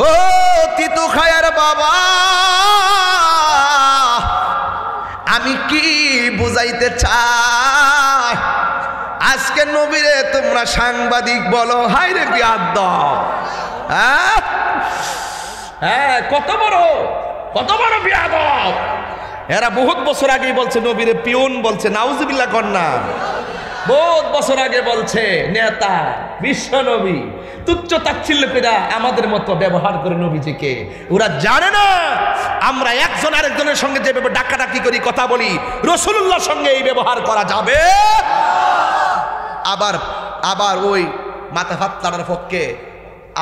ও তিতু খায়ার বাবা, আমি কি বুঝাইতে চাই? আজকে নবীরে তোমরা সাংবাদিক বলো, হাই রে বিয়াদব। হ্যাঁ, কত বড় বিয়াদব। এরা বহুত বছর আগেই বলছে নবীরে পিউন বলছে, নাউজুবিল্লাহ কন্যা। বহুত বছর আগে বলছে নেতা, বিশ্ব নবী, তুচ্ছ তাচ্ছিল্য করে আমাদের মতো ব্যবহার করে নবীজিকে। ওরা জানে না আমরা একজন আরেকজনের সঙ্গে যেভাবে ডাকাডাকি করি, কথা বলি, রাসূলুল্লাহর সঙ্গে এই ব্যবহার করা যাবে। আবার ওই মাথা ফাত্তার পক্ষে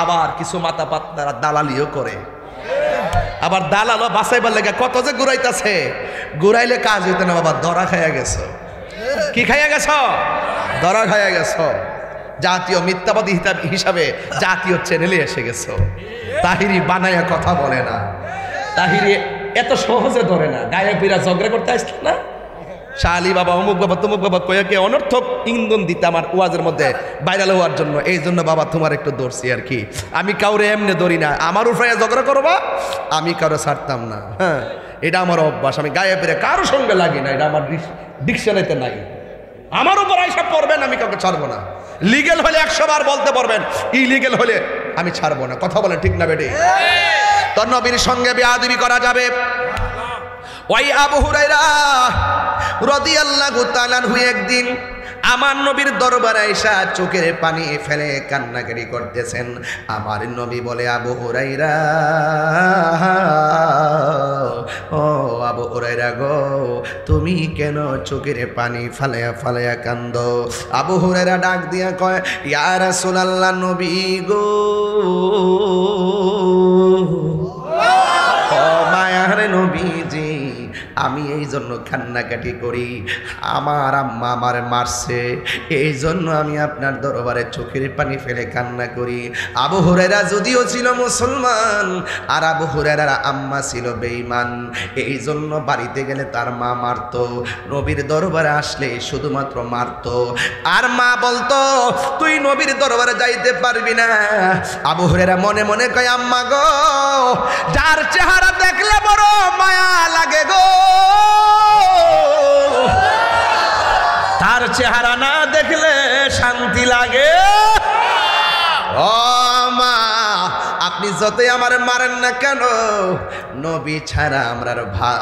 আবার কিছু মাথা ফাত্তারা দালালিও করে। আবার দালালও বাঁচাইবার লেগে কত যে ঘুরাইতেছে, ঘুরাইলে কাজ হইতে না বাবা, ধরা খাইয়া গেছ। কি খাইয়া গেছ? ধরা খাইয়া গেছ। জাতীয় মিথ্যাবাদী হিসাবে জাতীয় চ্যানেলে এসে গেছ। তাহিরি বানাইয়া কথা বলে না, তাহিরি এত সহজে ধরে না। গায়েবীরা ঝগড়া করতে আসছে না, শালি বাবা, অমুক বাবা, তমুক বাবা কয়েকে অনর্থক ইন্ধন দিতে আমার ওয়াজের মধ্যে ভাইরাল হওয়ার জন্য। এই জন্য বাবা তোমার একটু ধরছি আর কি। আমি কাউরে এমনি ধরি না, আমার উপরে ঝগড়া করবা, আমি কারো ছাড়তাম না। হ্যাঁ, এটা আমার অভ্যাস। আমি গায়ে পেরে কারো সঙ্গে লাগি না, এটা আমার ডিকশনারিতে নাই। আমার উপর আইসা পড়বেন, আমি কাউকে ছাড়বো না। লিগেল হলে 100 বার বলতে পারবেন, ইলিগেল হলে আমি ছাড়বো না। কথা বলেন ঠিক না বেটি? তোর নবীর সঙ্গে বেয়াদবি করা যাবে? ওই আবু হুরায়রা রাদিয়াল্লাহু তাআলা আনহু একদিন আমার নবীর দরবারে আয়েশা চোখের পানি ফেলে কান্নাকাটি করতেছেন। আমার নবী বলে, আবু হুরায়রা, ও আবু হুরায়রা গো, তুমি কেন চোখের পানি ফালায়া ফালায়া কান্দো? আবু হুরায়রা ডাক দিয়া কয়, ইয়া রাসূলুল্লাহ, নবী গো, ও মায়ার নবীজি, আমি এই জন্য কান্নাকাটি করি, আমার আম্মা আমার মারছে, এই জন্য আমি আপনার দরবারে চোখের পানি ফেলে কান্না করি। আবু হুরায়রা যদিও ছিল মুসলমান, আর আবু হুরায়রার আম্মা ছিল বেঈমান, এই জন্য বাড়িতে গেলে তার মা মারতো, নবীর দরবারে আসলে শুধুমাত্র মারতো। আর মা বলতো, তুই নবীর দরবারে যাইতে পারবি না। আবু হুরায়রা মনে মনে কয়, আম্মা গো, যার চেহারা দেখলে বড় মায়া লাগে গো, তার চেহারা না দেখলে শান্তি লাগে। ও মা, আপনি যতই আমার মারেন না কেন, নবী ছাড়া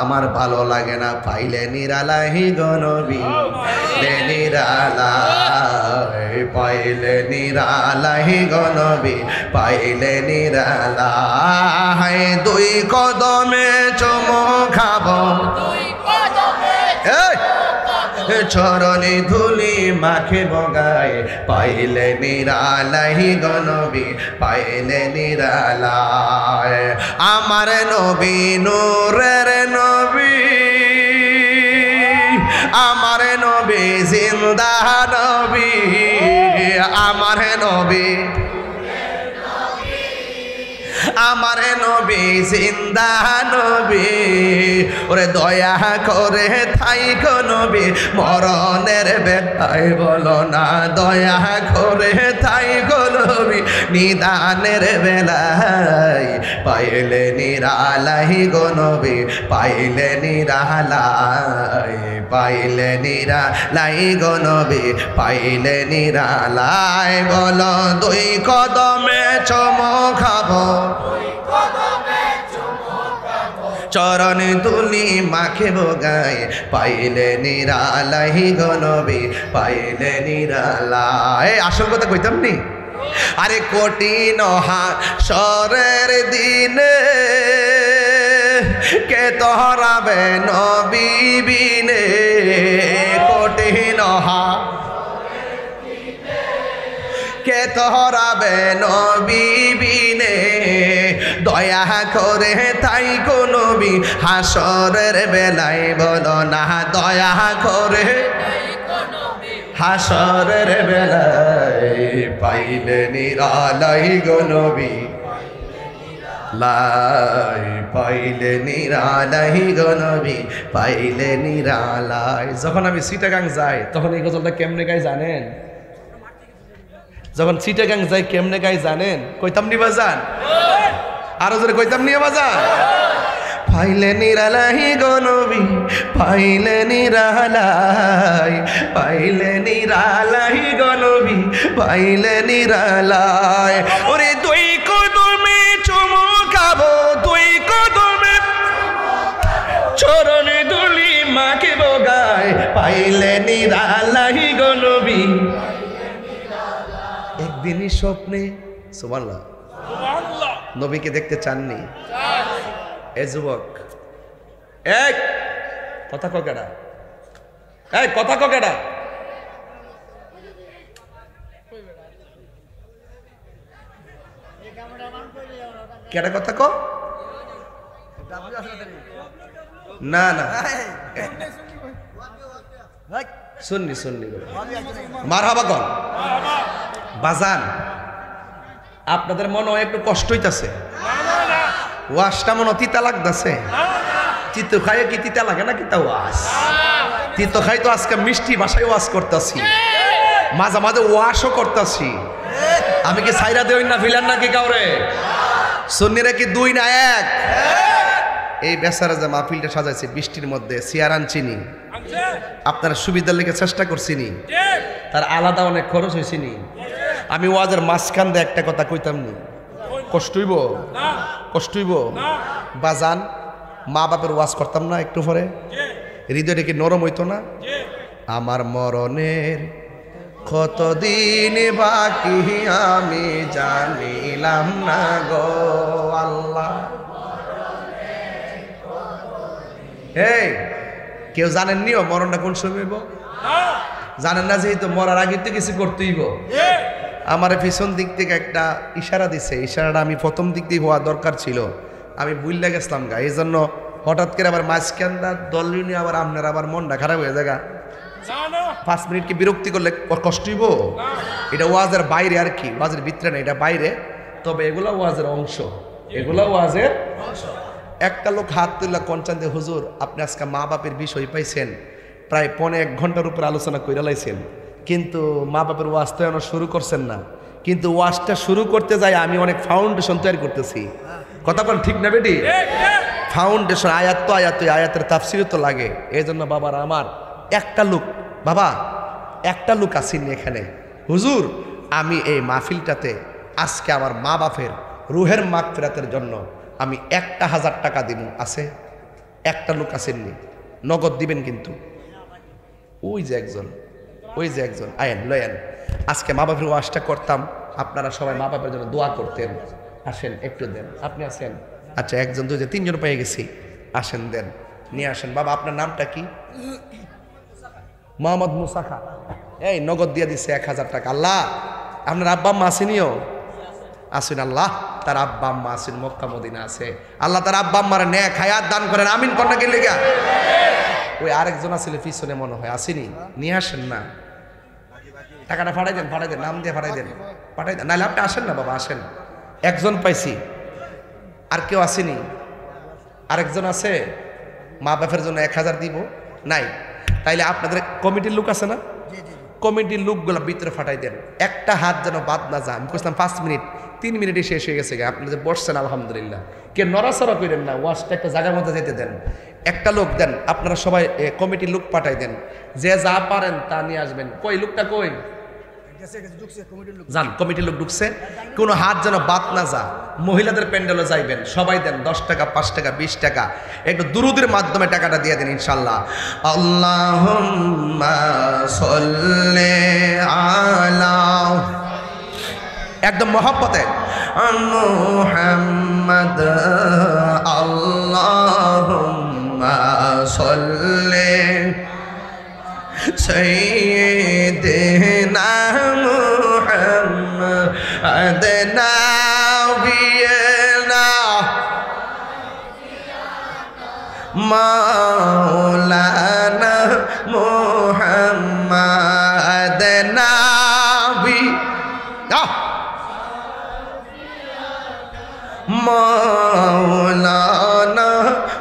আমার ভালো লাগে না। পাইলে নিরালাহি গো নবী, নিরালাই, পাইলে নিরালাহি গো নবী, পাইলে নিরালাই। দুই কদমে চুমু খাবো, চরণে ধুলি মাখে বগায়, পাইলে নিরালাই গো নবী, পাইলে নিরালাই। আমার নবী নূরের নবী, আমার নবী জিন্দা নবী, আমার নবী, আমার নবী জিন্দা নবী। ওরে দয়া করে থাইকো নবী, মরণের বেলায় বলো না, দয়া করে থাইকো নবী, নিদানের বেলায়। পাইলে নিরালাই গো নবী, পাইলে নিরালাই, পাইলে নিরালাই গো নবী, পাইলে নিরালাই। বলো দুই কদমে চুমু খাবো, চরণ তুলি মাখে বগায়, পাইলে নিরালাই গো নবী, পাইলে নিরালাই। আসল কথা কইতাম নি? আরে কঠিন হাসরের দিনে কে তোহরাবে নবী বিনে, কঠিন কে তোহরাবে নবী বিনে, দয়া করে তাই গো নবী হাসরের বেলায় বলো না, দয়া করে হাসরের বেলায়। পাইলে নিরালাই গো নবী, লাই, পাইলে নিরালাই গো নবী, পাইলে নিরালাই। যখন আমি চিটাগাং যাই তখন এই গজলটা কেমনে গাই জানেন? যখন চিটাগাং যাই কেমনে গাই জানেন? কইতাম নি বাজান? আরো জোরে কইতাম নিয়ে বাজার পাইলে নিরালাই গো নবী পাইলে নিরালাই পাইলে নিরালাই গো নবী পাইলে নিরালাই ওরে দুই কদমে চুমু খাবো দুই কদমে চরণে দুলি মাকে বগায় পাইলে নিরালাই গো নবী একদিনই স্বপ্নে সুবহানাল্লাহ নবীকে দেখতে চাননি এ যুবক এক কথা ককেডা এই কথা ককেডা কেডা কথা কো না না শুননি শুননি মারহাবা কন বাজান আপনাদের মনে একটু কষ্ট হইতাছে ওয়াশটা মনে তিতা লাগতেছে তিতো খাইয়ে কি তিতা লাগে না কিতা ওয়াশ তিতো খাই তো আজকে মিষ্টি ভাষায় ওয়াশ করতেছি মাঝে মাঝে ওয়াশও করতেছি আমি কি সাইরা দেই না ফিলান নাকি কাউরে সুন্নিরা কি দুই না এক এই বেচারা যে মাহফিলটা সাজাইছে বৃষ্টির মধ্যে সিয়ারান চিনি আপনারা সুবিধার লেগে চেষ্টা করছিনি তার আলাদা অনেক খরচ হয়েছিনি আমি ওয়াজের মাঝখান দিয়ে একটা কথা কইতাম নি কষ্ট হইব কষ্ট হইব বাজান মা বাপের ওয়াজ করতাম না একটু পরে হৃদয়টা কি নরম হইতো না আমার মরণের কতদিন বাকি আমি জানিলাম না গো আল্লাহ এই কেউ জানেননিও মরণটা কোন সময় হইব জানেন না যেহেতু মরার আগে তো কিছু করতেইব আমার পিছন দিক থেকে একটা ইশারা দিছে ইশারাটা আমি প্রথম দিক দিয়ে হওয়া দরকার ছিল আমি বুঝলে গেছিলাম গা এই জন্য হঠাৎ করে আবার মাঝখানটা দল নিয়ে আবার আপনার আবার মনটা খারাপ হয়ে যায় 5 মিনিট কি বিরক্তি করলে কষ্ট হইব এটা ওয়াজের বাইরে আর কি ওয়াজের ভিতরে না এটা বাইরে তবে এগুলো ওয়াজের অংশ এগুলো ওয়াজের অংশ একটা লোক হাত তুললা কনচান্দে হুজুর আপনি আজকে মা বাপের বিষয় পাইছেন প্রায় 1.5 ঘন্টার উপরে আলোচনা করে লাইছেন কিন্তু মা বাপের ওয়াজ তো এখনো শুরু করছেন না কিন্তু ওয়াজটা শুরু করতে যাই আমি অনেক ফাউন্ডেশন তৈরি করতেছি কথা বল ঠিক না বেটি ফাউন্ডেশন আয়াত তো আয়াতের তাফসিরও তো লাগে এই জন্য বাবার আমার একটা লোক বাবা একটা লোক আসেনি এখানে হুজুর আমি এই মাহফিলটাতে আজকে আমার মা বাপের রুহের মাগফিরাতের জন্য আমি 1000 টাকা দিব আছে একটা লোক আসেননি নগদ দিবেন কিন্তু ওই যে একজন আয়েন লয়েন আজকে মা বাপের ওয়াজটা করতাম আপনারা সবাই মা বাপের জন্য দোয়া করতেন আসেন একটু দেন আপনি আসেন আচ্ছা একজন দুজন তিনজন পেয়ে গেছি আসেন দেন নিয়ে আসেন বাবা আপনার নামটা কি মোহাম্মদ মুসা খা এই নগদ দিয়ে দিচ্ছে 1000 টাকা আল্লাহ আপনার আব্বা আম্মা আসেনিও আসেন আল্লাহ তার আব্বা আম্মা আসেন মক্কা মদিনা আছে আল্লাহ তার আব্বা আম্মার নেক হায়াত দান করেন আমিন কন্যা কে লেগা ওই আরেকজন আসলে পিছনে মনে হয় আসেনি নিয়ে আসেন না টাকাটা ফাটাই দেন নাম দিয়ে ফাটাই দেন নাহলে আপনি আসেন না বাবা আসেন একজন পাইছি আর কেউ আসেনি আরেকজন আছে মা বাপের জন্য 1000 দিব নাই তাইলে আপনাদের কমিটির লোক আছে না কমিটির লোকগুলো ভিতরে ফাটাই দেন একটা হাত যেন বাদ না যায় আমি বলছিলাম 5 মিনিট 3 মিনিটে শেষ হয়ে গেছে আপনি যে বসছেন আলহামদুলিল্লাহ কে নড়াচড়া করেন না ওয়াজটা একটা জায়গার মধ্যে যেতে দেন একটা লোক দেন আপনারা সবাই কমিটির লোক পাঠাই দেন যে যা পারেন তা নিয়ে আসবেন কই লোকটা কই যান কমিটির লোক ঢুকছে কোনো হাত যেন বাদ না যা মহিলাদের প্যান্ডেলে যাইবেন সবাই দেন 10 টাকা 5 টাকা 20 টাকা একটু দুরুদের মাধ্যমে টাকাটা দিয়ে দেন ইনশাল্লাহ আল্লাহুম্মা সাল্লি আলা একদম মহব্বতে মুহাম্মদ আল্লাহুম্মা সাল্লি সাইয়্যিদিনা মুহাম্মদ নাবিয়িনা মাওলানা মুহাম্মদ নাবি মাওলানা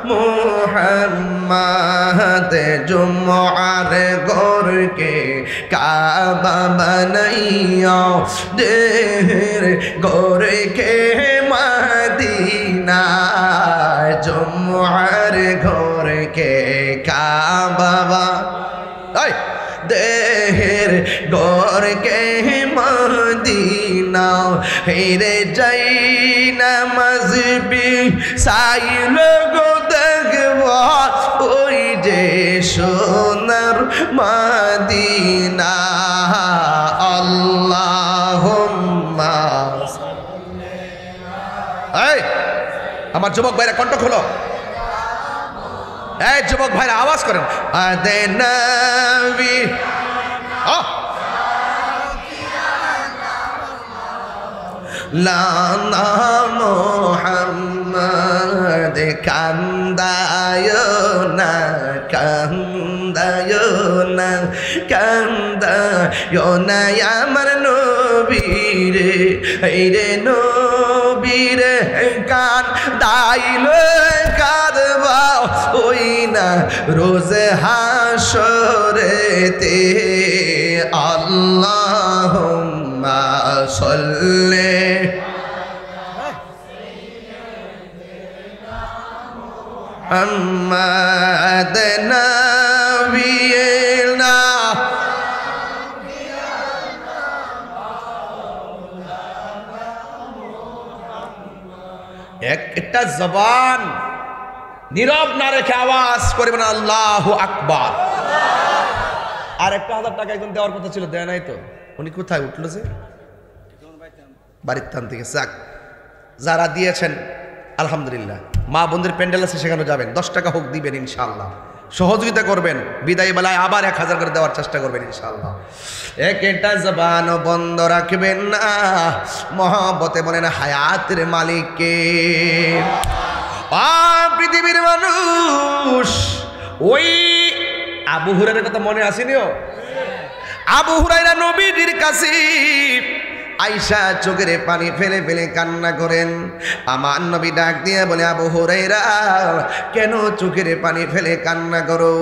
মুহাম্মদ জুমআর গোরকে কাবা বানাইয়া দেহের গোরকে মদিনা মদিনা জুমার ঘর কে কাবা দেহের ঘর কে মদিনা হেরে যাই নামাজ বি সাইল গো দেখবা ওই যে সোনার মদিনা আল্লাহুম্মা এই আমার যুবক ভাইরা কণ্ঠ খোলো এই যুবক ভাইরা আওয়াজ করেন আদে নবী লানা মুহাম্মদ কান্দায় না আমার নবীরে রে নবীরে কান্দাইলে কাঁদবা ওই না রোজ হাসরেতে আল্লাহুম্মা সাল্লি মুহাম্মাদ নবিয়িনা একটা জবান নীরব না রেখে আওয়াজ করবেন আল্লাহু আকবার। আর 1000 টাকা একজন দেওয়ার কথা ছিল, দেয় নাই তো। উনি কোথায় উঠলো যে? বাড়ির থান থেকে। যাক, যারা দিয়েছেন আলহামদুলিল্লাহ। মা বোনদের প্যান্ডেল আছে, সেখানে যাবেন, 10 টাকা হোক দিবেন ইনশাআল্লাহ। সহযোগিতা করবেন, বিদায় বেলায় আবার 1000 করে দেওয়ার চেষ্টা করবেন ইনশাআল্লাহ। একটা জবান বন্ধ রাখবেন না। মহব্বতে বলেন হায়াতের মালিককে। পৃথিবীর মানুষ, ওই আবু হুরায়রার কথা মনে আসেনিও? আবু হুরায়রা নবীজির কাছে আয়েশা চোখের পানি ফেলে ফেলে কান্না করেন। আমার নবী ডাক দিয়ে বলে, আবু হুরায়রা কেন চোখের পানি ফেলে কান্না করো?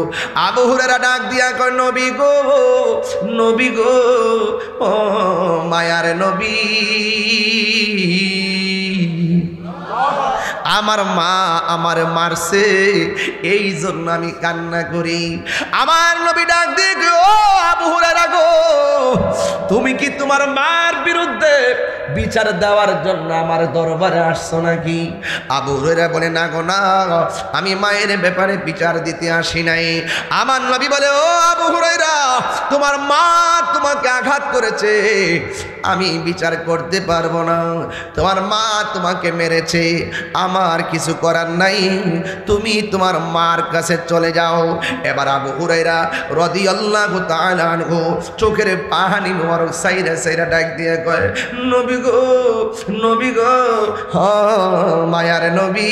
আবু হুরায়রা ডাক দিয়া কয়, নবী গো, নবী গো, ও মায়ার নবী, আমার মা আমার মারছে, এই জন্য আমি কান্না করি। আমার নবী ডাক দিয়ে গো, আবু হুরায়রা গো, তুমি কি তোমার মার বিরুদ্ধে বিচার দেওয়ার জন্য আমার দরবারে আসছো নাকি? আবু হুরায়রা বলে, না গো না, আমি মায়ের ব্যাপারে বিচার দিতে আসি নাই। আমার নবী বলে, ও আবু হুরায়রা, তোমার মা তোমাকে আঘাত করেছে, আমি বিচার করতে পারবো না। তোমার মা তোমাকে মেরেছে, আমার কিছু করার নাই, তুমি তোমার মার কাছে চলে যাও। এবার আবু হুরায়রা রাদিয়াল্লাহু তাআলা আনহু চোখের পানি মোবারক সাইরা সাইরা ডাক দিয়ে কয়, নবী গো, নবী গো, হ মায়ার নবী,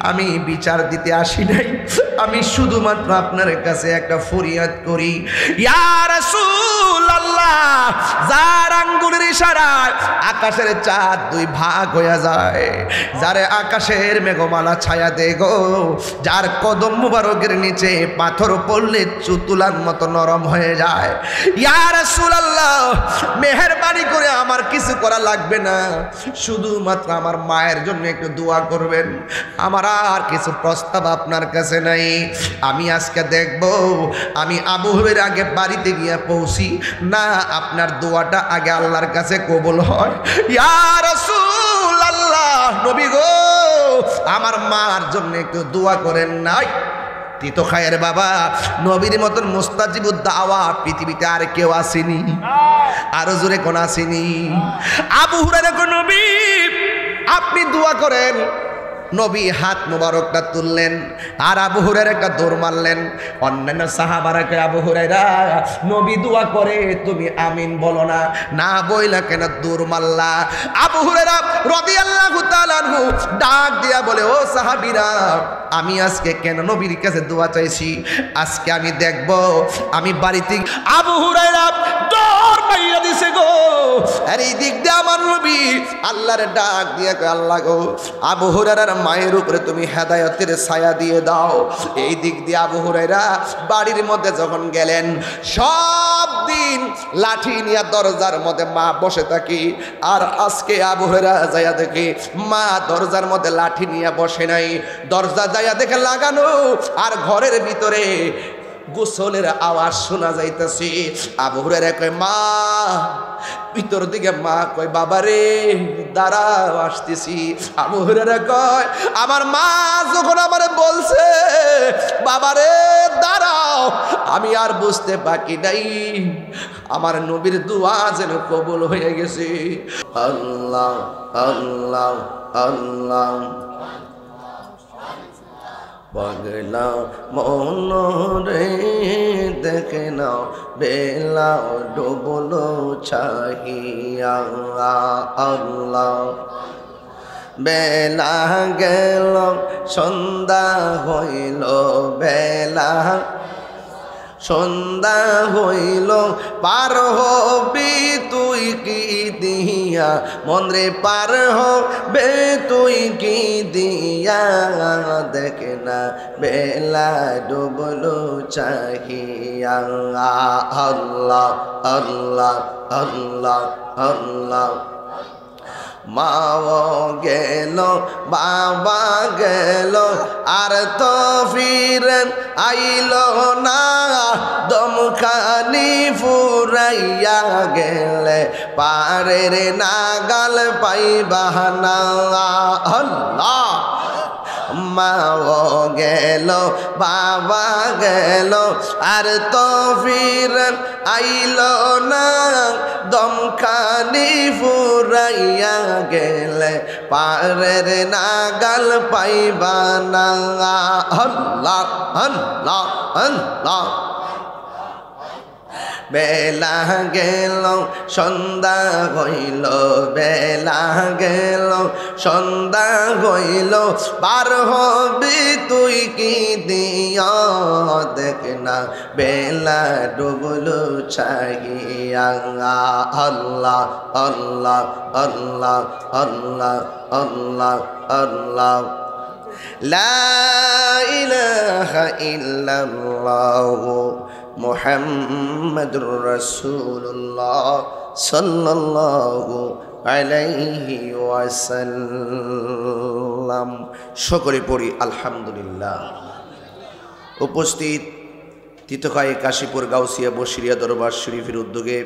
আমি বিচার দিতে আসি নাই, আমি শুধুমাত্র আপনার কাছে একটা ফরিয়াদ করি। ইয়া রাসূলুল্লাহ, যার আঙ্গুলের ইশারায় আকাশের চাঁদ 2 ভাগ হয়ে যায়, যারে আকাশের মেঘমালা ছায়া দেয় গো, যার কদম মুবারকের নিচে পাথর পড়লে চুতুলার মতো নরম হয়ে যায়। ইয়া রাসূলুল্লাহ, মেহেরবানি করে আমার কিছু করা লাগবে না, শুধুমাত্র আমার মায়ের জন্য একটু দোয়া করবেন, আমার আর কিছু প্রস্তাব আপনার কাছে নাই। আমি আজকে দেখব আমি আবু হুরায়রার আগে বাড়িতে গিয়ে পৌঁছি না আপনার দোয়াটা আগে আল্লাহর কাছে কবুল হয়। ইয়া রাসূলুল্লাহ, নবী গো, আমার মার জন্য একটু দোয়া করেন। নাই তিতো খায়ের বাবা, নবীর মতন মুস্তাজিবুদ দাওয়া পৃথিবীতে আর কেউ আসেনি, আরো জোরে কোন আসেনি। আবু হুরায়রা কো, নবী আপনি দোয়া করেন। নবী হাত মোবারকটা তুললেন আর আবু হুরায়রা একটা দৌড় মারলেন। অন্যান্য সাহাবারা কয়, আবু হুরায়রা, নবী দোয়া করে তুমি আমিন বলো না, না বইলা কেন দৌড় মারলা? আবু হুরায়রা রাদিয়াল্লাহু তাআলা আনহু ডাক দিয়া বলে, ও সাহাবীরা, আমি আজকে কেন নবীর কাছে দোয়া চাইছি, আজকে আমি দেখব আমি বাড়িতে। আবু হুরায়রা দৌড় মাইরা দিছে গো, আর এই দিক দিয়ে আমার নবী আল্লাহর ডাক দিয়ে কয় আল্লাহ গো আবু হুরায়রার মায়ের উপরে তুমি হেদায়েতের ছায়া দিয়ে দাও। এই দিক দিয়ে আবু হুরায়রা বাড়ির মধ্যে যখন গেলেন, সব দিন লাঠি নিয়ে দরজার মধ্যে মা বসে থাকি, আর আজকে আবু হুরায়রা যাইয়া দেখি মা দরজার মধ্যে লাঠি নিয়ে বসে নাই, দরজা যাইয়া দেখে লাগানো, আর ঘরের ভিতরে গোসলের আওয়াজ শোনা যাইতেছে। আবু হুরায়রা কয় মা, ভিতর দিকে মা কয় বাবা রে দাঁড়াও আসতেছি। আবু হুরায়রা কয় আমার মা যখন আমারে বলছে বাবা রে দাঁড়াও, আমি আর বুঝতে বাকি নাই আমার নবীর দুয়া যেন কবুল হয়ে গেছে। আল্লাহ আল্লাহ আল্লাহ পাগলা মন রে দেখে না বেলা ডুবলো চাহিয়া। আল্লাহ বেলা গেল সন্ধ্যা হইল, বেলা সন্ধ্যা হইল, পার হবি তুই কি দিয়া মন্দ্রে, পার হবে তুই কি দিয়া, দেখে না বেলা ডুবলো চাহিয়া। আল্লাহ আল্লাহ আল্লাহ আল্লাহ মাও গেল বাবা গেল, আর তো ফিরেন আইল না, দমখানি ফুরাইয়া গেলে পারের নাগাল পাইবা না। আল্লাহ মাও গেল বাবা গেল, আর তো ফিরেন আইল না, দমখানি ফুরাইয়া গেলে পারের নাগাল পাইবা না। আল্লাহ আল্লাহ আল্লাহ বেলা গেল সন্ধ্যা হইল, বেলা গেল সন্ধ্যা হইল, পার হবি তুই কি দিয়া, দেখ না বেলা ডুবলো চাহিয়া। আল্লাহ আল্লাহ আল্লাহ আল্লাহ আল্লাহ আল্লাহ লা ইলাহা ইল্লাল্লাহ মুহাম্মাদুর রাসূলুল্লাহ সাল্লাল্লাহু আলাইহি ওয়াসাল্লাম। সকলে পড়ি আলহামদুলিল্লাহ। উপস্থিত তিতকাই কাশীপুর গাউসিয়া বশিরিয়া দরবার শরীফের উদ্যোগে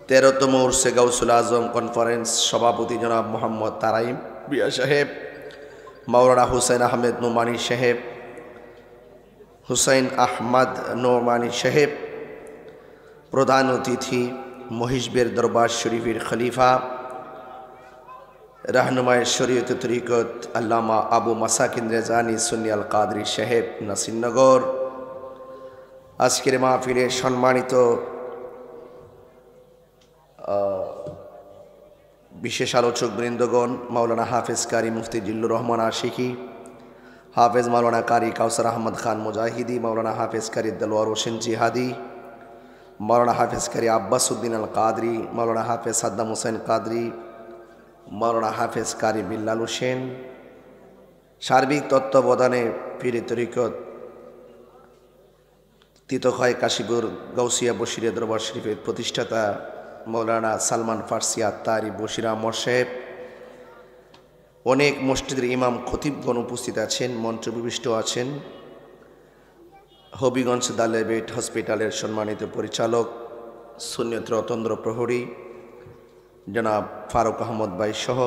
13তম উরসে গাউসুল আজম কনফারেন্স সভাপতি জনাব মোহাম্মদ তারাইম বিয়া সাহেব, মাওলানা হুসাইন আহমেদ নোমানী সাহেব, হুসাইন আহমদ নোমানী সাহেব, প্রধান অতিথি মহিষবের দরবার শরীফের খলিফা रहनुमाए शरीयत तरीक़त अल्लामा आबू मसाकिन रेजानी सुन्नी आल कादरी साहेब नासिरनगर, आजकेर महफिले सम्मानित विशेष आलोचक बृंदगण मौलाना हाफेज कारी मुफ्ती जिल्लुर रहमान आशिकी, हाफेज मौलाना कारी काउसर अहमद खान मुजाहिदी, मौलाना हाफेज कारी दलवार होसेन जिहादी, मौलाना हाफेज कारी अब्बासुद्दीन अल कादरी, मौलाना हाफेज सद्दाम हुसैन कादरी, मौलाना हाफेज कारी बिल्लाल हुसैन, सार्बिक तत्त्वावधाने पीर तरीक़त तीतखाय काशीपुर गाउसिया बशिरिया दरबार शरीफेर प्रतिष्ठाता मौलाना सलमान फारसी आत्तारी बशिरा मशेब, अनेक मस्जिदेर इमाम खतीबगण उपस्थित आছেন, मन्त्रविशिष्ट आছেন, हबिगंज दालेबेट हस्पिटालेर सम्मानित परिचालक सुन्नियत रतन्द्र प्रहरी जनाब फारूक अहमद भाई सह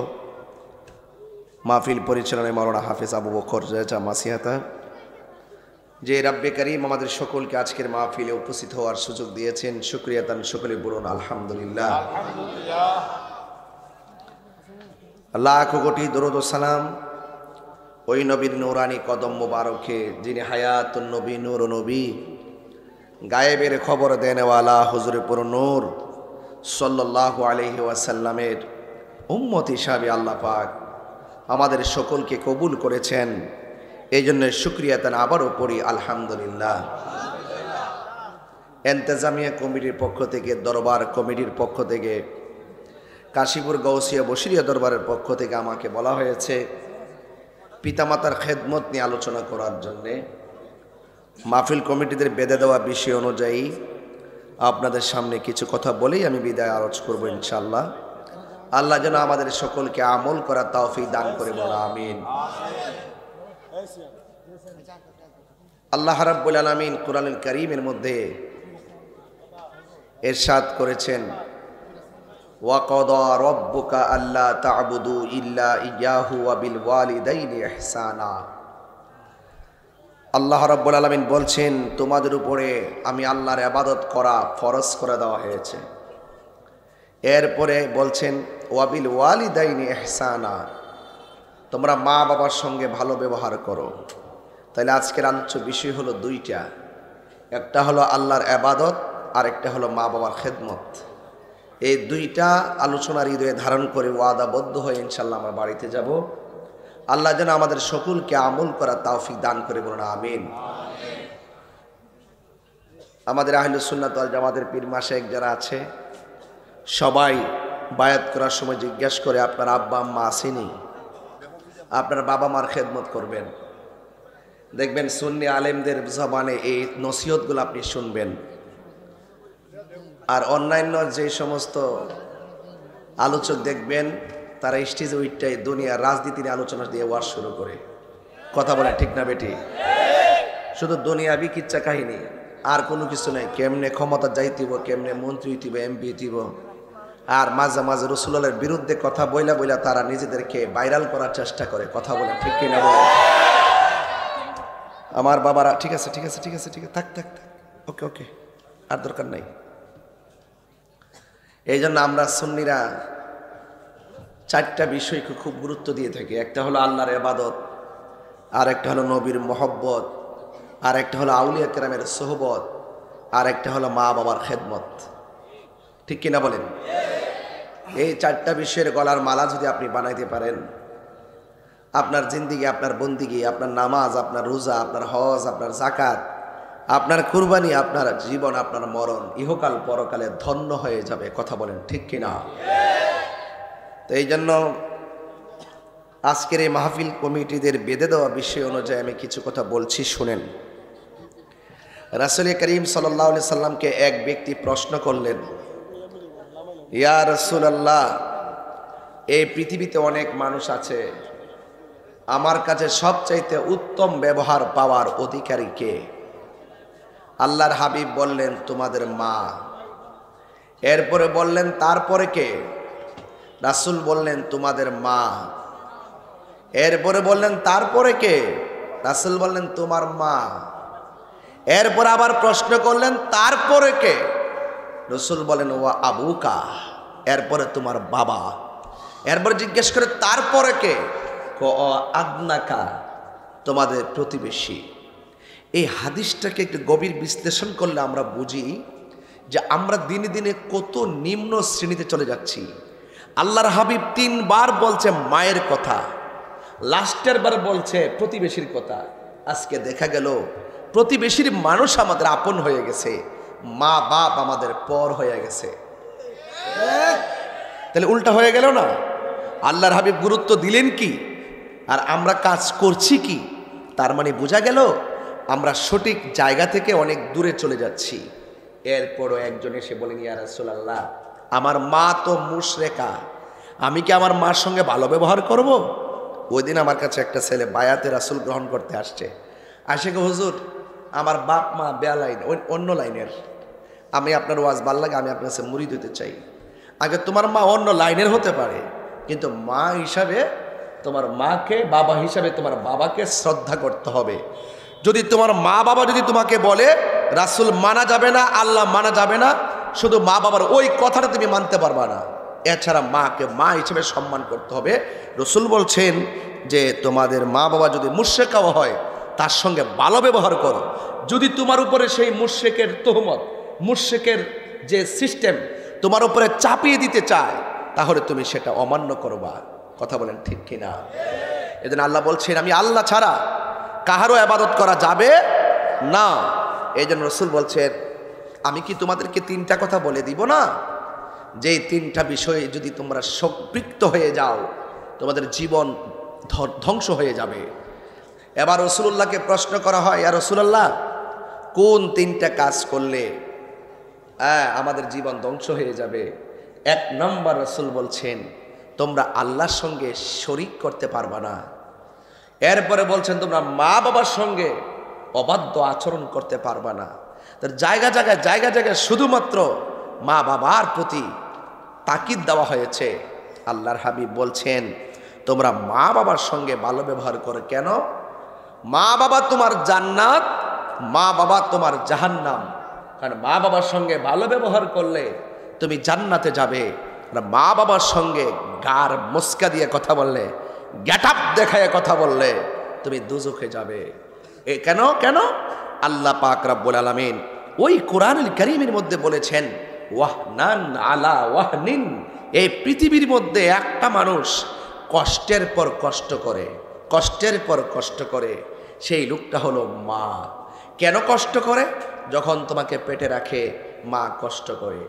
महफिल परिचालनाय मौलाना हाफेज आबू बकर रेजा मासियाता, जे रब्बे करीम आमादेर सकलके आजकेर महफिले उपस्थित होवार सुयोग दिएছেন, शुक्रिया तान सकले बोलुन आलহামদুলিল্লাহ। लाख कोटी दरूद व सालाम ओई नबीर नूरानी कदम मुबारके जिनि हायातुन नबी नूर नबी गायबेर खबर देनेवाला हुजूर पुर नूर सल्लल्लाहु आलैहि ওয়াসাল্লামের उम्मत हिसाबे आल्लाह पाक आमादेर सकलके कबुल करेছেন, এই জন্য শুকরিয়া তান আবারও পড়ি আলহামদুলিল্লাহ। এন্তেজামিয়া কমিটির পক্ষ থেকে, দরবার কমিটির পক্ষ থেকে কাশীপুর গৌসিয়া বসিরিয়া দরবারের পক্ষ থেকে আমাকে বলা হয়েছে পিতামাতার খেদমত নিয়ে আলোচনা করার জন্যে। মাহফিল কমিটিদের বেঁধে দেওয়া বিষয় অনুযায়ী আপনাদের সামনে কিছু কথা বলেই আমি বিদায় আরজ করবো ইনশাআল্লাহ। আল্লাহ যেন আমাদের সকলকে আমল করার তৌফিক দান করে বলা আমিন। আল্লাহ রাব্বুল আলামিন কুরআনুল কারীমের মধ্যে ইরশাদ করেছেন, ওয়াকাদা রাব্বুকা আল্লা তা'বুদু ইল্লা ইয়্যাহু ওয়া বিল ওয়ালিদাইনি ইহসানা। আল্লাহ রাব্বুল আলামিন বলছেন, তোমাদের উপরে আমি আল্লাহর ইবাদত করা ফরজ করে দেওয়া হয়েছে। এরপরে বলছেন ওয়া বিল ওয়ালিদাইনি ইহসানা, তোমরা মা বাবার সঙ্গে ভালো ব্যবহার করো। তাহলে আজকের আলোচ্য বিষয় হলো দুইটা, একটা হলো আল্লাহর ইবাদত আর একটা হলো মা বাবার খেদমত। এই দুইটা আলোচনার হৃদয়ে ধারণ করে ওয়াদাবদ্ধ হয়ে ইনশাআল্লাহ আমরা বাড়িতে যাব। আল্লাহ যেন আমাদের সকলকে আমল করার তৌফিক দান করে বলুন আমিন। আমাদের আহলুস সুন্নাত ওয়াল জামাতের পীর মাশায়েখ যারা আছে সবাই বায়াত করার সময় জিজ্ঞাসা করে, আপনার আব্বা আম্মা আসেনি? আপনার বাবা মার খেদমত করবেন। দেখবেন সুন্নি আলেমদের জবানে এই নসিহতগুলো আপনি শুনবেন। আর অন্যান্য যে সমস্ত আলোচক দেখবেন তারা স্টেজে ওইটাই দুনিয়ার রাজনীতি নিয়ে আলোচনা দিয়ে ওয়াজ শুরু করে। কথা বলে ঠিক না বেটি? শুধু দুনিয়াবি কিচ্ছা কাহিনী, আর কোনো কিছু নাই। কেমনে ক্ষমতা যাইতিব, কেমনে মন্ত্রী হইতিব, এমপি হইতিব। আর মাঝে মাঝে রাসূলুল্লাহর বিরুদ্ধে কথা বইলা বইলা তারা নিজেদেরকে ভাইরাল করার চেষ্টা করে। কথা বলে ঠিক কিনা বলে? আমার বাবারা ঠিক আছে ঠিক আছে ঠিক আছে ঠিক আছে, থাক থাক থাক, ওকে ওকে, আর দরকার নাই। এই জন্য আমরা সুন্নিরা চারটা বিষয়কে খুব গুরুত্ব দিয়ে থাকি। একটা হলো আল্লাহর ইবাদত, আর একটা হলো নবীর মহব্বত, আর একটা হলো আউলিয়া কেরামের সোহবত, আর একটা হলো মা বাবার খেদমত। ঠিক কিনা বলেন? এই চারটা বিষয়ের গলার মালা যদি আপনি বানাইতে পারেন, আপনার জিন্দিগি, আপনার বন্দিগি, আপনার নামাজ, আপনার রোজা, আপনার হজ, আপনার যাকাত, আপনার কুরবানি, আপনার জীবন, আপনার মরণ, ইহকাল পরকালে ধন্য হয়ে যাবে। কথা বলেন ঠিক কিনা? তো এই জন্য আজকের এই মাহফিল কমিটিদের বেঁধে দেওয়া বিষয় অনুযায়ী আমি কিছু কথা বলছি, শুনেন। রাসূল করিম সাল্লাল্লাহু আলাইহি সাল্লামকে এক ব্যক্তি প্রশ্ন করলেন, ইয়া রাসূলুল্লাহ, এই পৃথিবীতে অনেক মানুষ আছে, আমার কাছে সবচাইতে উত্তম ব্যবহার পাওয়ার অধিকারী কে? আল্লাহর হাবিব বললেন, তোমাদের মা। এরপরে বললেন, তারপরে কে? রাসূল বললেন, তোমাদের মা। এরপরে বললেন, তারপরে কে? রাসূল বললেন, তোমার মা। এরপর আবার প্রশ্ন করলেন, তারপরে কে? রাসূল বলেন, ওয়া আবুকা, এরপরে তোমার বাবা। এরপর জিজ্ঞেস করে, তারপরে কে? আদনাকা, তোমাদের প্রতিবেশী। এই হাদিসটাকে একটু গভীর বিশ্লেষণ করলে আমরা বুঝি যে আমরা দিনে দিনে কত নিম্ন শ্রেণীতে চলে যাচ্ছি। আল্লাহর হাবিব 3 বার বলছে মায়ের কথা, লাস্টের বার বলছে প্রতিবেশীর কথা। আজকে দেখা গেল প্রতিবেশীর মানুষ আমাদের আপন হয়ে গেছে, মা বাপ আমাদের পর হয়ে গেছে। তাহলে উল্টা হয়ে গেল না? আল্লাহর হাবিব গুরুত্ব দিলেন কি, আর আমরা কাজ করছি কি? তার মানে বোঝা গেল আমরা সঠিক জায়গা থেকে অনেক দূরে চলে যাচ্ছি। এরপরও একজন এসে বলেন, ইয়া রাসূলুল্লাহ, আমার মা তো মুশরিকা, আমি কি আমার মার সঙ্গে ভালো ব্যবহার করব? ওই দিন আমার কাছে একটা ছেলে বায়াতে রাসূল গ্রহণ করতে আসছে। আশেকে, হুজুর, আমার বাপ মা বেয়া লাইন, অন্য লাইনের, আমি আপনার ওয়াজ ভাল লাগে, আমি আপনার কাছে মুরিদ হতে চাই। আগে তোমার মা অন্য লাইনের হতে পারে, কিন্তু মা হিসাবে তোমার মাকে, বাবা হিসাবে তোমার বাবাকে শ্রদ্ধা করতে হবে। যদি তোমার মা বাবা যদি তোমাকে বলে রাসূল মানা যাবে না, আল্লাহ মানা যাবে না, শুধু মা বাবার ওই কথাটা তুমি মানতে পারবা না। এছাড়া মাকে মা হিসেবে সম্মান করতে হবে। রাসূল বলছেন যে তোমাদের মা বাবা যদি মুশরিকাও হয়, তার সঙ্গে ভালো ব্যবহার করো। যদি তোমার উপরে সেই মুশরিকের তোহমত, মুশরিকের যে সিস্টেম তোমার উপরে চাপিয়ে দিতে চায়, তাহলে তুমি সেটা অমান্য করবা। কথা বলেন ঠিক কিনা? এজন্য আল্লাহ বলছেন, আমি আল্লাহ ছাড়া কাহারও ইবাদত করা যাবে না। এই জন্য রাসূল বলছেন, আমি কি তোমাদেরকে 3টা কথা বলে দিব না? যে তিনটা বিষয়ে যদি তোমরা সম্পৃক্ত হয়ে যাও তোমাদের জীবন ধ্বংস হয়ে যাবে। এবার রাসূলুল্লাহকে প্রশ্ন করা হয়, ইয়া রাসূলুল্লাহ, কোন তিনটা কাজ করলে আমাদের জীবন ধ্বংস হয়ে যাবে? এক নম্বর রাসূল বলছেন, তোমরা আল্লাহর সঙ্গে শরীক করতে পারবা না। এরপরে বলছেন, তোমরা মা বাবার সঙ্গে অবাধ্য আচরণ করতে পারবা না। তার জায়গায় জায়গায় শুধুমাত্র মা বাবার প্রতি তাকিদ দেওয়া হয়েছে। আল্লাহর হাবিব বলছেন, তোমরা মা বাবার সঙ্গে ভালো ব্যবহার করো। কেন? মা বাবা তোমার জান্নাত, মা বাবা তোমার জাহান্নাম। কারণ মা বাবার সঙ্গে ভালো ব্যবহার করলে তুমি জান্নাতে যাবে, আর মা বাবার সঙ্গে গার মুস্কা দিয়ে কথা বললে, গেট আপ দেখায় কথা বললে তুমি দুজখে যাবে। কেন কেন? আল্লাহ পাক রব্বুল আলামিন ওই কোরআনুল কারীমের মধ্যে বলেছেন, ওয়াহনান আলা ওয়াহনিন, এই পৃথিবীর মধ্যে একটা মানুষ কষ্টের পর কষ্ট করে, কষ্টের পর কষ্ট করে, সেই লোকটা হলো মা। কেন কষ্ট করে? যখন তোমাকে পেটে রাখে মা কষ্ট করে,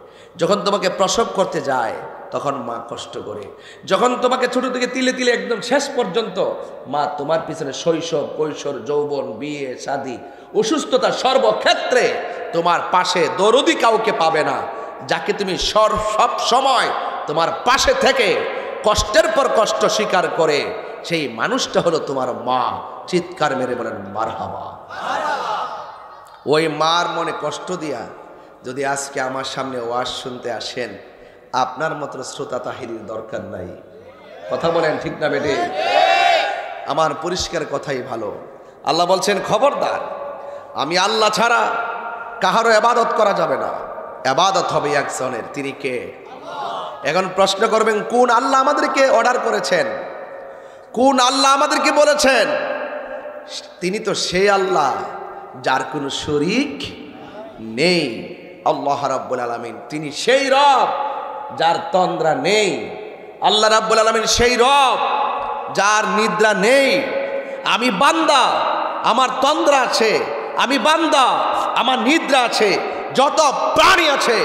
যখন তোমাকে প্রসব করতে যায় তখন মা কষ্ট করে, যখন তোমাকে ছোট থেকে তিলে তিলে একদম শেষ পর্যন্ত মা তোমার পিছনে শৈশব, কৈশোর, যৌবন, বিয়ে, শাদী, অসুস্থতা, সর্বক্ষেত্রে তোমার পাশে দরদি কাউকে পাবে না। যাকে তুমি সব সময় তোমার পাশে থেকে কষ্টের পর কষ্ট স্বীকার করে, সেই মানুষটা হলো তোমার মা। চিৎকার মেরে বলেন মারহাবা। ওই মার মনে কষ্ট দিয়া যদি আজকে আমার সামনে ওয়াজ শুনতে আসেন, আপনার মতো শ্রোতা তাহিরির দরকার নাই। কথা বলেন ঠিক না বেটে? আমার পরিষ্কার কথাই ভালো। আল্লাহ বলছেন, খবরদার, আমি আল্লাহ ছাড়া কাহারও ইবাদত করা যাবে না, ইবাদত হবে একজনের। তিনি কে? এখন প্রশ্ন করবেন, কোন আল্লাহ আমাদেরকে অর্ডার করেছেন? কোন আল্লাহ আমাদেরকে বলেছেন? তিনি তো সেই আল্লাহ যার কোনো শরীক নেই। আল্লাহ রাব্বুল আলামিন তিনি সেই রব যার তন্দ্রা নেই। আল্লাহ রাব্বুল আলামিন সেই রব যার নিদ্রা নেই। আমি বান্দা, আমার তন্দ্রা আছে। আমি বান্দা, আমার নিদ্রা আছে। যত প্রাণী আছে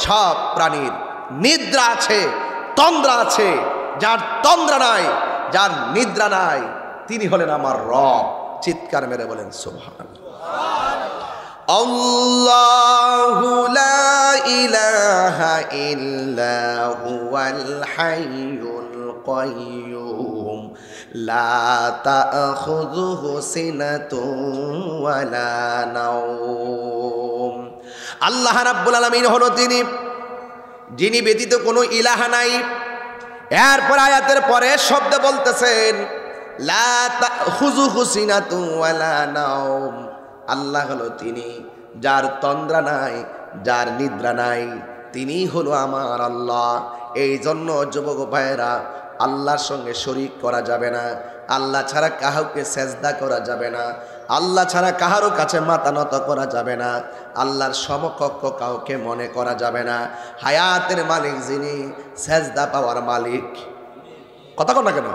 সব প্রাণীর নিদ্রা আছে, তন্দ্রা আছে। যার তন্দ্রা নাই, যার নিদ্রা নাই, তিনি হলেন আমার রব। চিৎকার মেরে বলেন সুবহানাল্লাহ। আল্লাহু লা ইলাহা ইল্লা হুয়াল হাইয়ুল কাইয়্যুম লা তাখুযুহু সিনাতুন ওয়ালা নাওম। আল্লাহ রাব্বুল আলামিন হলো তিনি, যিনি ব্যতীত কোনো ইলাহা নাই। এরপর আয়াতের পরে শব্দ বলতেছেন, লা তাখুযুহু সিনাতুন ওয়ালা নাওম। আল্লাহ হলো তিনি যার তন্দ্রা নাই, যার নিদ্রা নাই, তিনি হলো আমার আল্লাহ। এই জন্য যুবক ভাইয়েরা, আল্লাহর সঙ্গে শরীক করা যাবে না। আল্লাহ ছাড়া কাউকে সেজদা করা যাবে না। আল্লাহ ছাড়া কাহারও কাছে মাথা নত করা যাবে না। আল্লাহর সমকক্ষ কাউকে মনে করা যাবে না। হায়াতের মালিক যিনি, সেজদা পাওয়ার মালিক। কথা কন না কেন?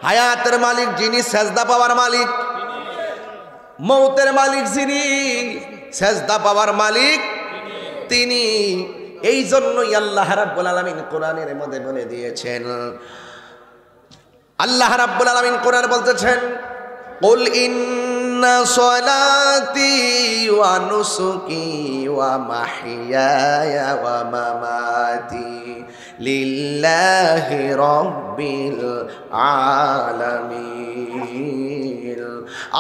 হায়াতের মালিক যিনি, সেজদা পাওয়ার মালিক। মৌতের মালিক যিনি, সেজদা পাওয়ার মালিক তিনি। এই জন্যই আল্লাহ রাব্বুল আলামিন কোরআনের মধ্যে বলে দিয়েছেন, আল্লাহ রাব্বুল আলামিন কোরআন বলতেছেন, কুল ইন্না সলাতি ওয়া নুসুকি ওয়া মাহইয়ায়া ওয়া মামাতি লিল্লাহি রাব্বিল আলামিন।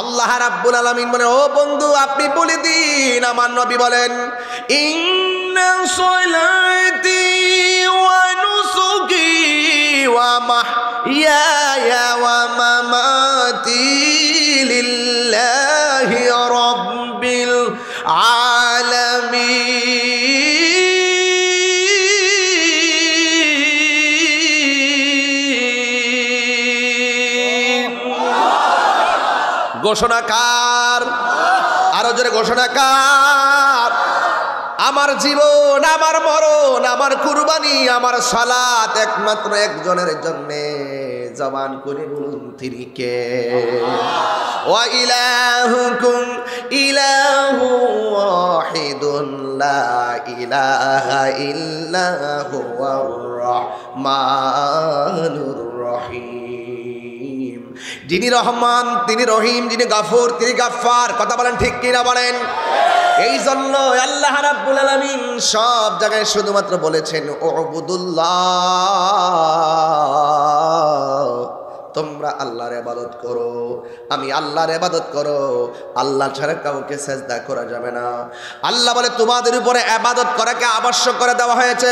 আল্লাহ রাব্বুল আলামিন বলে, ও বন্ধু আপনি বলে দিন, আমার নবী বলেন, ইন্না সলাতি ওয়া নুসুকি ওয়া মাহইয়ায়া ওয়া মামাতি লিল্লাহি রাব্বিল আলামিন। ঘোষণাকার, আরো জোরে ঘোষণাকার, আমার জীবন, আমার মরণ, আমার কুরবানি, আমার সালাত একমাত্র একজনের জন্যে, জবান করে বলুন তিনি কে? ওয়া ইলাহুকুম ইলাহু ওয়াহিদুন লা ইলাহা ইল্লা হুয়ার রহমানুর রহিম। যিনি রহমান তিনি রহিম, যিনি গাফুর তিনি গাফফার। কথা বলেন ঠিক কিনা বলেন? এই জন্য আল্লাহ রাব্বুল আলামিন সব জায়গায় শুধুমাত্র বলেছেন উবুদুল্লাহ, তোমরা আল্লাহর ইবাদত করো, আমি আল্লাহর ইবাদত করো, আল্লাহ ছাড়া কাউকে সিজদা করা যাবে না। আল্লাহ বলে তোমাদের উপরে ইবাদত করাকে আবশ্যক করে দেওয়া হয়েছে।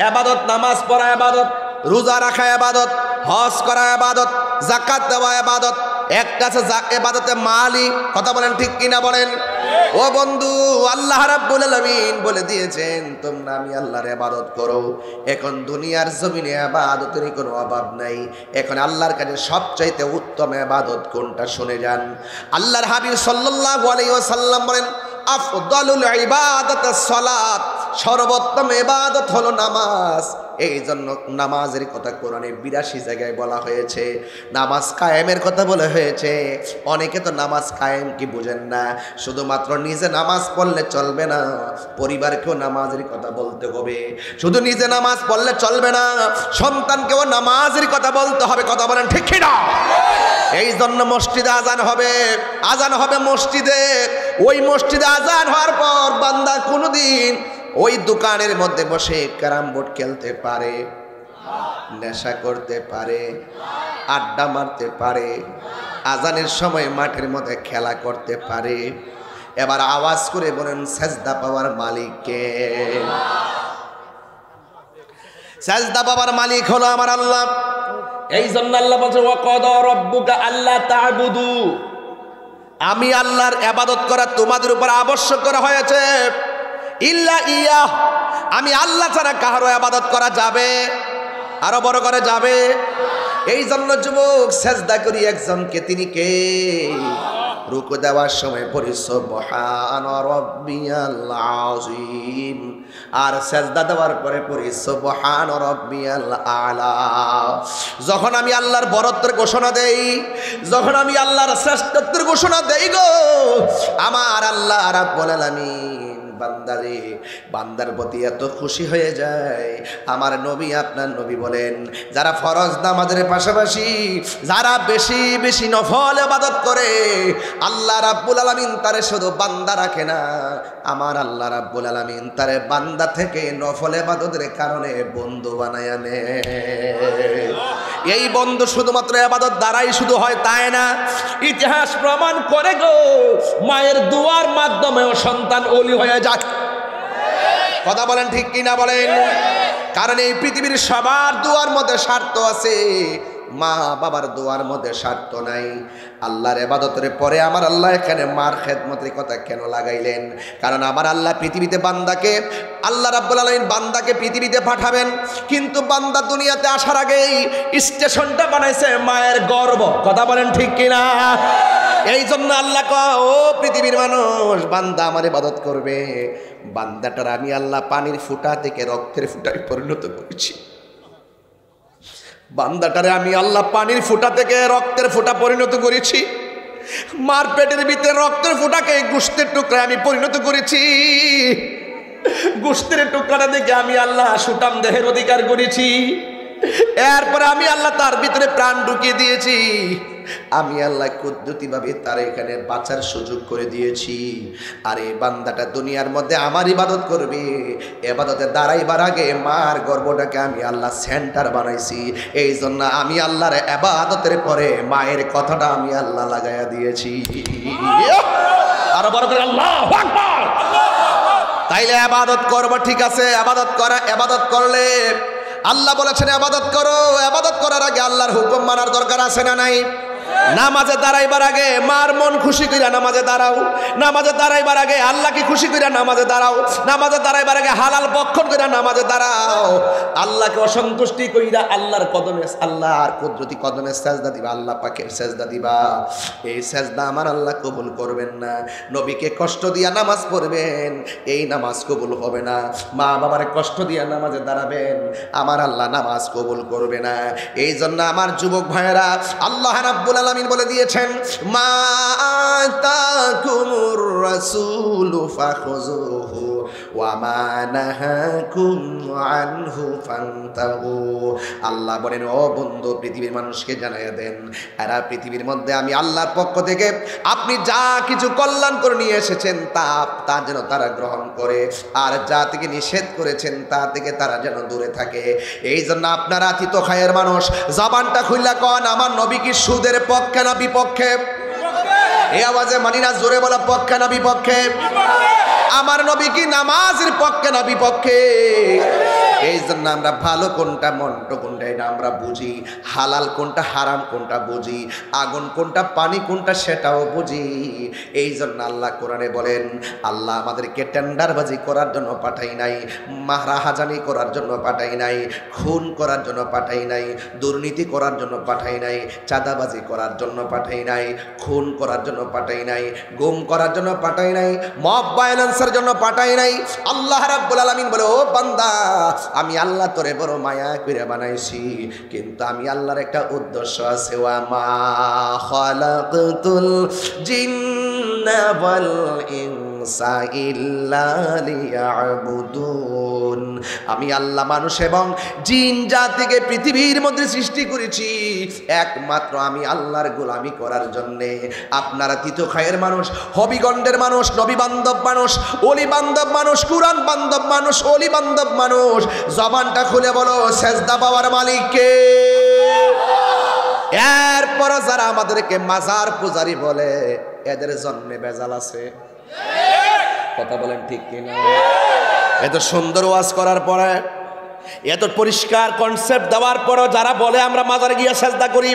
ইবাদত, নামাজ পড়া ইবাদত, রোজা রাখা ইবাদত, হজ করা ইবাদত, যাকাত দেওয়া ইবাদত। একটা আছে ইবাদতে মালি। কথা বলেন ঠিক কিনা বলেন? ও বন্ধু, আল্লাহ রাব্বুল আলামিন বলে দিয়েছেন তোমরা আমি আল্লাহর ইবাদত করো। এখন দুনিয়ার জমিনে ইবাদতের কোনো অভাব নাই। এখন আল্লাহর কাছে সবচাইতে উত্তম ইবাদত কোনটা শুনে যান। আল্লাহর হাবিব সাল্লাল্লাহু আলাইহি ওয়াসাল্লাম বলেন আফদালুল ইবাদাতাস সালাত, সর্বোত্তম ইবাদত হলো নামাজ। এই জন্য নামাজের কথা কোরআনে ৮২ জায়গায় বলা হয়েছে। নামাজ কায়েমের কথা বলা হয়েছে। অনেকে তো নামাজ কায়েম কি বুঝেন না। শুধুমাত্র নিজে নামাজ পড়লে চলবে না, পরিবারকেও নামাজের কথা বলতে হবে। শুধু নিজে নামাজ পড়লে চলবে না, সন্তানকেও নামাজের কথা বলতে হবে। কথা বলেন ঠিক কি না? এই জন্য মসজিদে আজান হবে, আজান হবে মসজিদে। ওই মসজিদে আজান হওয়ার পর বান্দা কোনোদিন ওই দোকানের মধ্যে বসে ক্যারাম বোর্ড খেলতে পারে, নেশা করতে পারে, আড্ডা মারতে পারে, আজানের সময় মাঠের মধ্যে খেলা করতে পারে। এবার আওয়াজ করে বলেন সেজদা পাওয়ার মালিক কে? সেজদা পাওয়ার মালিক হলো আমার আল্লাহ। এই জন্য আল্লাহ বলছে ওয়াকাদা রাব্বুকা আল্লা তা'বুদু, আমি আল্লাহর ইবাদত করা তোমাদের উপর আবশ্যক করা হয়েছে। ইল্লা ইয়া, আমি আল্লাহ ছাড়া কারো ইবাদত করা যাবে? আরো বড় করে যাবে? এই জন্য যুবক সেজদা করি একজনকে, তিনি কে? রুকু দেওয়ার সময় পড়ি সুবহানা রাব্বিয়াল আযীম, আর সেজদা দেওয়ার পরে পড়ি সুবহানা রাব্বিয়াল আলা। যখন আমি আল্লাহর বরত্বের ঘোষণা দেই, যখন আমি আল্লাহর শ্রেষ্ঠত্বের ঘোষণা দেই গো, আমার আল্লাহ রাব্বুল আলামিন বান্দারে, বান্দার প্রতি এত খুশি হয়ে যায়। আমার নবী, আপনার নবী বলেন যারা ফরজ নামাজের পাশাপাশি যারা বেশি বেশি নফল ইবাদত করে, আল্লাহ রাব্বুল আলামিন তারে শুধু বান্দা রাখে না, আমার আল্লাহ রাব্বুল আলামিন তারে বান্দা থেকে নফল ইবাদতের কারণে বন্ধু বানায় নেয়। এই বন্ধু শুধুমাত্র ইবাদত দ্বারাই শুধু হয় তাই না, ইতিহাস প্রমাণ করে গো, মায়ের দুয়ার মাধ্যমেও সন্তান ওলি হয়ে যায়। কথা বলেন ঠিক কিনা বলেন? কারণ এই পৃথিবীর সবার দুয়ার মধ্যে স্বার্থ আছে, মা বাবার দুয়ার মধ্যে স্বার্থ নাই। আল্লাহর ইবাদতের পরে আমার আল্লাহ এখানে মার খেদমতের কথা কেন লাগাইলেন? কারণ আমার আল্লাহ পৃথিবীতে বান্দাকে, আল্লাহ রাব্বুল আলামিন বান্দাকে পৃথিবীতে পাঠাবেন, কিন্তু বান্দা দুনিয়াতে আসার আগেই স্টেশনটা বানাইছে মায়ের গর্ভ। কথা বলেন ঠিক কিনা? এই জন্য আল্লাহ কয় ও পৃথিবীর মানুষ, বান্দা আমার ইবাদত করবে। বান্দাটার আমি আল্লাহ পানির ফুটা থেকে রক্তের ফুটায় পরিণত করেছি। বান্দাটারে আমি আল্লাহ পানির ফুটা থেকে রক্তের ফুটা পরিণত করেছি। মার পেটের ভিতরে রক্তের ফুটাকে গোশতের টুকরায় আমি পরিণত করেছি। গোশতের টুকরাটা দেখে আমি আল্লাহ সুটাম দেহের অধিকার করেছি। এরপরে আমি আল্লাহ তার ভিতরে প্রাণ ঢুকিয়ে দিয়েছি। আমি আল্লাহ কুদরতিভাবে তার এখানে বাঁচার সুযোগ করে দিয়েছি। আর এই বান্দাটা দুনিয়ার মধ্যে আমার ইবাদত করবে, ইবাদতে দাঁড়াইবার আগে মার গর্ভটাকে আমি আল্লাহ সেন্টার বানাইছি। এই জন্য আমি আল্লাহর ইবাদতের পরে মায়ের কথাটা আমি আল্লাহ লাগাইয়া দিয়েছি। আরো বড় করে আল্লাহু আকবার। তাইলে ইবাদত করব, ঠিক আছে, ইবাদত করলে আল্লাহ বলেছেন ইবাদত করো। ইবাদত করার আগে আল্লাহর হুকুম মানার দরকার আছে না নাই? নামাজে দাঁড়াইবার আগে মার মন খুশি কইরা নামাজে দাঁড়াও, নামাজে দাঁড়াইবার আগে আল্লাহকে খুশি কইরা নামাজে দাঁড়াও, নামাজে দাঁড়াইবার আগে হালাল ভক্ষণ কইরা নামাজে দাঁড়াও, আল্লাহকে অসন্তুষ্টি কইরা আল্লাহর কদমে, আল্লাহর কুদরতি কদমে সেজদা দিবা, আল্লাহ পাকের সেজদা দিবা। এই সেজদা আমার আল্লাহ কবুল করবেন না। নবীকে কষ্ট দিয়া নামাজ পড়বেন, এই নামাজ কবুল হবে না। মা বাবার কষ্ট দিয়া নামাজে দাঁড়াবেন, আমার আল্লাহ নামাজ কবুল করবে না। এই জন্য আমার যুবক ভাইয়েরা, আল্লাহ রাব্বুল আলামিন বলে দিয়েছেন, মা আতাকুমুর রাসূলু ফাখুযুহু ওয়া মা নাহাকুম আনহু ফান্তাহু। আল্লাহ বলেন, ও বন্ধু, পৃথিবীর মানুষকে জানাইয়া দেন, এরা পৃথিবীর মধ্যে আমি আল্লাহর পক্ষ থেকে আপনি যা কিছু কল্যাণ করে নিয়ে এসেছেন তা যেন তারা গ্রহণ করে, আর যা থেকে নিষেধ করেছেন তা থেকে তারা যেন দূরে থাকে। এই জন্য আপনারা তিতো খায়ের মানুষ, জবানটা খুললা কন, আমার নবী কি সুদের পক্ষে না বিপক্ষে? এই আওয়াজে মানি না, জোরে বলা, পক্ষে না বিপক্ষে? আমার নবী কি নামাজের পক্ষে না বিপক্ষে? এই জন্য আমরা ভালো কোনটা মন্দ কোনটা এটা আমরা বুঝি, হালাল কোনটা হারাম কোনটা বুঝি, আগুন কোনটা পানি কোনটা সেটাও বুঝি। এই জন্য আল্লাহ কোরআনে বলেন, আল্লাহ আমাদেরকে টেন্ডারবাজি করার জন্য পাঠাই নাই, মাহরাহাজানি করার জন্য পাঠাই নাই, খুন করার জন্য পাঠাই নাই, দুর্নীতি করার জন্য পাঠাই নাই, চাঁদাবাজি করার জন্য পাঠাই নাই, খুন করার জন্য পাঠাই নাই, গুম করার জন্য পাঠাই নাই, মব ভায়োলেন্সের জন্য পাঠাই নাই। আল্লাহ রাব্বুল আলামিন বলে, ও বান্দা, আমি আল্লাহ তোরে বড় মায়া করে বানাইছি, কিন্তু আমি আল্লাহর একটা উদ্দেশ্য আছে। ওয়া মা খালাকতুল জিন্না ওয়াল ইনসা ইল্লা লিয়াবুদুন। আমি আল্লাহ মানুষ এবং জিন জাতিকে পৃথিবীর মধ্যে সৃষ্টি করেছি একমাত্র আমি আল্লাহর গোলামি করার জন্যে। আপনারা তিতো খায়ের মানুষ, হবিগণ্ডের মানুষ, নবী বান্ধব মানুষ, অলি বান্ধব মানুষ, কুরআন বান্ধব মানুষ, অলি বান্ধব মানুষ, জবানটা খুলে বলো, সেজদা পাওয়ার মালিক কে? এরপর যারা আমাদেরকে মাজার পূজারি বলে, এদের জন্মে বেজাল আছে। কথা বলেন ঠিক কিনা? এত সুন্দর ওয়াজ করার পরে, এত পরিষ্কার কনসেপ্ট দেওয়ার পরও যারা বলে আমরা মাজারে গিয়ে সেজদা করি,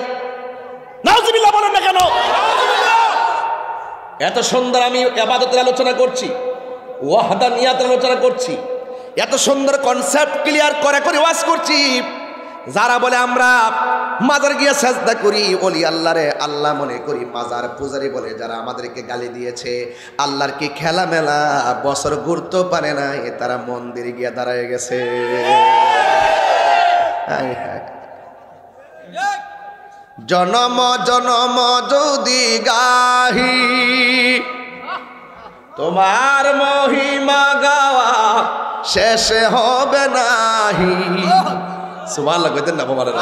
নাউজুবিল্লাহ বলেন না কেন? এত সুন্দর আমি ইবাদতের আলোচনা করছি, ওয়াহদানিয়াতের আলোচনা করছি, এত সুন্দর কনসেপ্ট ক্লিয়ার করে ওয়াজ করছি, যারা বলে আমরা মাজার গিয়ে সেজদা করি, ওলি আল্লাহরে আল্লাহ মনে করি, মাজার পূজারি বলে যারা আমাদেরকে গালি দিয়েছে, আল্লাহর কি খেলা মেলা, বছর ঘুরতে পারে না, তারা মন্দিরে গিয়ে দাঁড়ায় গেছে। জনম জনম যদি গাহি তোমার মহিমা গাওয়া শেষে হবে নাহি। সুবহানাল্লাহ কইতেন না বাবারা?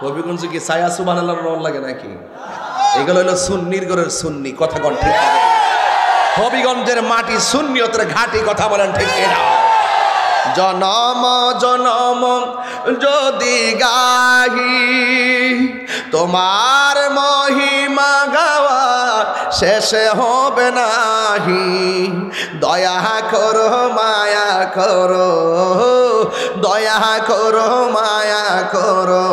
হবিগঞ্জ কি ছায়া সুবহানাল্লাহ রন লাগে নাকি? এগুলো হলো সুন্নির ঘরের সুন্নি, কথা কোন ঠিক? হবিগঞ্জের মাটি সুন্নিয়তের ঘাটি, কথা বলেন ঠিক কিনা? জনম জনম যদি গাহি তোমার মহিমা গাওয়া শেষে হবে নাহি। দয়া করো মায়া করো, দয়া করো মায়া করো,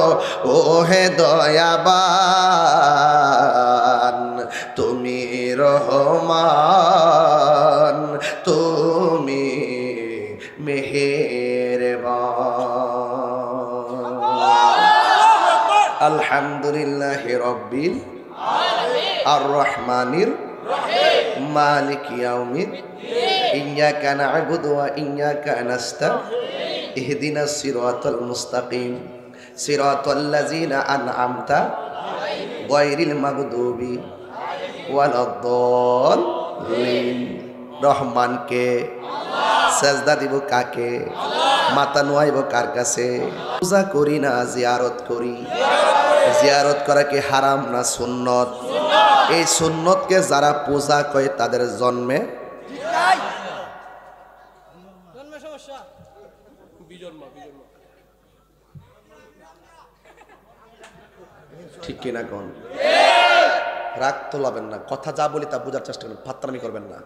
ও হে দয়াবান তুমি রহমান, তুমি মেহেরবান। আলহামদুলিল্লাহি রাব্বিল আলামিন আর রহমানির রহিম মালিক ইয়াউমিদ ইয়্যাকা না'বুদু ওয়া ইয়্যাকা নাস্তাঈন ইহদিনাস সিরাতাল মুস্তাকিম সিরাতাল লাযিনা আন'আমতা গায়রিল মাগদুবি ওয়ালাদ-দাল্লিন। রহমানকে সেজদা দিব কাকে? মাথা নোয়াইব কার কাছে? পূজা করি না জিয়ারত করি। জিয়ারত করা কি হারাম না সুন্নত? এই সুন্নতকে যারা পূজা করে তাদের জন্মে ঠিক কিনা কোন? রাগ তো লাবেন না, কথা যা বলি তা বোঝার চেষ্টা করবেন, ফাত্তারামি করবেন না।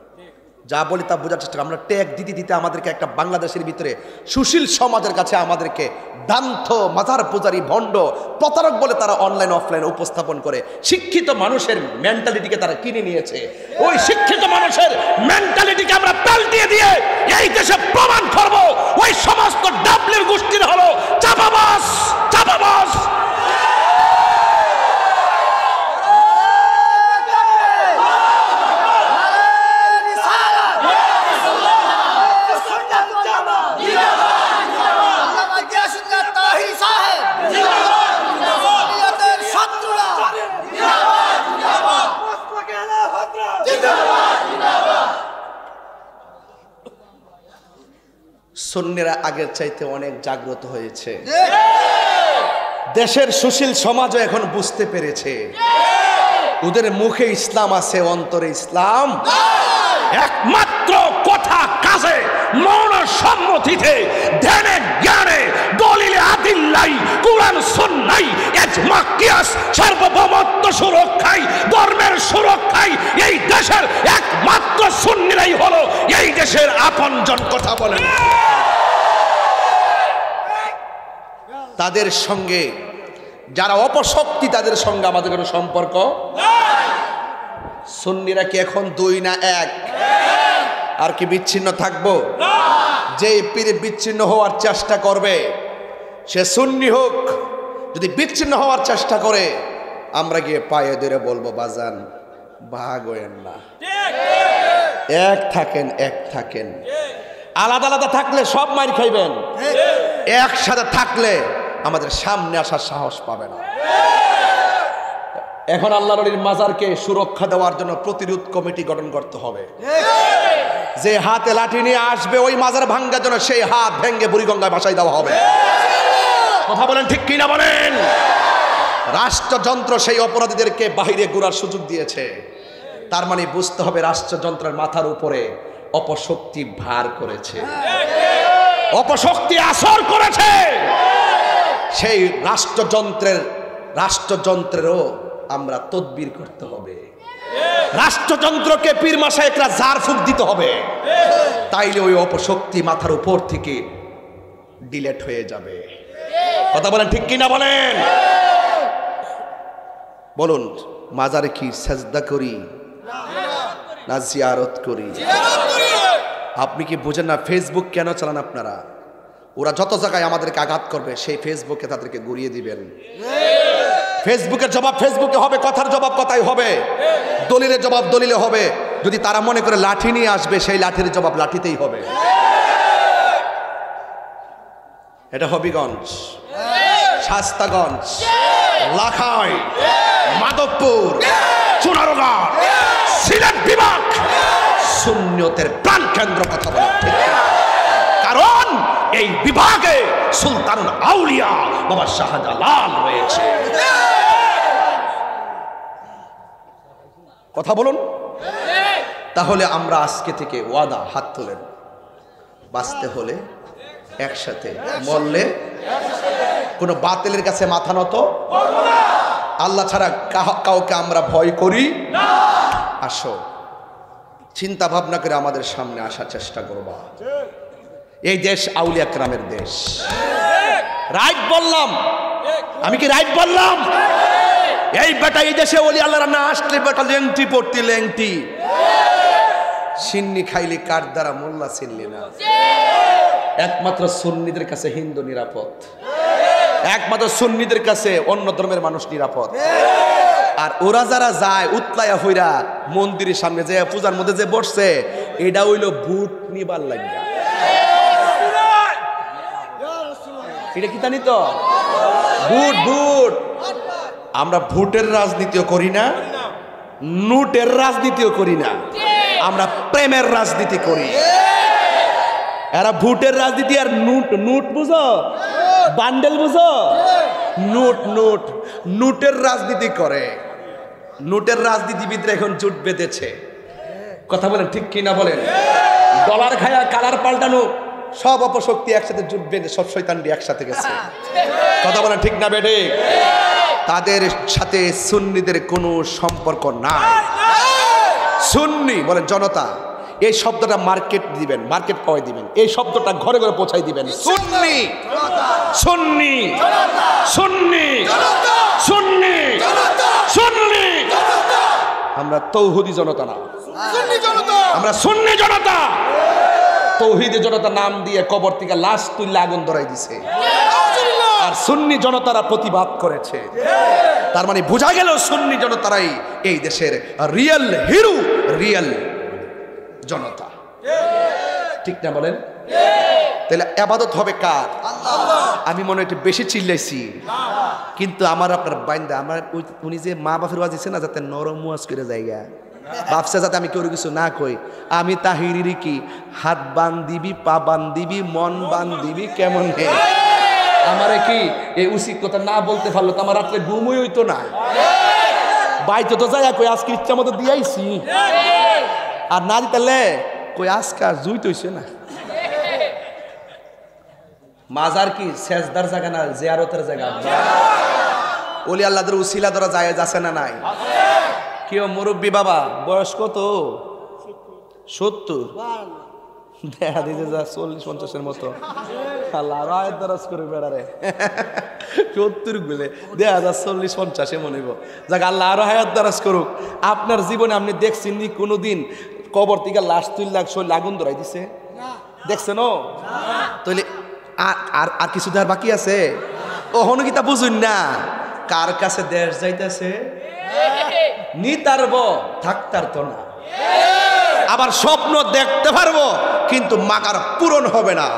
যা বলি তা বোঝার চেষ্টা করি। আমরা ট্যাগ দিতে দিতে আমাদেরকে একটা বাংলাদেশের ভিতরে সুশীল সমাজের কাছে আমাদেরকে দান্ত মাজার পূজারী ভণ্ড প্রতারক বলে তারা অনলাইন অফলাইন উপস্থাপন করে। শিক্ষিত মানুষের মেন্টালিটিকে তারা কিনে নিয়েছে। ওই শিক্ষিত মানুষের মেন্টালিটিকে আমরা পাল্টিয়ে দিয়ে এই দেশে প্রমাণ করব ওই সমস্ত ডাবলির গোষ্ঠীর হলো চাপাবাস চাপাবাস। সুন্নিরা আগের চাইতে অনেক জাগ্রত হয়েছে। দেশের সুশীল সমাজও এখন বুঝতে পেরেছে ওদের মুখে ইসলাম আছে, অন্তরে ইসলাম একমাত্র কথা কাজে মৌন সম্মতিতে ধ্যানে জ্ঞানে দলিলে আদিল্লাই কুরআন সুন্নাহ ইজমা কিয়াস সার্বভৌমত্ব সুরক্ষায় ধর্মের সুরক্ষায় এই দেশের একমাত্র সুন্নিরাই হলো এই দেশের আপনজন। কথা বলেন। তাদের সঙ্গে যারা অপশক্তি তাদের সঙ্গে আমাদের কোনো সম্পর্ক নাই। সুন্নিরা কি এখন দুই না এক? আর কি বিচ্ছিন্ন থাকবো? যে পীর বিচ্ছিন্ন হওয়ার চেষ্টা করবে সে সুন্নি হোক, যদি বিচ্ছিন্ন হওয়ার চেষ্টা করে আমরা গিয়ে পায়ে ধরে বলবো বাজান ভাগ হয়েন না, এক থাকেন এক থাকেন। আলাদা আলাদা থাকলে সব মার খাইবেন, একসাথে থাকলে আমাদের সামনে আসার সাহস পাবে না। এখন আল্লাহ নবীর মাজারকে সুরক্ষা দেওয়ার জন্য প্রতিরোধ কমিটি গঠন করতে হবে। যে হাতে লাঠি নিয়ে আসবে ওই মাজার ভাঙ্গার জন্য সেই হাত ভেঙ্গে বুড়িগঙ্গায় ভাসাই দেওয়া হবে। কথা বলেন ঠিক কিনা বলেন? রাষ্ট্রযন্ত্র সেই অপরাধীদেরকে বাহিরে ঘোরার সুযোগ দিয়েছে। তার মানে বুঝতে হবে রাষ্ট্রযন্ত্রের মাথার উপরে অপশক্তি ভার করেছে, অপশক্তি আসর করেছে। সেই রাষ্ট্রযন্ত্রেরও আমরা তদবির করতে হবে। রাষ্ট্রযন্ত্রকে পীর মাশায়েখরা ঝাড়ফুঁক দিতে হবে, তাইলে ওই অপশক্তি মাথার উপর থেকে ডিলেট হয়ে যাবে। কথা বলেন ঠিক কিনা বলেন? বলুন, মাজারে কি সাজদা করি না জিয়ারত করি? আপনি কি বুঝেন না? ফেসবুক কেন চালান আপনারা? ওরা যত জায়গায় আমাদেরকে আঘাত করবে সেই ফেসবুকে তাদেরকে গুড়িয়ে দিবেন। ফেসবুকের জবাব ফেসবুকে হবে, কথার জবাব কথাই হবে, দলিলের জবাব দলিলে হবে। যদি তারা মনে করে লাঠি নিয়ে আসবে সেই লাঠির জবাব লাঠিতেই হবে। এটা হবিগঞ্জ, শাস্তাগঞ্জ, লাখাই, মাধবপুর, চুনারুঘাট, সিলেট বিভাগ সুন্নিয়তের প্রাণ কেন্দ্র। কথা বলা ঠিক, কারণ এই বিভাগে সুলতানুল আউলিয়া বাবা শাহজালাল রয়েছে। কথা বলুন। তাহলে আমরা আজকে থেকে ওয়াদা, হাত তোলেন, বাঁচতে হলে একসাথে, মরলে কোনো বাতিলের কাছে মাথা নত, আল্লাহ ছাড়া কাউকে আমরা ভয় করি না। আসো, চিন্তা ভাবনা করে আমাদের সামনে আসার চেষ্টা করবা। এই দেশ আউলিয়া কেরামের দেশ। রাইট বললাম? আমি কি রাইট বললাম? এই বেটা এই দেশে ওলি আল্লাহরা না আসলে বেটা লেংটি পড়তি, লেংটি সিন্নি খাইলি কার দ্বারা মোল্লা চিনলি না। একমাত্র সুন্নিদের কাছে হিন্দু নিরাপদ, একমাত্র সুন্নিদের কাছে অন্য ধর্মের মানুষ নিরাপদ। আর ওরা যারা যায় উতলায়া হইরা মন্দিরের সামনে যে পূজার মধ্যে যে বসছে, এটা হইল ভোট নিবার লাগিয়া। এটা কি জানি তো? Vote vote. আমরা ভোটের রাজনীতিও করি না, নোটের রাজনীতিও করি না, আমরা প্রেমের রাজনীতি করি। এরা ভোটের রাজনীতি আর নোট, নোট বুঝো, বান্ডেল বুঝো, নোট নোট নোটের রাজনীতি করে। নোটের রাজনীতিবিদরা এখন জোট বেঁধেছে। কথা বলেন ঠিক কিনা বলেন? ডলার খায়া কালার পাল্টানো সব অপশক্তি একসাথে জোট বেঁধে সব শয়তানটি একসাথে গেছে। কথা বলেন ঠিক না বেটে? তাদের সাথে সুন্নিদের কোনো সম্পর্ক নাই। সুন্নি বলেন জনতা, এই শব্দটা মার্কেট দিবেন, মার্কেট পাওয়াই দিবেন, এই শব্দটা ঘরে ঘরে পৌঁছাই দিবেন। সুন্নি সুন্নি সুন্নি সুন্নি সুন্নি। আমরা তৌহিদি জনতা না, আমরা সুন্নি জনতা। তৌহিদি জনতা নাম দিয়ে কবর থেকে লাশ তুললে আগুন ধরাই দিছে, আর সুন্নি জনতারা প্রতিবাদ করেছে। তার মানে বোঝা গেল সুন্নি জনতারাই এই দেশের রিয়েল হিরো, রিয়েল জনতা। ঠিক না বলেন? তাহলে ইবাদত হবে কার? আমি মনে হয় একটু বেশি চিল্লাইছি, কিন্তু আমার আপনার বাইন্দা আমার উনি যে মা বাপের ওয়াজ দিছে না, যাতে নরম ওয়াজ করে জায়গা ভাবছে যাতে আমি কেউ কিছু না কই। আমি তাহিরি কি হাত বান্ধিবি, পা বান্ধিবি, মন বান্ধিবি কেমন হে? আমারে কি এই উচিত কথা না বলতে পারলো তো আমার রাত্রে ঘুমই হইতো না। বাইতে তো যাই কই আজকে ইচ্ছা মতো দিয়াইছি, আর না দিতালে কই আজকে আর জুই তৈছে না। মাজার কি সেজদার জায়গা না, জিয়ারতের জায়গা। ওলি আল্লাহদের উসিলা ধরা যায় আছে না নাই? কেউ মুরব্বী বাবা বয়স কত? 70 দেখা দিতে যা 40-50-এর মতো। আল্লাহ রায় দরাজ করে বেড়ারে 70 গুলে দেখা যা 40-50 মনে হইব। যাক আল্লাহ আরো হায়াত দরাজ করুক। আপনার জীবনে আপনি দেখছেন নি কোনোদিন কবর থেকে লাশ তুললে শরীর আগুন ধরাই দিছে? দেখছেন? ও তাহলে আর কিছু দেওয়ার বাকি আছে? ও হনু কি তা বুঝুন না? কার কাছে দেশ যাইতেছে নিতারব, থাকতার তো না। আবার স্বপ্ন দেখতে পারবো কিন্তু মাকার পূরণ হবে না।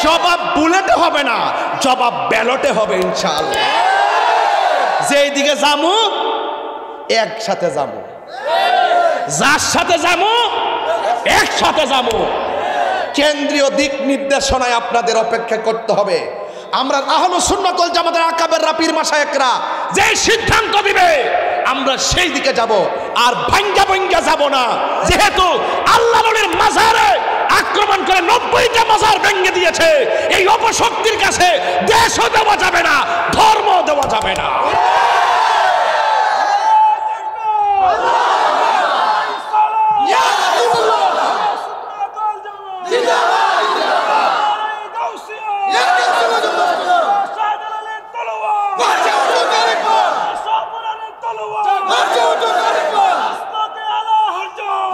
জবাব বুলেটে হবে না, জবাব ব্যালটে হবে ইনশাআল্লাহ। যেই দিকে যামু একসাথে যামু, যার সাথে যামু একসাথে যামু। কেন্দ্রীয় দিক নির্দেশনায় আপনাদের অপেক্ষা করতে হবে। আমরা আহলুস সুন্নাত ওয়াল জামাতের আকাবেররা পীর মাশায়েখরা যে সিদ্ধান্ত দিবে আমরা সেই দিকে যাব, আর ভাঙ্গা ভাঙ্গা যাব না। যেহেতু আল্লাহ নবীর মাজারে আক্রমণ করে 90টা মাজার ভেঙে দিয়েছে, এই অপশক্তির কাছে দেশও দেওয়া যাবে না, ধর্ম দেওয়া যাবে না।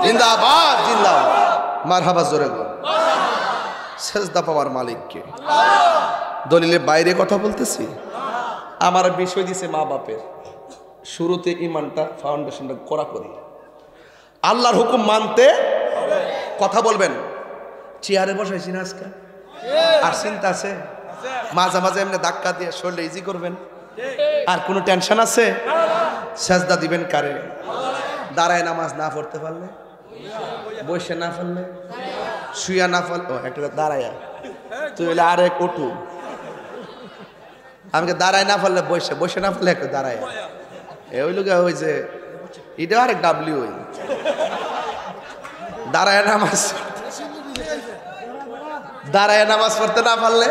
জিন্দাবাদ জিন্দাবাদ, মারহাবা জোরে বল। সেজদা পাওয়ার মালিককে। দলিলের বাইরে কথা বলতেছি। আমার বিষয় দিছে মা বাপের। শুরুতে ইমানটা ফাউন্ডেশনটা করা করি, আল্লাহর হুকুম মানতে কথা বলবেন। চেয়ারে বসাইছি না আজকে, আর চিন্তা আছে? মাঝে মাঝে এমনি ধাক্কা দিয়ে শরীরে ইজি করবেন, আর কোনো টেনশন আছে? সেজদা দিবেন কারে? দাঁড়ায় নামাজ না পড়তে পারলে, বসে না পারলে, শুয়া না পারলে, একটা দাঁড়ায়া তুই হইলে আর এক ওটু। আমাকে দাঁড়ায় না পারলে বসে, বসে না পারলে একটা দাঁড়ায়। এ ওই লোক ওই যে এটা আরেক ডাব্লিউ। ওই দাঁড়ায় নামাজ, দাঁড়ায় নামাজ পড়তে না পারলে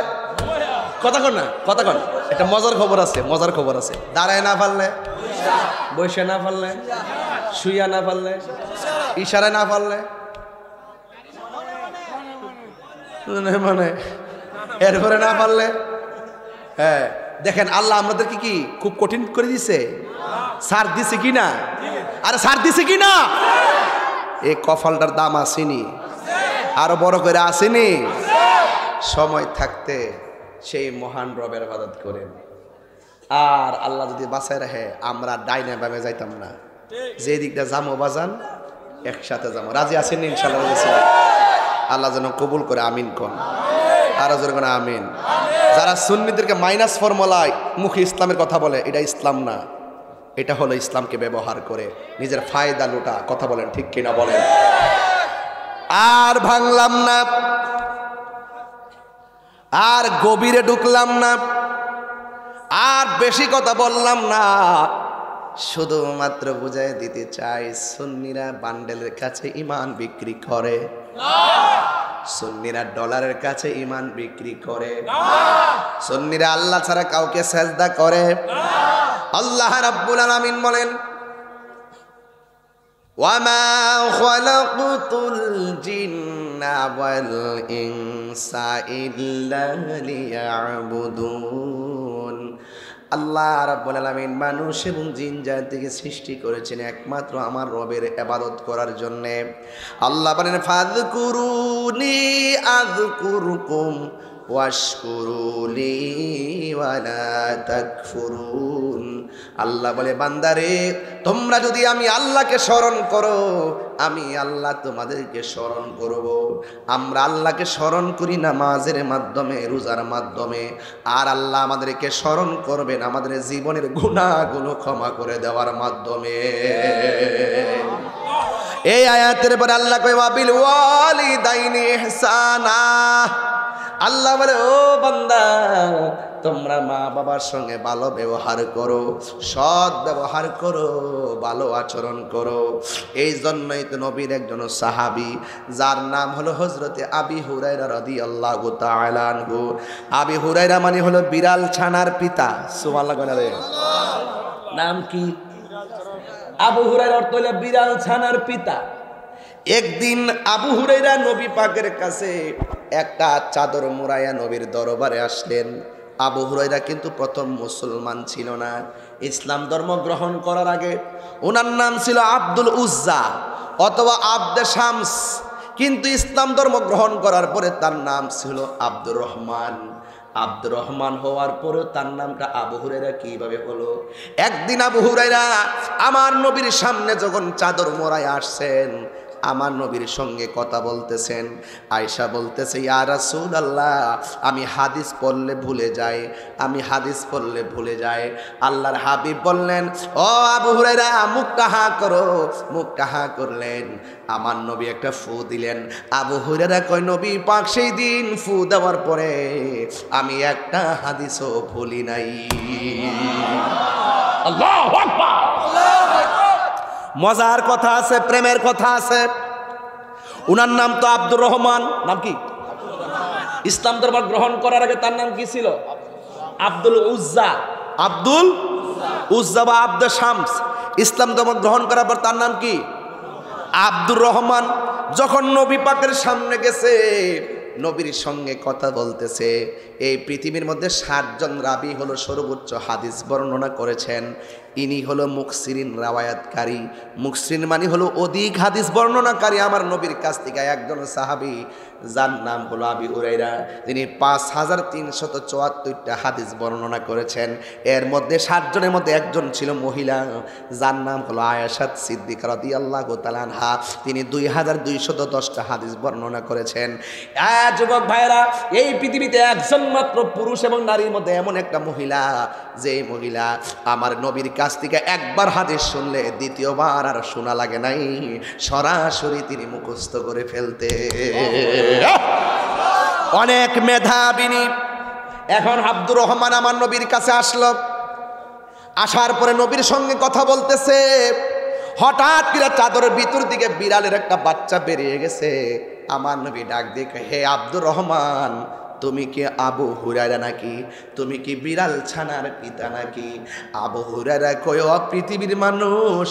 কথা কন না, কথা কন। একটা মজার খবর আছে, মজার খবর আছে। দাঁড়ায় না পারলে, বসে না পারলে, শুইয়া না পারলে, ইশারায় না পারলে, মানে এরপরে না পারলে। হ্যাঁ দেখেন আল্লাহ আমাদেরকে কি খুব কঠিন করে দিছে? ছাড় দিছে কি না? আরে ছাড় দিছে কি না? এই কফলটার দাম আসেনি, আরো বড় করে আসেনি। সময় থাকতে সেই মহান রবের ইবাদত করেন। আর আল্লাহ যদি বাঁচায় রাখে আমরা ডাইনে বামে যাইতাম না। যে দিকটা যামো বাজান একসাথে যাবো। রাজি আছেন ইনশাআল্লাহ? আল্লাহ যেন কবুল করে, আমিন কোন। আর জোরে কোন আমিন। যারা সুন্নিদেরকে মাইনাস ফর্মুলায় মুখে ইসলামের কথা বলে, এটা ইসলাম না, এটা হলো ইসলামকে ব্যবহার করে নিজের ফায়দা লুটা। কথা বলেন ঠিক কিনা বলেন? আর ভাঙলাম না, আর গভীরে ঢুকলাম না, আর বেশি কথা বললাম না। শুধুমাত্র বুঝাই দিতে চাই, সুন্নিরা বান্ডেলের কাছে ইমান বিক্রি করে, সুন্নিরা ডলারের কাছে ইমান বিক্রি করে, সুন্নিরা আল্লাহ ছাড়া কাউকে সেজদা করে। আল্লাহ রাব্বুল আলামিন বলেন, ওয়ামা খালাকতুল জিন্না ওয়াল ইনসা ইল্লা লিয়াবুদুন। আল্লাহ রাব্বুল আলামিন মানুষ এবং জিন জাতিকে সৃষ্টি করেছেন একমাত্র আমার রবের ইবাদত করার জন্য। আল্লাহ বলেন ফাযকুরুনি আযকুরুকুম ওয়াশকুরুলি ওয়ালা তাকফুরুন। আল্লাহ বলে বান্দারে তোমরা যদি আমি আল্লাহকে স্মরণ করো আমি আল্লাহ তোমাদেরকে স্মরণ করব। আমরা আল্লাহকে স্মরণ করি নামাজের মাধ্যমে, রোজার মাধ্যমে, আর আল্লাহ আমাদেরকে স্মরণ করবেন আমাদের জীবনের গুনাহগুলো ক্ষমা করে দেওয়ার মাধ্যমে। এই আয়াতের পরে আল্লাহ কয় ওয়াবিল ওয়ালিদাইনি ইহসানা। আল্লাহ বলে ও বান্দা তোমরা মা বাবার সঙ্গে ভালো ব্যবহার করো, সৎ ব্যবহার করো, ভালো আচরণ করো। এই জন্যই তো নবীর একজন সাহাবী যার নাম হলো হযরতে আবি হুরায়রা রাদিয়াল্লাহু তাআলা আনহু। আবি হুরায়রা মানে হলো বিড়াল ছানার পিতা। সুবহানাল্লাহ। নাম কি? আবু হুরায়রা অর্থ হলো বিড়াল ছানার পিতা। একদিন আবু হুরায়রা নবী পাকের কাছে একটা চাদর মোড়াইয়া নবীর দরবারে আসলেন। আবু হুরায়রা কিন্তু প্রথম মুসলমান ছিল না। ইসলাম ধর্ম গ্রহণ করার আগে ওনার নাম ছিল আব্দুল উজ্জা অথবা আব্দে শামস, কিন্তু ইসলাম ধর্ম গ্রহণ করার পরে তার নাম ছিল আব্দুর রহমান। আব্দুর রহমান হওয়ার পরেও তার নামটা আবু হুরায়রা কিভাবে হলো? একদিন আবু হুরায়রা আমার নবীর সামনে যখন চাদর মোড়ায় আসছেন, আমার নবীর সঙ্গে কথা বলতেছেন, আয়েশা বলতেছে ইয়া রাসূলুল্লাহ আমি হাদিস পড়লে ভুলে যাই, আমি হাদিস পড়লে ভুলে যাই। আল্লাহর হাবিব বললেন ও আবু হুরায়রা মুখ কাহা করো। মুখ কাহা করলেন, আমার নবী একটা ফু দিলেন। আবু হুরায়রা কয় নবী পাক সেই দিন ফু দেওয়ার পরে আমি একটা হাদিসও ভুলি নাই। আল্লাহু আকবার। মজার কথা আছে, প্রেমের কথা আছে। উনার নাম তো আব্দুর রহমান। নাম কি? ইসলাম ধর্ম গ্রহণ করার আগে তার নাম কি ছিল? আব্দুল উজ্জা। আব্দুল উজ্জা বা আব্দে শামস। ইসলাম ধর্ম গ্রহণ করার পর তার নাম কি? আব্দুর রহমান। যখন নবী পাকের সামনে গেছে, নবীর সঙ্গে কথা বলতেছে, এই পৃথিবীর মধ্যে 60 জন রাবি হলো সর্বোচ্চ হাদিস বর্ণনা করেছেন। ইনি হলো মুকসিরিন রাওয়ায়াতকারী। মুকসিরিন মানে হলো অধিক হাদিস বর্ণনাকারী। আমার নবীর কাছ থেকে একজন সাহাবী যার নাম হলো আবি হুরায়রা, তিনি 5374টা হাদিস বর্ণনা করেছেন। এর মধ্যে 60 জনের মধ্যে একজন ছিল মহিলা, যার নাম হলো আয়েশা সিদ্দিকা রাদিয়াল্লাহু তাআলা আনহা। তিনি 2210টা হাদিস বর্ণনা করেছেন। যুবক ভাইরা, এই পৃথিবীতে একজন মাত্র পুরুষ এবং নারীর মধ্যে এমন একটা মহিলা, যে মহিলা আমার নবীর কাছ থেকে একবার হাদিস শুনলে দ্বিতীয়বার আর শোনা লাগে নাই, সরাসরি তিনি মুখস্থ করে ফেলতে। অনেক মেধাবিনী। এখন আব্দুর রহমান আমার নবীর কাছে আসলো। আসার পরে নবীর সঙ্গে কথা বলতেছে, হঠাৎ করে চাদরের ভিতর দিকে বিড়ালের একটা বাচ্চা বেরিয়ে গেছে। আমার নবী ডাক দিয়ে হে আব্দুর রহমান, তুমি কি আবু হুরায়রা নাকি? তুমি কি বিড়াল ছানার পিতা নাকি? আবু হুরায়রা কয় ও পৃথিবীর মানুষ,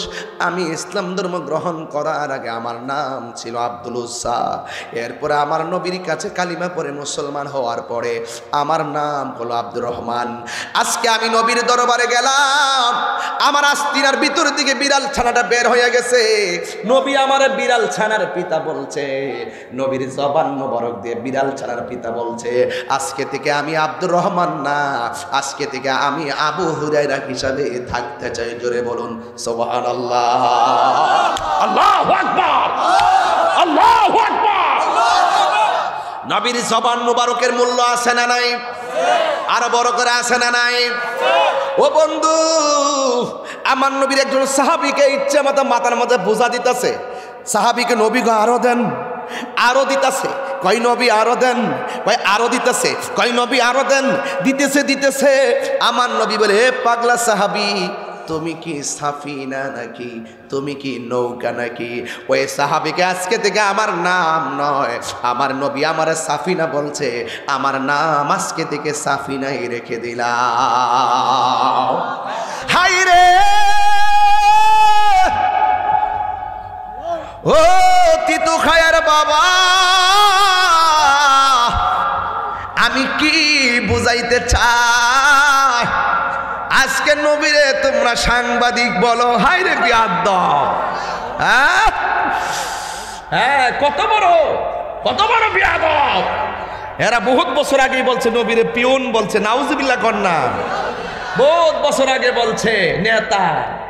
আমি ইসলাম ধর্ম গ্রহণ করার আগে আমার নাম ছিল আব্দুল উজ্জা। এরপরে আমার নবীর কাছে কালিমা পড়ে মুসলমান হওয়ার পরে আমার নাম হলো আব্দুর রহমান। আজকে আমি নবীর দরবারে গেলাম, আমার আস্তিনার ভিতর দিকে বিড়াল ছানাটা বের হয়ে গেছে। নবী আমার বিড়াল ছানার পিতা বলছে, নবীর জবান মোবারক দিয়ে বিড়াল ছানার পিতা বলছে, আজকে থেকে আমি আব্দুর রহমান না, আজকে থেকে আমি আবু হুরায়রা হিসাবে থাকতে চাই। জোরে বলুন সুবহানাল্লাহ। আল্লাহু আকবার, আল্লাহু আকবার। নবীর জবান মোবারকের মূল্য আছে না নাই? আরো বড় করে আছে না নাই? ও বন্ধু, আমার নবীর একজন সাহাবীকে ইচ্ছে মতো মাথার মধ্যে বোঝা দিতেছে। সাহাবীকে নবী গো আরো দেন, আরো দিতেছে। কয় নবী আরো দেন, কয় আরো দিতেছে, কয় নবী আরো দেন, দিতেছে দিতেছে। আমার নবী বলে হে পাগলা সাহাবী, তুমি কি সাফিনা নাকি? তুমি কি নৌকা নাকি? ওই সাহাবীকে আজকে থেকে আমার নাম নয়, আমার নবী আমার সাফিনা বলছে, আমার নাম আজকে থেকে সাফিনাই রেখে দিলাম। হাই রে ও তিতু খায়ার বাবা, আমি কি বুঝাইতে চাই? আজকে নবীরে তোমরা সাংবাদিক বলো, হাই রে বিয়াদব। হ্যাঁ, কত বড় বিয়াদব। এরা বহুত বছর আগেই বলছে নবীরে পিউন বলছে, নাউজুবিল্লাহ কন্যা। বহুত বছর আগে বলছে নেতা,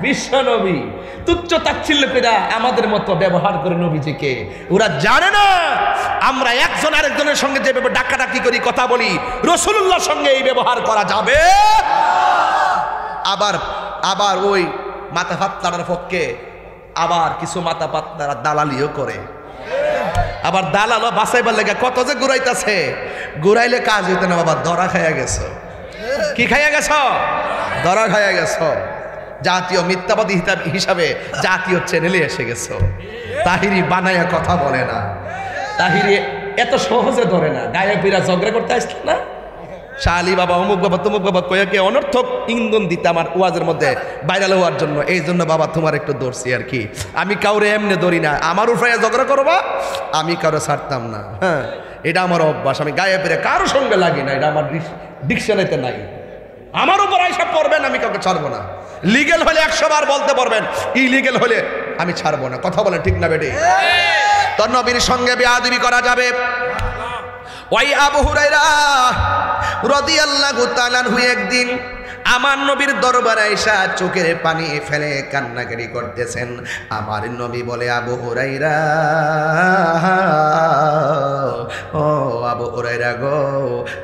বিশ্ব নবী, তুচ্ছ তাচ্ছিল্য করে আমাদের মতো ব্যবহার করে নবীজিকে। ওরা জানে না আমরা একজন আরেকজনের সঙ্গে যেভাবে ডাকাডাকি করি, কথা বলি, রাসূলুল্লাহর সঙ্গে এই ব্যবহার করা যাবে। আবার ওই মাথা ফাত্তার পক্ষে আবার কিছু মাথা ফাত্তারা দালালিও করে। আবার দালালও বাঁচাইবার লেগে কত যে ঘুরাইতেছে, ঘুরাইলে কাজ হইতে না বাবা, ধরা খাইয়া গেছ। কি খাইয়া গেছ? ধরা খাইয়া গেছ। জাতীয় মিথ্যাবাদী হিসাবে জাতীয় চ্যানেলে এসে গেছ। তাহিরি বানাইয়া কথা বলে না, তাহিরি এত সহজে ধরে না। গায়েবীরা ঝগড়া করতে আসছে না, শালি বাবা, অমুক বাবা, তমুক বাবা কয়েকে অনর্থক ইন্ধন দিতে আমার ওয়াজের মধ্যে ভাইরাল হওয়ার জন্য। এই জন্য বাবা তোমার একটু ধরছি আর কি। আমি কাউরে এমনি ধরি না, আমার উপরে ঝগড়া করবা, আমি কারো ছাড়তাম না। হ্যাঁ, এটা আমার অভ্যাস। আমি গায়ে পেরে কারোর সঙ্গে লাগি না, এটা আমার ডিকশনারিতে নাই। আমার উপর আইসা পড়বেন, আমি কাউকে ছাড়বো না। লিগেল হলে 100 বার বলতে পারবেন, ইলিগেল হলে আমি ছাড়বো না। কথা বলেন ঠিক না বেটি? তোর নবীর সঙ্গে বেয়াদবি করা যাবে? ওই আবু হুরায়রা রাদিয়াল্লাহু তাআলা আনহু একদিন আমার নবীর দরবারে আয়েশা চোখের পানি ফেলে কান্নাকাটি করতেছেন। আমার নবী বলে, আবু হুরায়রা, ও আবু হুরায়রা গো,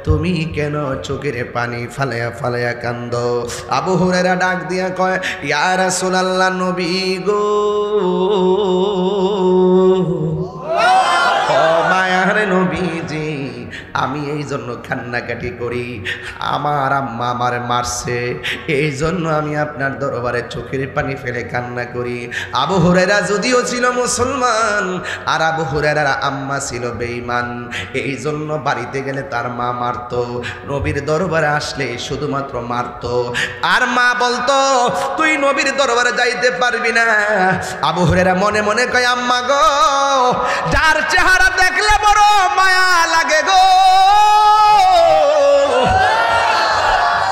তুমি কেন চোখের পানি ফালায়া ফালায়া কান্দো? আবু হুরায়রা ডাক দিয়া কয়, ইয়া রাসূলুল্লাহ, নবী গো, ও মায়ার নবীজি, আমি এই জন্য কান্নাকাটি করি, আমার আম্মা আমার মারছে, এই জন্য আমি আপনার দরবারে চোখের পানি ফেলে কান্না করি। আবু হুরায়রা যদিও ছিল মুসলমান, আর আবু হুরায়রার আম্মা ছিল বেঈমান, এই জন্য বাড়িতে গেলে তার মা মারতো, নবীর দরবারে আসলে শুধুমাত্র মারতো। আর মা বলতো, তুই নবীর দরবারে যাইতে পারবি না। আবু হুরায়রা মনে মনে কয়, আম্মা গো, যার চেহারা দেখলে বড় মায়া লাগে গো,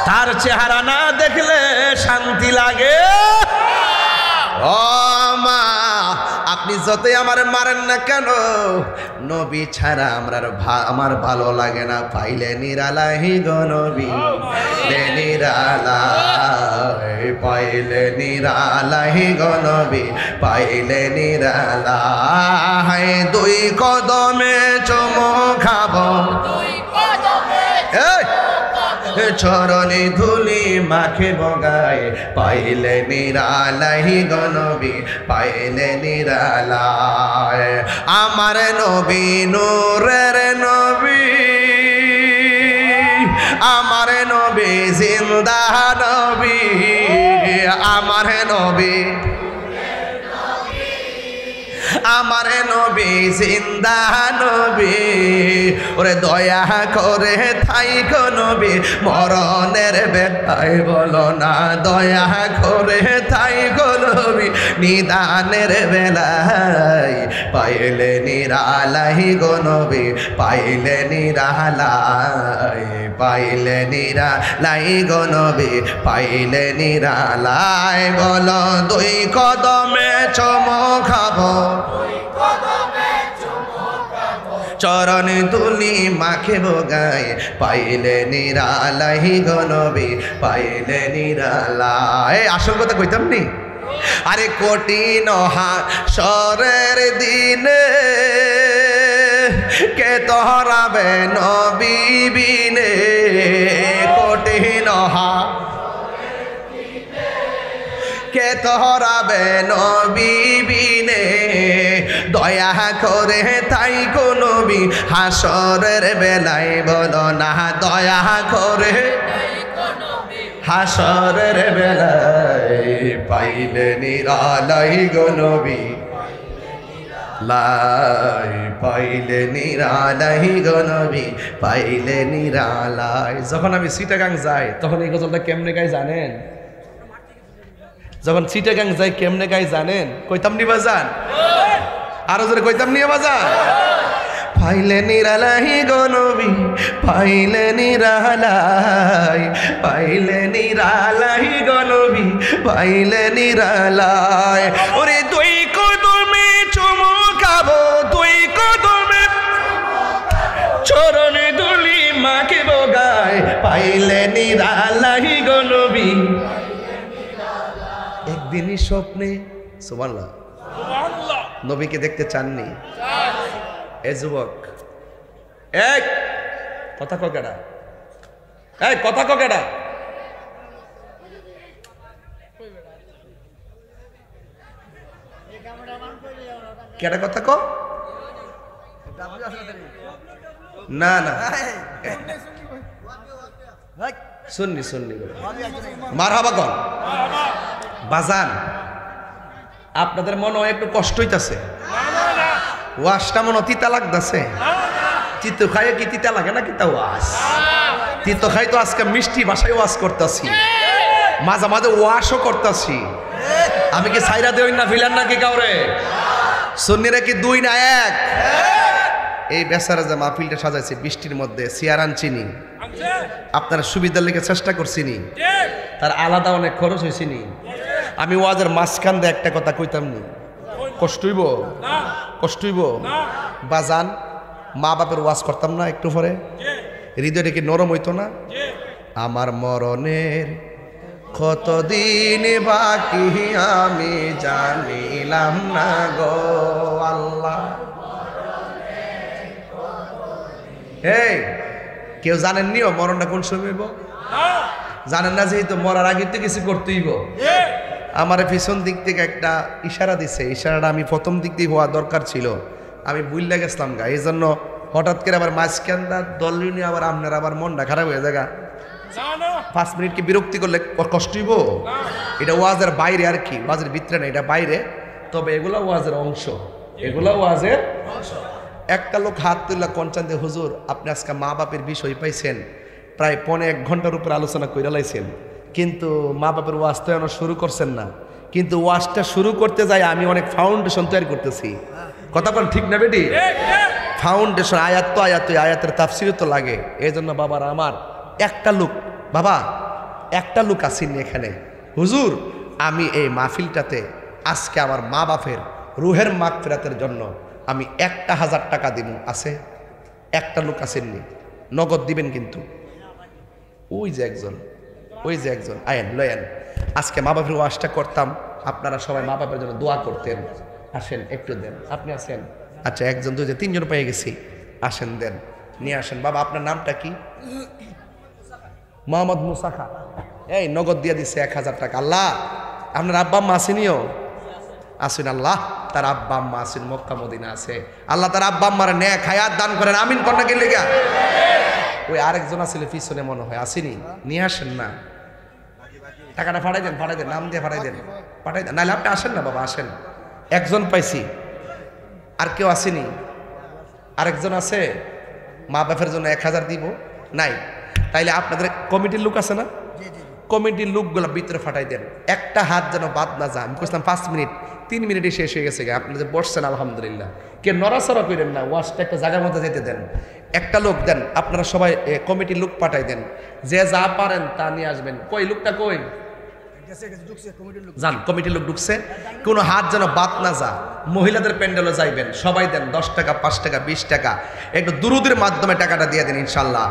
তার চেহারা না দেখলে শান্তি লাগে। ও মা, আপনি যতই আমার মারেন না কেন, নবী ছাড়া আমার ভালো লাগে না। পাইলে নিরালাই গো নবী, নিরালাই, পাইলে নিরালাই গো নবী, পাইলে নিরালাই। দুই কদমে চুমো খাবো, চরণে ধুলি মাখে বগায়, পাইলে নিরালাই গো নবী, পাইলে নিরালাই। আমার নবী নূরের নবী, আমার নবী জিন্দা নবী, আমার নবী, আমার নবী জিন্দা নবী। ওরে দয়া করে থাইকো নবী, মরণের বেলায় বলো না, দয়া করে থাইকো নবী, নিদানের বেলায়। পাইলে নিরালাই গো নবী, পাইলে নিরালাই, পাইলে নিরালাই গো নবী, পাইলে নিরালাই। বলো, দুই কদমে চুমো খাবো, চরণে তুলি মাখে বগায়, পাইলে নিরালাই গো নবী, পাইলে নিরালাই। আসল কথা কইতাম নি? আরে কঠিন হাসরের দিনে কে তোহরাবে নবী বিনে, কঠিন কে তোহরাবে নবী বিনে, দয়া করে তাই গো নবী, হাসরের বেলায় বলো না, দয়া করে হাসরের বেলায়। পাইলে নিরালাই গো নবী, লাই, পাইলে নিরালাই গো নবী, পাইলে নিরালাই। যখন আমি চিটাগাং যাই, তখন এই গজলটা কেমনে গাই জানেন? যখন চিটাগাং যাই কেমনে গাই জানেন? কইতাম নি বাজান? আরো জোরে কইতাম নিয়ে বাজার পাইলে নিরালাই গো নবী পাইলে নিরালাই পাইলে নিরালাই গো নবী পাইলে নিরালাই ওরে দুই কদমে চুমুকাবো দুই কদমে চরণে দুলি মাকে বগায় পাইলে নিরালাই গো নবী একদিনই স্বপ্নে সুবহানাল্লাহ নবীকে দেখতে চাননি এ যুবক এক কথা ককেডা এই কথা ককেডা কেডা কথা কো না না শুননি শুননি মারহাবা কন বাজান আপনাদের মনে একটু কষ্ট হইতাছে ওয়াশটা মনে তিতা লাগতেছে তিতো খাইয়ে কি তিতা লাগে না কিতা ওয়াশ তিতো খাই তো আজকে মিষ্টি ভাষায় ওয়াশ করতেছি মাঝে মাঝে ওয়াশও করতেছি আমি কি সাইরা দেই না ফিলান নাকি কাউরে সুন্নিরা কি দুই না এক এই বেচারা যে মাহফিলটা সাজাইছে বৃষ্টির মধ্যে সিয়ারান চিনি আপনারা সুবিধার লেগে চেষ্টা করছিনি তার আলাদা অনেক খরচ হয়েছিনি আমি ওয়াজের মাঝখান দিয়ে একটা কথা কইতাম নি কষ্ট হইব কষ্ট হইব বাজান মা বাপের ওয়াজ করতাম না একটু পরে হৃদয়টা কি নরম হইতো না আমার মরণের কতদিন বাকি আমি জানিলাম না গো আল্লাহ এই কেউ জানেননিও মরণটা কোন সময় হইব জানেন না যেহেতু মরার আগে তো কিছু করতেইব আমার পিছন দিক থেকে একটা ইশারা দিছে ইশারাটা আমি প্রথম দিক দিয়ে হওয়া দরকার ছিল আমি বুঝলে গেছিলাম গা এই জন্য হঠাৎ করে আবার মাঝখানটা দল নিয়ে আবার আপনার আবার মনটা খারাপ হয়ে যায় 5 মিনিট কি বিরক্তি করলে কষ্ট হইব এটা ওয়াজের বাইরে আর কি ওয়াজের ভিতরে না এটা বাইরে তবে এগুলো ওয়াজের অংশ এগুলো ওয়াজের একটা লোক হাত তুললা কনচান্দে হুজুর আপনি আজকে মা বাপের বিষয় পাইছেন প্রায় 1.5 ঘন্টার উপরে আলোচনা করে লাইছেন কিন্তু মা বাপের ওয়াজ তো এখনো শুরু করছেন না কিন্তু ওয়াজটা শুরু করতে যাই আমি অনেক ফাউন্ডেশন তৈরি করতেছি কথা বল ঠিক না বেটি ফাউন্ডেশন আয়াত তো আয়াতের তাফসিরও তো লাগে এই জন্য বাবার আমার একটা লোক বাবা একটা লোক আসেনি এখানে হুজুর আমি এই মাহফিলটাতে আজকে আমার মা বাপের রুহের মাগফিরাতের জন্য আমি 1000 টাকা দিব আছে একটা লোক আসেননি নগদ দিবেন কিন্তু ওই যে একজন আয়েন লয়েন আজকে মা বাপের ওয়াজটা করতাম আপনারা সবাই মা বাপের জন্য দোয়া করতেন আসেন একটু দেন আপনি আসেন আচ্ছা একজন দুজন তিনজন পেয়ে গেছি আসেন দেন নিয়ে আসেন বাবা আপনার নামটা কি মোহাম্মদ মুসা খা এই নগদ দিয়ে দিচ্ছে 1000 টাকা আল্লাহ আপনার আব্বা আম্মা আসেনিও আসেন আল্লাহ তার আব্বা আম্মা আসেন মক্কা মদিনা আছে আল্লাহ তার আব্বা আম্মার নেক হায়াত দান করেন আমিন কন্যা কে লেগা ওই আরেকজন আসলে পিছনে মনে হয় আসেনি নিয়ে আসেন না টাকাটা ফাটাই দেন নাম দিয়ে ফাটাই দেন নাহলে আপনি আসেন না বাবা আসেন একজন পাইছি আর কেউ আসেনি আরেকজন আছে মা বাপের জন্য 1000 দিব নাই তাইলে আপনাদের কমিটির লোক আছে না কমিটির লোকগুলো ভিতরে ফাটাই দেন একটা হাত যেন বাদ না যায় আমি বলছিলাম 5 মিনিট 3 মিনিটে শেষ হয়ে গেছে আপনি যে বসছেন আলহামদুলিল্লাহ কে নড়াচড়া করেন না ওয়াজটা একটা জায়গার মধ্যে যেতে দেন একটা লোক দেন আপনারা সবাই কমিটির লোক পাঠাই দেন যে যা পারেন তা নিয়ে আসবেন কই লোকটা কই যান কমিটির লোক ঢুকছে কোনো হাত যেন বাদ না যা মহিলাদের প্যান্ডেলে যাইবেন সবাই দেন 10 টাকা 5 টাকা 20 টাকা একটু দুরুদের মাধ্যমে টাকাটা দিয়ে দেন ইনশাল্লাহ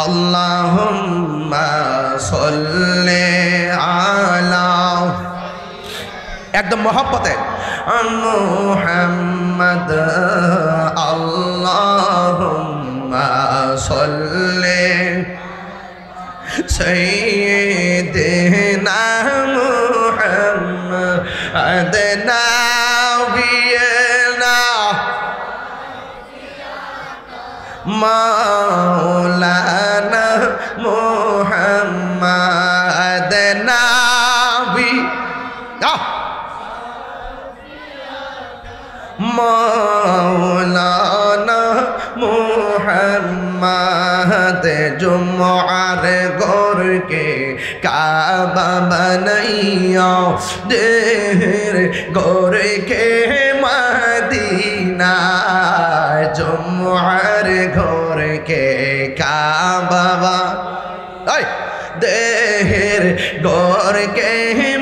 আল্লাহুম্মা সাল্লি আলা একদম মহব্বতে মুহাম্মদ আল্লাহুম্মা সাল্লি সাইয়্যিদিনা মুহাম্মদ নাবিয়িনা মাওলানা মুহাম্মদ নাবি মাওলানা মুহাম্মদ दे जुम्मार गोर के काबा बनैया देर गोर के मदीना जुम्मार गोर के काबा देर गोर के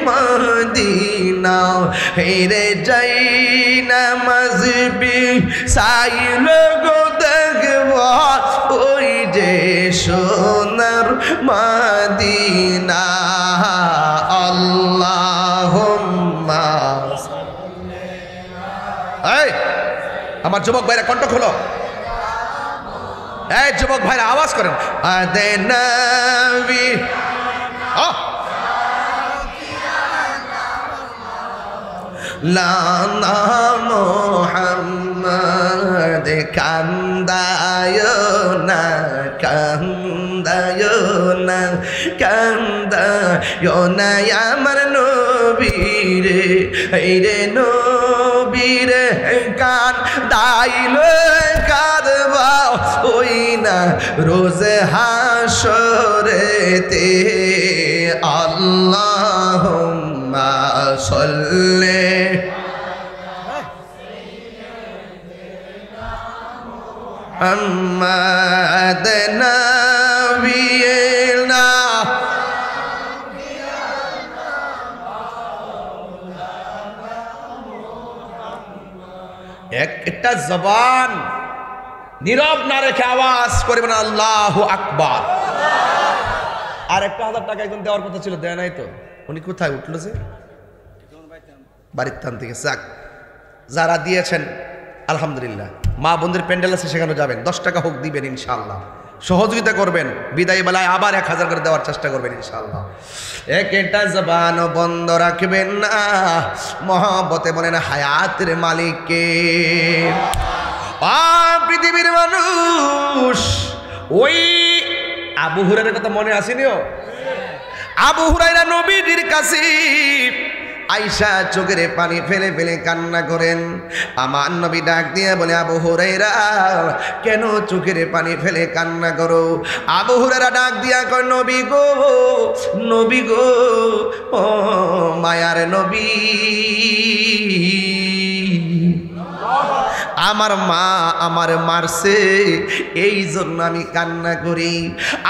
मदीना हेरे जाइना मजबी साइल गो देखबा ओई जे सोनार मदीना আল্লাহুম্মা এই আমার যুবক ভাইরা কণ্ঠ খোলো এই যুবক ভাইরা আওয়াজ করেন আদে নবী লানা মুহাম্মদ কান্দায়ো না কান্দায়ো না আমার নবীরে এই রে নবীরে কান্দাইলে কাঁদবা ওই না রোজ হাসরেতে আল্লাহুম্মা সাল্লি محمد نبينا একটা জবান নীরব না রেখে আওয়াজ করবেন আল্লাহু আকবার। আর 1000 টাকা এখন দেওয়ার কথা ছিল, দেয় নাই তো। উনি কোথায় উঠলো যে? বাড়ির থান থেকে। যাক, যারা দিয়েছেন আলহামদুলিল্লাহ। মা বোনদের প্যান্ডেল আছে, সেখানে যাবেন, 10 টাকা হোক দিবেন ইনশাআল্লাহ। সহযোগিতা করবেন, বিদায় বেলায় আবার 1000 করে দেওয়ার চেষ্টা করবেন ইনশাআল্লাহ। একটা জবান বন্ধ রাখবেন না, মহব্বতে বলেন হায়াতের মালিককে। পৃথিবীর মানুষ, ওই আবু হুরায়রার কথা মনে আসেনিও? আবু হুরায়রা নবীজির কাছে আয়েশা চোখের পানি ফেলে ফেলে কান্না করেন। আমার নবী ডাক দিয়ে বলে, আবু হুরায়রা কেন চোখের পানি ফেলে কান্না করো? আবু হুরায়রা ডাক দিয়া কয়, নবী গো, নবী গো, ও মায়ার নবী, আমার মা আমার মারছে, এই জন্য আমি কান্না করি।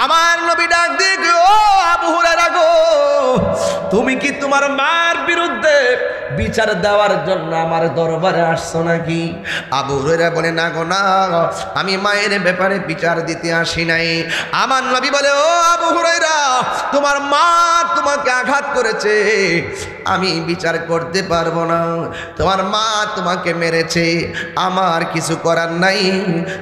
আমার নবী ডাক দিয়ে গো, আবু হুরায়রা গো, তুমি কি তোমার মার বিরুদ্ধে বিচার দেওয়ার জন্য আমার দরবারে আসছো নাকি? আবু হুরায়রা বলে, না গো না, আমি মায়ের ব্যাপারে বিচার দিতে আসি নাই। আমার নবী বলে, ও আবু হুরায়রা, তোমার মা তোমাকে আঘাত করেছে, আমি বিচার করতে পারবো না। তোমার মা তোমাকে মেরেছে, আমার কিছু করার নাই,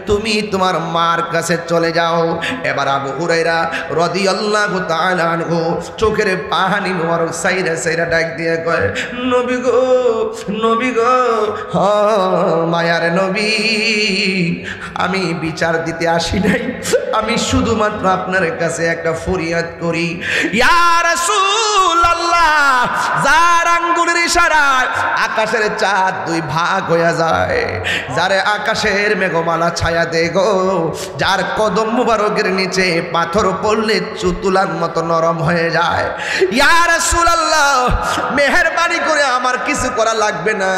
তুমি তোমার মার কাছে চলে যাও। এবার আবু হুরায়রা রাদিয়াল্লাহু তাআলা আনহু চোখের পানি মোবারক সাইরা সাইরা ডাক দিয়ে কয়, নবী গো, নবী গো, হ মায়ার নবী, আমি বিচার দিতে আসি নাই, আমি শুধুমাত্র আপনার কাছে একটা ফরিয়াদ করি। ইয়া রাসূলুল্লাহ, যার আঙ্গুলের ইশারায় আকাশের চাঁদ 2 ভাগ হয়ে যায়, যারে আকাশের মেঘমালা ছায়া দেয় গো, যার কদম মুবারকের নিচে পাথর পড়লে চুতুলার মতো নরম হয়ে যায়। ইয়া রাসূলুল্লাহ, মেহেরবানি করে আমার কিছু করা লাগবে না,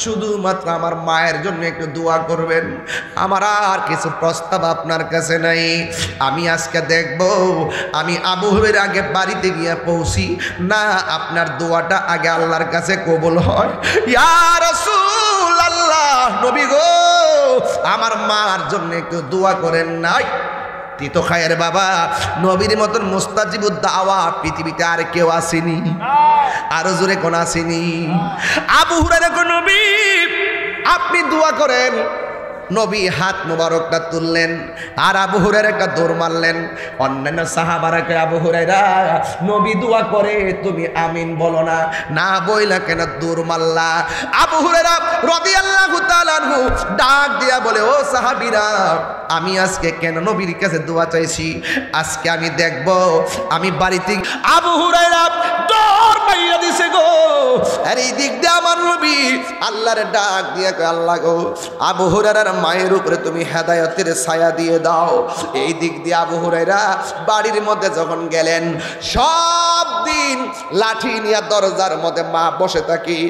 শুধুমাত্র আমার মায়ের জন্য একটু দোয়া করবেন, আমার আর কিছু প্রস্তাব আপনার কাছে নাই। আমি আজকে দেখব আমি আবু হুরায়রা আগে বাড়িতে গিয়ে পৌঁছি না আপনার দোয়াটা আগে আল্লাহর কাছে কবুল হয়। ইয়া রাসূলুল্লাহ, নবী গো, আমার মার জন্য একটু দোয়া করেন। নাই তিতো খায়ের বাবা, নবীর মতন মুস্তাজিবুদ দাওয়া পৃথিবীতে আর কেউ আসেনি, আরো জোরে কোন আসেনি। আবু হুরায়রা কো, নবী আপনি দোয়া করেন। নবী হাত মোবারকটা তুললেন, আর আবু হুরায়রা একটা দৌড় মারলেন। অন্যান্য সাহাবারা কে, আবু হুরায়রা নবী দোয়া করে, তুমি আমিন বলো না, না বইলা কেন দৌড় মারলা? আবু হুরায়রা রাদিয়াল্লাহু তাআলা আনহু ডাক দিয়া বলে, ও সাহাবীরা, আমি আজকে কেন নবীর কাছে দোয়া চাইছি, আজকে আমি দেখব আমি বাড়িতে। আবু হুরায়রা দৌড় মাইরা দিছে গো। আর এই দিক দিয়ে আমার নবী আল্লাহর ডাক দিয়ে কয়, আল্লাহ গো আবু হুরায়রার মায়ের উপরে তুমি হেদায়েতের ছায়া দিয়ে দাও। এই দিক দিয়ে আবু হুরায়রা বাড়ির মধ্যে যখন গেলেন, সব দিন লাঠি নিয়ে দরজার মধ্যে মা বসে থাকি,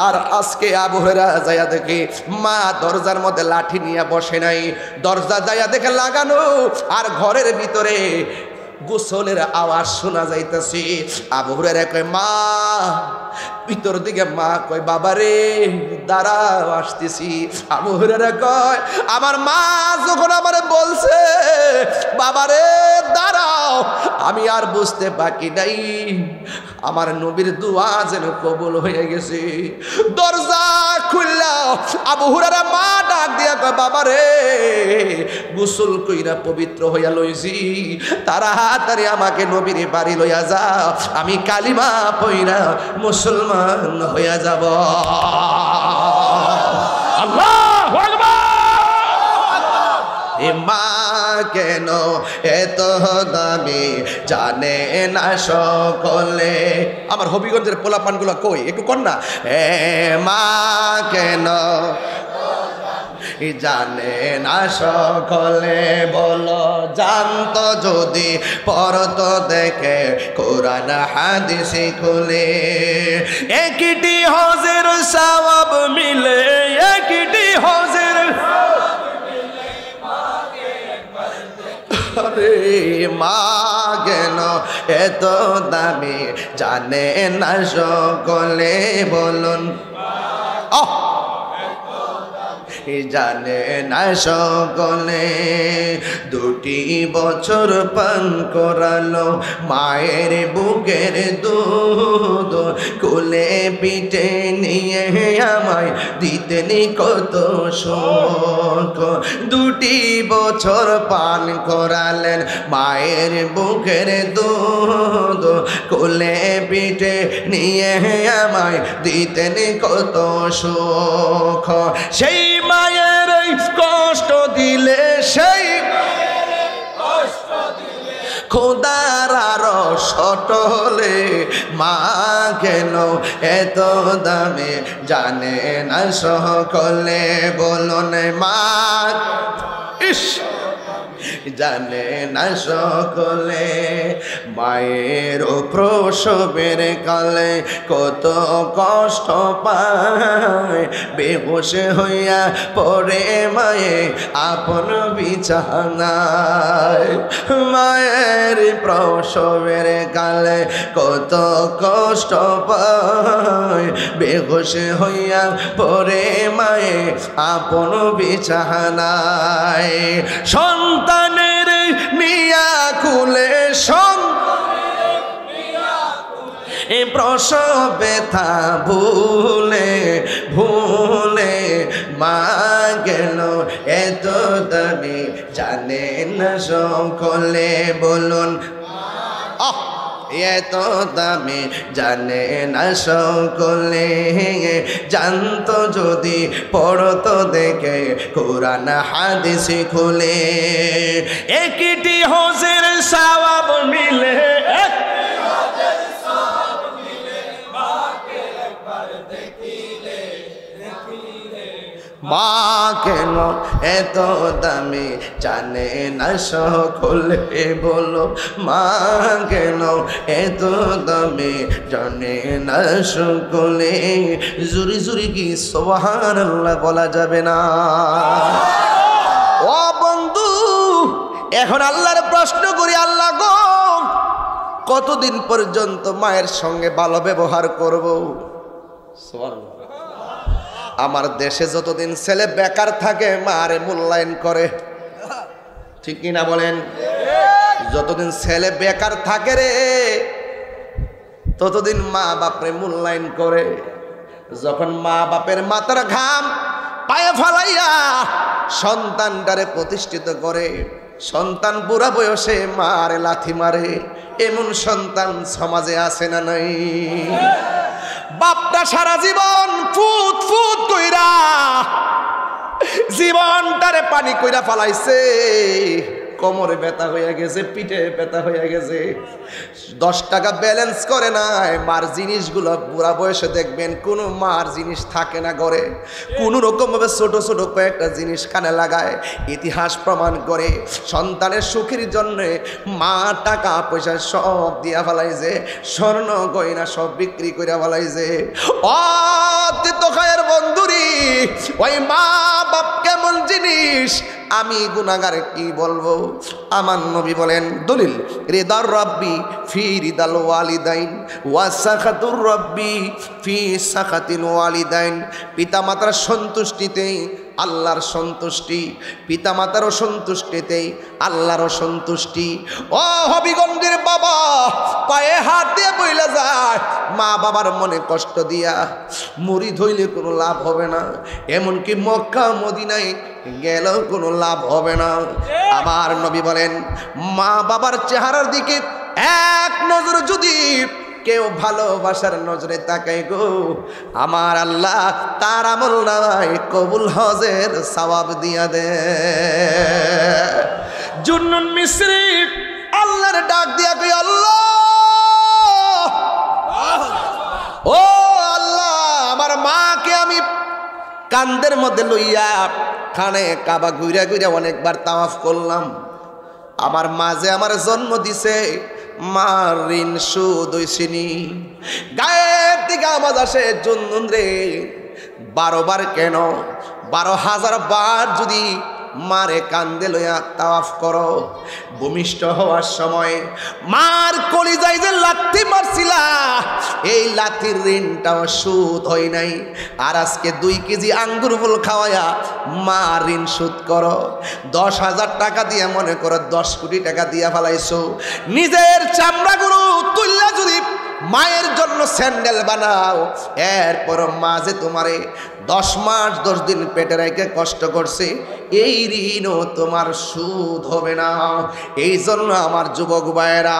আর আজকে আবু হুরায়রা যাইয়া দেখি মা দরজার মধ্যে লাঠি নিয়ে বসে নাই, দরজা যাইয়া দেখে লাগানো, আর ঘরের ভিতরে গোসলের আওয়াজ শোনা যাইতেছে। আবু হুরায়রা কয়, মা, ভিতর দিকে মা কয়, বাবা রে দাঁড়াও আসতেছি। আবু হুরায়রা কয়, আমার মা যখন আমারে বলছে বাবা রে দাঁড়াও, আমি আর বুঝতে বাকি নাই আমার নবীর দোয়া যেন কবুল হয়ে গেছে। দরজা খুললা আবু হুরায়রা মা ডাক দিয়া কয়, বাবা রে গোসল কইরা পবিত্র হইয়া লইছি, তাড়াতাড়ি আমাকে নবীর বাড়ি লইয়া যাও, আমি কালিমা পইরা মুসলমান হইয়া যাব। আল্লাহু আকবার। এ মা কেন এত দামি জানে না সকলে। আমার হবিগঞ্জের পোলাপানগুলো কই একটু কর না। এ মা কেন জানে না সকলে, বলো জানতো যদি পড়তো দেখে কোরআন হাদিস খুলে। একটি হজের সওয়াব মিলে, একটি হজের আরে মা কেন এত দামি জানে না সকলে, বলুন জানে না সকলে। 2 বছর পান করালো মায়ের বুকের দুধ, কোলে পিঠে নিয়ে আমায় দিতেন কত সুখ। 2 বছর পান করালেন মায়ের বুকের দুধ, কোলে পিঠে নিয়ে আমায় দিতেন কত সুখ। সেই মায়ের কষ্ট দিলে, সেই খোদার আরো সটলে, মা কেন এত দামে জানে না সকলে, বলুন মা ইস জানে না সকলে। মায়ের প্রসবের কালে কত কষ্ট পায়, বেহুশ হইয়া পড়ে মায়ে আপন বিছানায়। মায়ের প্রসবের কালে কত কষ্ট পায়, বেহুশ হইয়া পড়ে মায়ে আপন বিছানায়। সন্তানের মিয়া কুলে এ প্রসব ব্যথা ভুলে ভুলে, মা গেল এত দামি জানে না সকলে, বলুন এত দামি জানে না সকলে। জানতো যদি পড়তো দেখে কোরআন হাদিস খুলে। একটি হজের সওয়াব মিলে, মা কেন এত দামি জানে না সকলে, বলো মা কেন এত দামি জানে না সকলে। জুরি জুরি কি সুবহানাল্লাহ বলা যাবে না? ও বন্ধু, এখন আল্লাহর প্রশ্ন করি, আল্লাহ গো কতদিন পর্যন্ত মায়ের সঙ্গে ভালো ব্যবহার করব? সুবহানাল্লাহ। আমার দেশে যতদিন ছেলে বেকার থাকে মারে মূল্যায়ন করে, ঠিক কিনা বলেন? যতদিন ছেলে বেকার থাকে রে ততদিন মা বাপরে মূল্যায়ন করে। যখন মা বাপের মাথার ঘাম পায়ে ফালাইয়া সন্তানটারে প্রতিষ্ঠিত করে, সন্তান বুড়া বয়সে মারে লাথি মারে, এমন সন্তান সমাজে আছে না নাই? বাপটা সারা জীবন ফুট ফুট কইরা জীবনটারে পানি কইরা ফালাইছে, কোমরে ব্যথা হয়ে গেছে, পিঠে ব্যথা হয়ে গেছে, 10 টাকা ব্যালেন্স করে নাই। মার জিনিসগুলো বুড়া বয়সে দেখবেন কোনো মার জিনিস থাকে না ঘরে, কোনো রকম ভাবে ছোট ছোট কয়েকটা জিনিস কানে লাগায়। ইতিহাস প্রমাণ করে সন্তানের সুখের জন্য মা টাকা পয়সা সব দিয়া ফেলাইছে, স্বর্ণ গয়না সব বিক্রি করে ফেলাইছে। অতীতকায়ের বন্ধুরি, ওই মা বাপ কেমন জিনিস আমি গুনাহগার কি বলবো। আমার নবী বলেন দলিল, রিদার রব্বি ফি রিদাল ওয়ালিদাইন ওয়া সাখাতুর রব্বি ফি সাখাতিল ওয়ালিদাইন। পিতামাতার সন্তুষ্টিতেই আল্লাহর সন্তুষ্টি, পিতামাতারও সন্তুষ্টিতেই আল্লাহরও সন্তুষ্টি। ও হবিগঞ্জের বাবা, পায়ে হাত দিয়ে বইলা যায়, মা বাবার মনে কষ্ট দিয়া মুড়ি ধইলে কোনো লাভ হবে না, এমনকি মক্কা মদিনায় গেলেও কোনো লাভ হবে না। আমার নবী বলেন মা বাবার চেহারার দিকে এক নজর যদি কেউ ভালোবাসার নজরে তাকাই গো, আমার আল্লাহ তার আমল নামায় কবুল হজের সওয়াব দিয়া দে। জুন্নুন মিসরি আল্লাহর ডাক দিয়া কই, আল্লাহ ও আল্লাহ, আমার মাকে আমি কান্দের মধ্যে লইয়া খানে কাবা ঘুরে ঘুরে অনেকবার তাওয়াফ করলাম। আমার মাঝে আমার জন্ম দিছে, মার ঋণ সুদ হইছিনি। গায়ের দিকে আওয়াজ আসে, জুন্নুন রে 12 বার কেন 12,000 বার যদি মারে কান্দে লইয়া তাওয়াফ করো, ভূমিষ্ঠ হওয়ার সময় মার কলিজায় যে লাথি মারছিলা, এই লাথির ঋণটাও সুদ হয় নাই। আর আজকে 2 কেজি আঙ্গুর ফুল খাওয়ায়া মা ঋণ সুদ করো। 10,000 টাকা দিয়ে মনে করো 10 কোটি টাকা দিয়া ফেলাইছো। নিজের চামড়াগুলো তুললা যদি মায়ের জন্য স্যান্ডেল বানাও, এরপর মা যে তোমারে 10 মাস 10 দিন পেটে রেখে কষ্ট করছে, এই ঋণও তোমার সুদ হবে না। এই জন্য আমার যুবক ভাইয়েরা,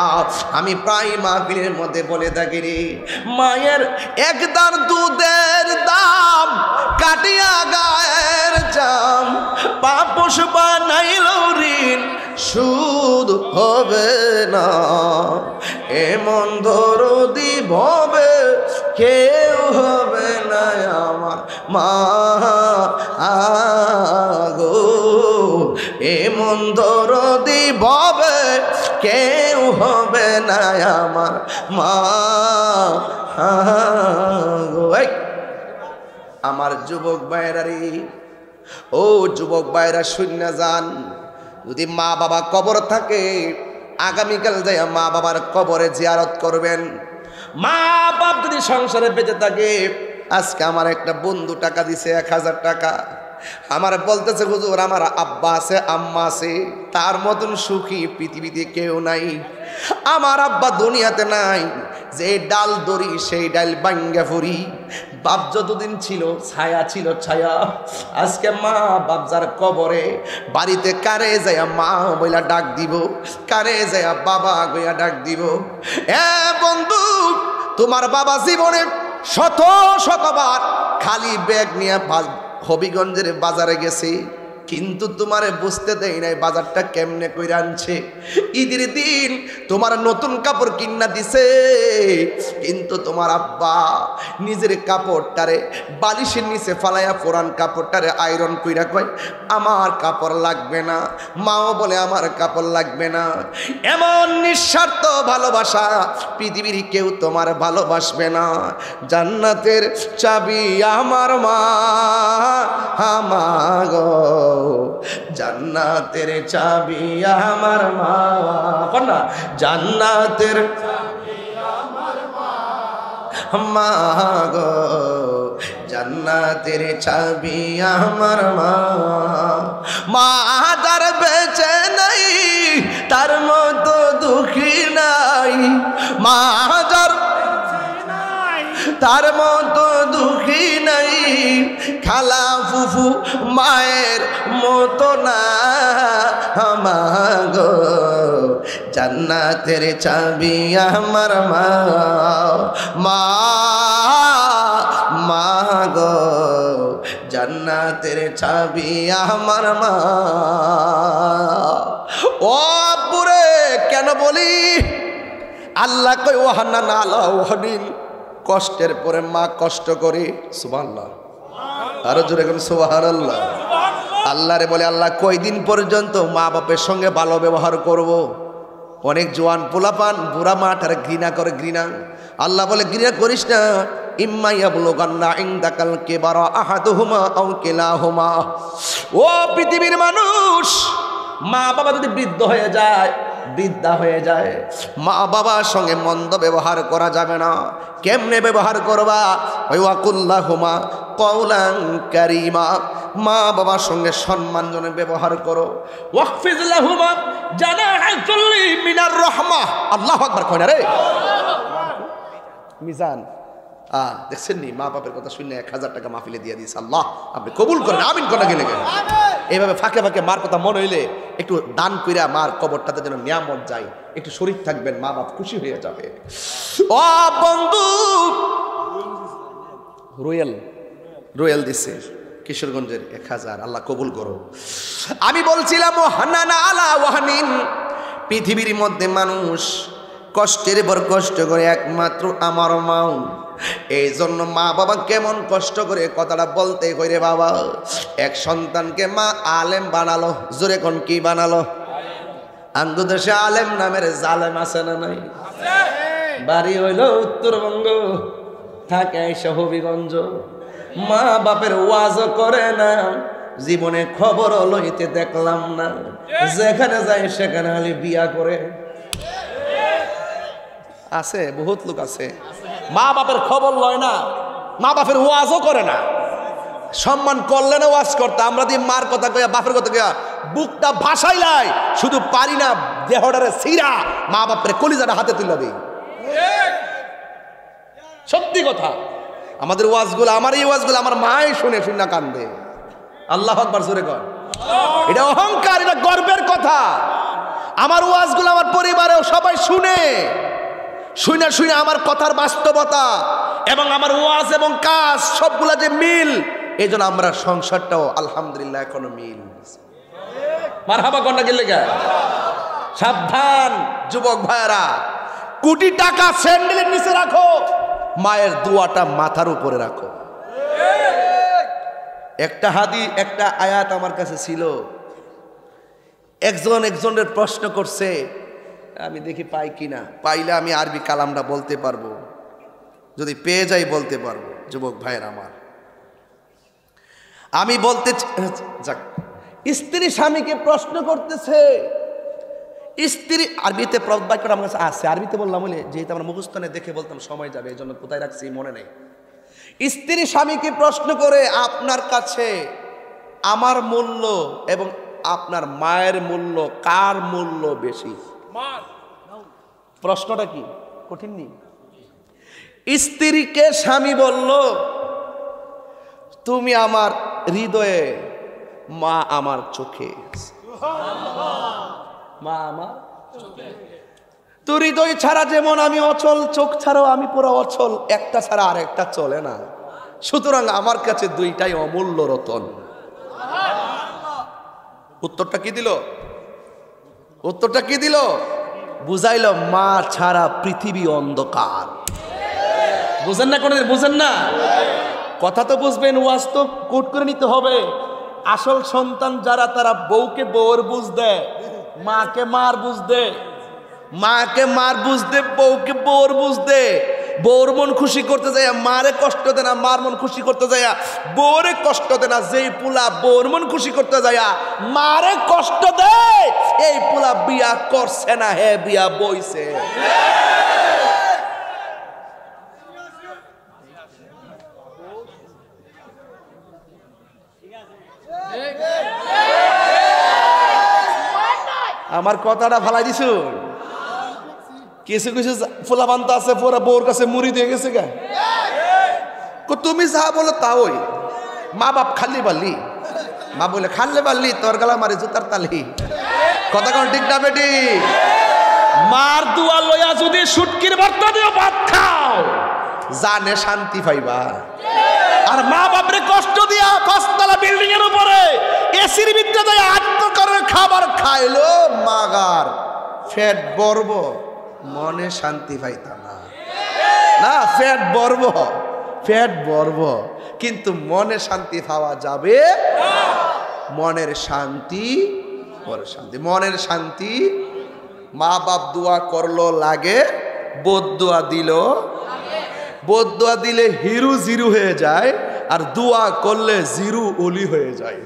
আমি প্রায় মাহফিলের মধ্যে বলে থাকি রে, মায়ের এক দান দুধের দাম কাটিয়া গায়ের জাম, পাপোশ বানাইল ঋণ সুদ হবে না। এমন দরদি ভবে কেউ হবে না আমার মা গো, এমন দরদি ভবে কেউ হবে না আমার মা গো। আমার যুবক ভাইরা রে, ও যুবক ভাইরা শূন্য যান, যদি মা বাবা কবর থাকে আগামীকাল যাইয়া মা বাবার কবরে জিয়ারত করবেন। মা বাপ যদি সংসারে বেঁচে থাকে, আজকে আমার একটা বন্ধু টাকা দিছে 1000 টাকা, আমার বলতেছে হুজুর আমার আব্বা আছে আম্মা আছে, তার মতন সুখী পৃথিবীতে কেউ নাই। আমার আব্বা দুনিয়াতে নাই, যে ডাল দড়ি সেই ডাল বাঙ্গা ফুরি। বাপ যতদিন ছিল ছায়া ছিল ছায়া, আজকে মা বাপ যার কবরে, বাড়িতে কারে যায়া মা বইলা ডাক দিব, কারে যায়া বাবা গইয়া ডাক দিব। এ বন্ধু, তোমার বাবা জীবনে শত শতবার খালি ব্যাগ নিয়ে হবিগঞ্জের বাজারে গেছে, কিন্তু তোমারে বুঝতে দেয় নাই বাজারটা কেমনে কইরা আনছে। ঈদের দিন তোমার নতুন কাপড় কিনা দিছে, কিন্তু তোমার আব্বা নিজের কাপড়টারে বালিশের নিচে ফালাইয়া পুরান কাপড়টারে আয়রন কইরা কয় আমার কাপড় লাগবে না। মাও বলে আমার কাপড় লাগবে না। এমন নিঃস্বার্থ ভালোবাসা পৃথিবীর কেউ তোমার ভালোবাসবে না। জান্নাতের চাবি আমার মা গো, জান্নাতের চাবি আমার মা, না জান্নাতের মা গো, জান্নাতের চাবি আমার মা। মা যার বেঁচে নাই তার মতো দুঃখী নাই, মা যার তার মতো দুঃখী নাই, খালা ফুফু মায়ের মতো না মা গো, জান্নাতের চাবি আমার মা। মা গো, জান্নাতের চাবি আমার মা। ও আব্বুরে কেন বলি? আল্লাহ কই ওয়াহান্নান আলা ওয়াহনিন, কষ্টের পরে মা কষ্ট করে। সুবহানাল্লাহ, আরো জোরে বলুন সুবহানাল্লাহ। আল্লাহরে বলে আল্লাহ কয়দিন পর্যন্ত মা বাপের সঙ্গে ভালো ব্যবহার করব? অনেক জোয়ান পোলাপান বুড়া মাটার ঘৃণা করে, ঘৃণা। আল্লাহ বলে ঘৃণা করিস না। ইম্মা ইয়াবলুগান্না ইনদাকাল কিবারা আহাদুহুমা আও কিলাহুমা। ও পৃথিবীর মানুষ, মা বাবা যদি বৃদ্ধ হয়ে যায়, বৃদ্ধা হয়ে যায়, মা বাবার সঙ্গে মন্দ ব্যবহার করা যাবে না। কেমনে ব্যবহার করবা? ওয়াকুল্লাহুমা কওলান কারীমা, মা বাবার সঙ্গে সম্মানজনক ব্যবহার করো। ওয়াকফিজ লাহুমা জানাহা যুল্লি মিনার রাহমাহ। আল্লাহু আকবার কই না রে মিজান। দেখছেন নি, মা বাপের কথা শুনে 1000 টাকা মাহফিলে দিয়ে দিয়েছে। আল্লাহ আপনি কবুল করেন, আমিন কোনা গেলে গেলে। এইভাবে ফাঁকে ফাঁকে মার কথা মনে হইলে একটু দান কইরা মার কবরটাতে যেন নিয়ামত যায়, একটু শরীর থাকবেন, মা বাপ খুশি হয়ে যাবে। ও বন্ধু, রোয়েল দিছে কিশোরগঞ্জের 1000, আল্লাহ কবুল করো। আমি বলছিলাম ওয়াহান্নান আলা ওয়াহনিন, পৃথিবীর মধ্যে মানুষ কষ্টের পর কষ্ট করে একমাত্র আমার মা। এই জন্য মা বাবা কেমন কষ্ট করে কথাটা বলতে কইরে বাবা। এক সন্তানকে মা আলেম বানালো, জোরে কোন কি বানালো? আঙ্গু দেশে আলেম নামের জালেম আছে না নাই? বাড়ি হইল উত্তরবঙ্গ, থাকে এসে হবিগঞ্জ। মা বাপের ওয়াজও করে না, জীবনে খবর লইতে দেখলাম না। যেখানে যায় সেখানে খালি বিয়া করে। আছে বহুত লোক আছে, মা বাপের খবর লয় না, মা বাপের ওয়াজও করে না। সম্মান করলে না ওয়াজ করতে, আমরা দিয়ে মার কথা কইয়া বাপের কথা কইয়া বুকটা ভাসাই লাই, শুধু পারি না দেহটারে ছিঁড়া মা বাপের কলিজাটা হাতে তুলে দিই। সত্যি কথা, আমাদের ওয়াজগুলো, আমার এই ওয়াজগুলো আমার মাই শুনে শুনে কান্দে। আল্লাহু আকবার জোরে কর। এটা অহংকার, এটা গর্বের কথা। আমার ওয়াজগুলো আমার পরিবারেও সবাই শুনে শুনে শুনে আমার কথার বাস্তবতা এবং আমার ওয়াজ এবং কাজ সবগুলা যে মিল, এই জন্য আমরা সংসারটাও আলহামদুলিল্লাহ এখনো মিল। মারহাবা কন্যা গেলে গা। সাবধান যুবক ভাইরা, কোটি টাকা স্যান্ডেলের নিচে রাখো, মায়ের দোয়াটা মাথার উপরে রাখো। একটা আয়াত আমার কাছে ছিল, একজনের প্রশ্ন করছে, আমি দেখি পাই কিনা, পাইলে আমি আরবি কালামটা বলতে পারবো, যদি পেয়ে যাই বলতে পারবো। যুবক ভাইয়ের আমার, আমি বলতে যাক, স্ত্রী স্বামীকে প্রশ্ন করতেছে। স্ত্রী আরবিতে বাক্যটা আমার কাছে আছে, আরবিতে বললাম বলে যেহেতু আমরা মুখস্থনে দেখে বলতাম সময় যাবে, এই জন্য কোথায় রাখছি মনে নেই। স্ত্রী স্বামীকে প্রশ্ন করে, আপনার কাছে আমার মূল্য এবং আপনার মায়ের মূল্য, কার মূল্য বেশি? প্রশ্নটা কি কঠিন নেই? স্ত্রীকে স্বামী বলল, তুমি আমার হৃদয়ে, মা আমার চোখে। মা আমার চোখে। তো হৃদয় ছাড়া যেমন আমি অচল, চোখ ছাড়াও আমি পুরো অচল, একটা ছাড়া আর একটা চলে না। সুতরাং আমার কাছে দুইটাই অমূল্য রতন। উত্তরটা কি দিল? উত্তরটা কি দিল? বুঝাইল, মা ছাড়া পৃথিবী অন্ধকার। বুঝেন না? কোনদিন বুঝেন না? কথা তো বুঝবেন, ওয়াজ তো কোট করে নিতে হবে। আসল সন্তান যারা, তারা বউকে বউর বুঝ দেয়, মাকে মার বুঝ দেয়, মাকে মার বুঝ দে, বউকে বউর বুঝ দে। বউর মন খুশি করতে যায় মারে কষ্ট দে না, মার মন খুশি করতে যায় বউরে কষ্ট দে না। যেই পুলা বউর মন খুশি করতে যায় মারে কষ্ট দেয়, এই পুলা বিয়া করছে না, হে বিয়া বইছে। আমার কথাটা ফালাই দিছু। কিছু কিছু ফোলা বান্তা আছে, পুরা বউর কাছে মুড়ি দিয়ে গেছে গা। তুমি যা বলো তাওই। মা বাপ খালি বালি, মা বলে খাললে বালি, তোর গালা মারি জুতার তালি। কথা কোন ঠিক না বেটি? মার দুয়া লইয়া যদি সুটকির ভর্তা দিয়ে ভাত খাও, জানে শান্তি পাইবা। আর মা বাপরে কষ্ট দিয়া 5 তলা বিল্ডিং এর উপরে এসির ভিতরে যায় আত্মকা সুন্দর খাবার খাইলো মাগার ফ্যাট বর্ব মনে শান্তি পাইতাম না। না ফ্যাট বর্ব কিন্তু মনে শান্তি পাওয়া যাবে মনের শান্তি মনের শান্তি। মা বাপ দোয়া করলো লাগে, বদদোয়া দিলে হিরু জিরু হয়ে যায়, আর দোয়া করলে জিরু ওলি হয়ে যায়।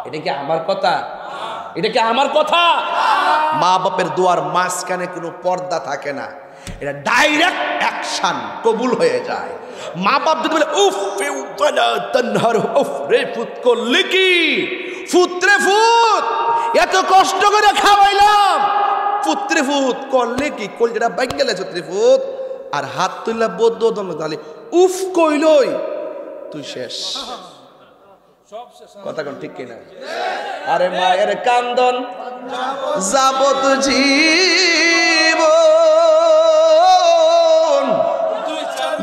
এটা কি আমার কথা? মা বাপের দোয়ার মাঝখানে কোনো পর্দা থাকে না, এটা ডাইরেক্ট অ্যাকশন কবুল হয়ে যায়। মা বাপ যদি বলে উফ রে ফুত করলি কি, ফুতরে ফুত এত কষ্ট করে খাওয়াইলাম, ফুতরে ফুত করলে কি, কলজাটা বাইক গেলে ছত্রে ফুত, আর হাত তুললা বদ্ধ তাহলে উফ কইলই তুই শেষ। কথা কোন ঠিক কিনা? আরে মায়ের কান্দন যাবত জীবন,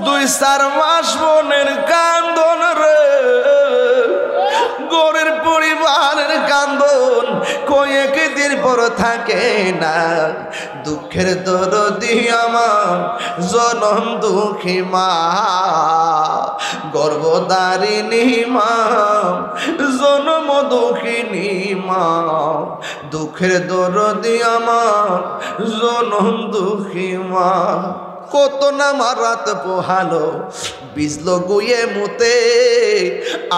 2-4 মাস বোনের কান্দন রে, গরের পরিবারের কান্দন কয়েকদিন পর থাকে না। দুঃখের দরদি আমার জনম দুঃখী মা, গর্ভধারিণী মা, জনম দুঃখিনী মা। দুঃখের দরদি আমার জনম দুঃখী মা। কত না মারাত পোহালো বিজলো গুয়ে মুতে,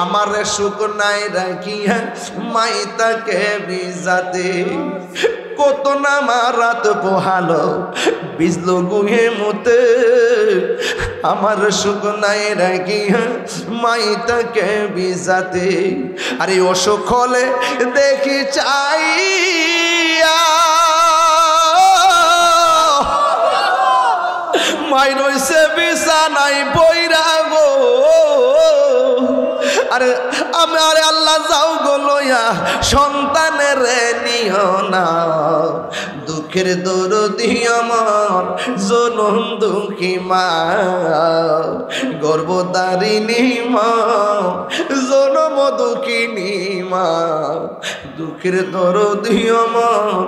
আমার সুখ নাই রাখিয়া মাই তাকে বিজাতে। কত না মারাত পোহালো বিজলো গুয়ে মুতে, আমার সুখ নাই রাখিয়া মাই তাকে বিজাতে। আরে অসুখ হলে দেখি চাইয়া মাই রইছে বিছানায় বইরা গো। আরে আরে আল্লাহ যাও গো লইয়া সন্তানের নিও না। দুঃখের দরদি আমার জনম দুঃখী মা, গর্ভধারিণী মা, জনম দুঃখিনী মা। দুঃখের দরদি আমার